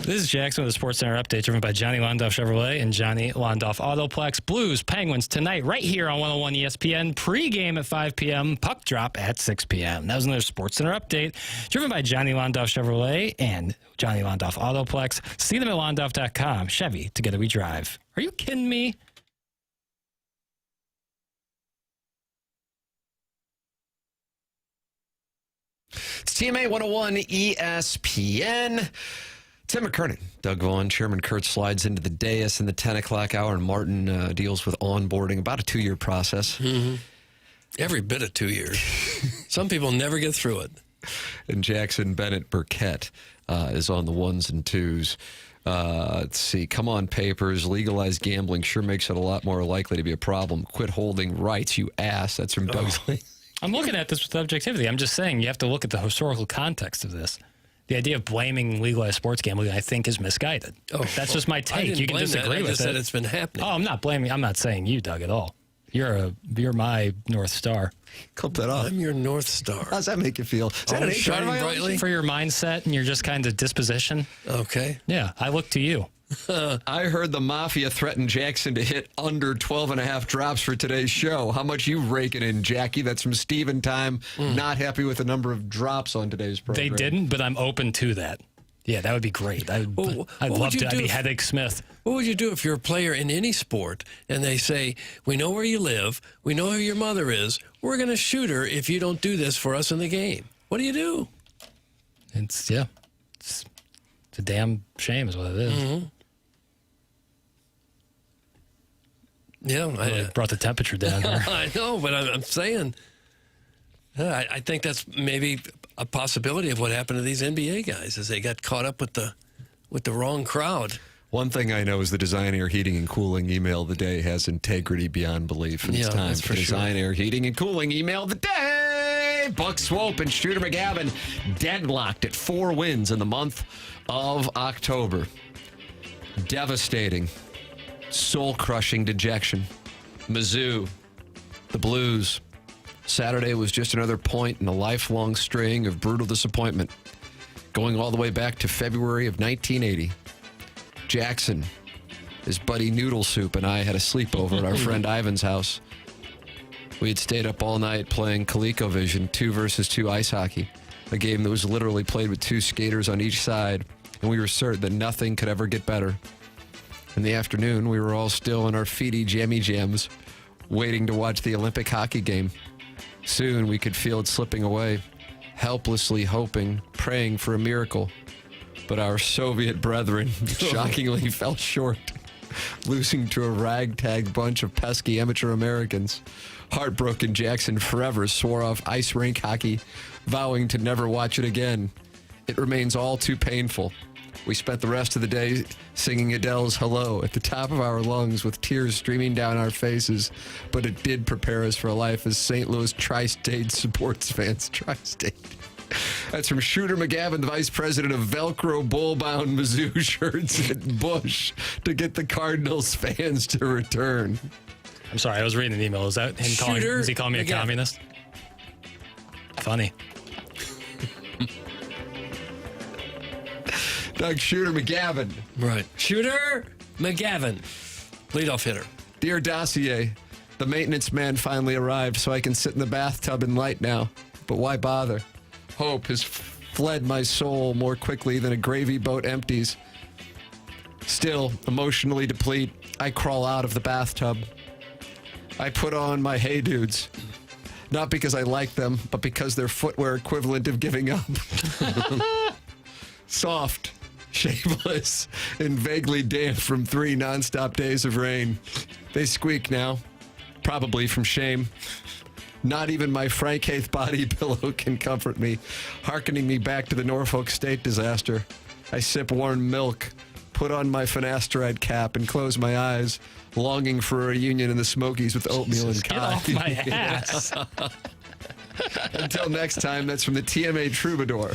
This is Jackson with the Sports Center update, driven by Johnny Londoff Chevrolet and Johnny Londoff Autoplex. Blues, Penguins tonight, right here on 101 ESPN. Pre-game at 5 p.m., puck drop at 6 p.m. That was another Sports Center update, driven by Johnny Londoff Chevrolet and Johnny Londoff Autoplex. See them at londoff.com. Chevy, together we drive. Are you kidding me? It's TMA 101 ESPN. Tim McKernan, Doug Vaughn, Chairman Kurt slides into the dais in the 10 o'clock hour, and Martin deals with onboarding, about a 2-year process. Mm-hmm. Every bit of 2 years. Some people never get through it. And Jackson Burkett is on the ones and twos. Let's see. Come on, papers. Legalized gambling sure makes it a lot more likely to be a problem. Quit holding rights, you ass. That's from Doug's. I'm looking at this with objectivity. I'm just saying you have to look at the historical context of this. The idea of blaming legalized sports gambling, I think, is misguided. That's just my take. You can disagree with it. I just said it's been happening. Oh, I'm not blaming. I'm not saying you, Doug, at all. You're my North Star. Clip that off. I'm your North Star. How does that make you feel? Is that an shining brightly for your mindset and your just kind of disposition? Okay. Yeah, I look to you. I heard the Mafia threaten Jackson to hit under 12.5 drops for today's show. How much you raking in, Jackie? That's from Steven Time. Not happy with the number of drops on today's program. They didn't, but I'm open to that. Yeah, that would be great. I'd love to. I'd be Headache Smith. What would you do if you're a player in any sport and they say, we know where you live, we know who your mother is, we're going to shoot her if you don't do this for us in the game? What do you do? It's a damn shame is what it is. Mm-hmm. Yeah, I brought the temperature down here. I know, but I'm saying, I think that's maybe a possibility of what happened to these NBA guys, is they got caught up with the wrong crowd. One thing I know is the Design Air Heating and Cooling email of the day has integrity beyond belief. And it's time for Design Air Heating and Cooling email of the day. Buck Swope and Shooter McGavin deadlocked at 4 wins in the month of October. Devastating. Soul-crushing dejection. Mizzou, the Blues. Saturday was just another point in a lifelong string of brutal disappointment, going all the way back to February of 1980. Jackson, his buddy Noodle Soup, and I had a sleepover at our friend Ivan's house. We had stayed up all night playing ColecoVision 2-versus-2 ice hockey, a game that was literally played with 2 skaters on each side, and we were certain that nothing could ever get better. In the afternoon, we were all still in our feety jammy jams, waiting to watch the Olympic hockey game. Soon we could feel it slipping away, helplessly hoping, praying for a miracle. But our Soviet brethren shockingly fell short, losing to a ragtag bunch of pesky amateur Americans. Heartbroken, Jackson forever swore off ice rink hockey, vowing to never watch it again. It remains all too painful. We spent the rest of the day singing Adele's Hello at the top of our lungs with tears streaming down our faces, but it did prepare us for a life as St. Louis Tri-State sports fans. Tri-State. That's from Shooter McGavin, the vice president of Velcro bull-bound Mizzou shirts at Bush, to get the Cardinals fans to return. I'm sorry, I was reading an email. Is that him calling? Is he calling me a communist? Funny. Doug Shooter McGavin. Right. Shooter McGavin. Leadoff hitter. Dear Dossier, the maintenance man finally arrived so I can sit in the bathtub and light now. But why bother? Hope has fled my soul more quickly than a gravy boat empties. Still, emotionally deplete, I crawl out of the bathtub. I put on my Hey Dudes. Not because I like them, but because they're footwear equivalent of giving up. Soft, shapeless, and vaguely damp from 3 nonstop days of rain. They squeak now, probably from shame. Not even my Frank Haith body pillow can comfort me, hearkening me back to the Norfolk State disaster. I sip warm milk, put on my finasteride cap, and close my eyes, longing for a reunion in the Smokies with oatmeal and coffee. Get off my ass. Until next time, that's from the TMA Troubadour.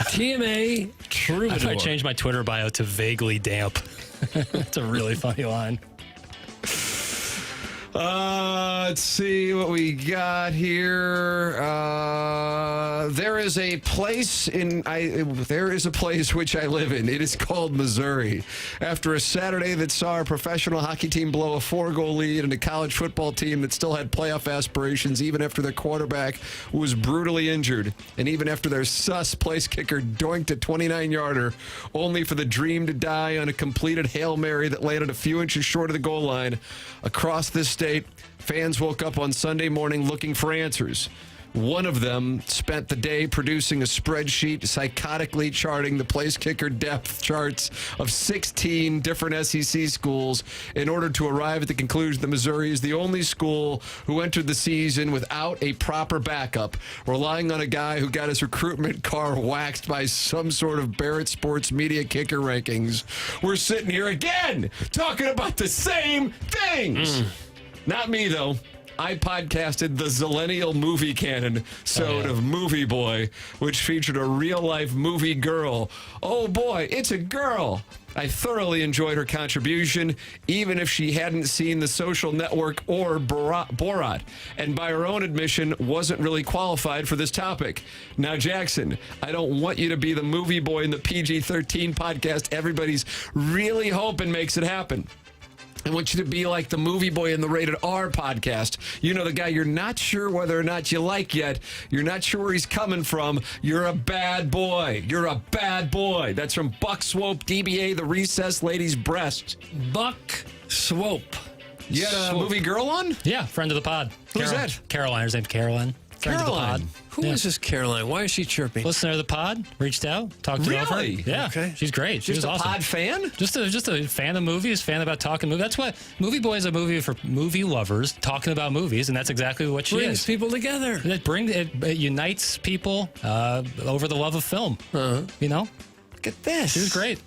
TMA Troubadour. I changed my Twitter bio to vaguely damp. That's a really funny line. Let's see what we got here. There is a place which I live in. It is called Missouri. After a Saturday that saw a professional hockey team blow a 4-goal lead and a college football team that still had playoff aspirations even after their quarterback was brutally injured, and even after their sus place kicker doinked a 29-yarder, only for the dream to die on a completed Hail Mary that landed a few inches short of the goal line. Across this state, fans woke up on Sunday morning looking for answers. One of them spent the day producing a spreadsheet psychotically charting the place kicker depth charts of 16 different SEC schools in order to arrive at the conclusion that Missouri is the only school who entered the season without a proper backup, relying on a guy who got his recruitment car waxed by some sort of Barrett Sports Media kicker rankings. We're sitting here again talking about the same things. Not me, though. I podcasted the Zillennial movie canon of Movie Boy, which featured a real-life movie girl. Oh, boy, it's a girl. I thoroughly enjoyed her contribution, even if she hadn't seen The Social Network or Borat, and by her own admission, wasn't really qualified for this topic. Now, Jackson, I don't want you to be the movie boy in the PG-13 podcast everybody's really hoping makes it happen. I want you to be like the movie boy in the Rated R podcast. You know, the guy you're not sure whether or not you like yet. You're not sure where he's coming from. You're a bad boy. You're a bad boy. That's from Buck Swope, DBA, The Recess Lady's Breast. Buck Swope. You had a movie girl on? Yeah, friend of the pod. Who's that? Caroline. Her name's Caroline. Friend of the pod. Who is this Caroline? Why is she chirping? Listener of the pod, reached out, talked to her. Yeah, okay. She's great. She Just was a awesome. pod fan? Just a fan of movies, fan about talking movies. That's what Movie Boy is, a movie for movie lovers talking about movies, and that's exactly what she Brings is. people together. It unites people over the love of film. You know, look at this. She was great.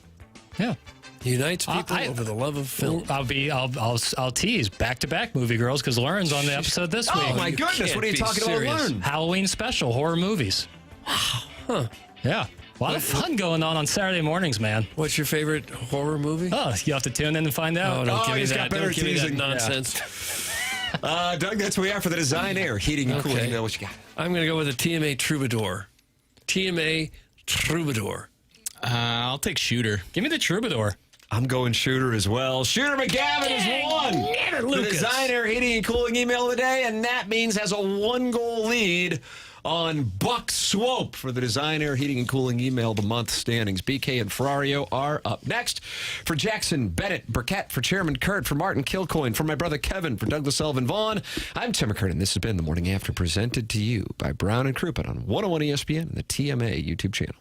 Yeah. Unites people over the love of film. I'll tease back-to-back movie girls because Lauren's on the episode this week. Oh my goodness! What are you talking about, Lauren? Halloween special horror movies. Wow. Yeah. A lot of fun going on Saturday mornings, man. What's your favorite horror movie? Oh, you have to tune in and find out. Oh, don't give me he's that. got better Don't give me that teasing. nonsense. Doug, that's where we are for the Design Air Heating and Cooling. What you got? I'm going to go with a TMA Troubadour. TMA Troubadour. I'll take Shooter. Give me the Troubadour. I'm going Shooter as well. Shooter McGavin is one. The Design Air Heating and Cooling email of the day, and that means has a 1-goal lead on Buck Swope for the Design Air Heating and Cooling email of the month standings. BK and Ferrario are up next. For Jackson Burkett, for Chairman Kurt, for Martin Kilcoyne, for my brother Kevin, for Douglas Sullivan Vaughn, I'm Tim McKernan. This has been The Morning After, presented to you by Brown and Crouppen on 101 ESPN and the TMA YouTube channel.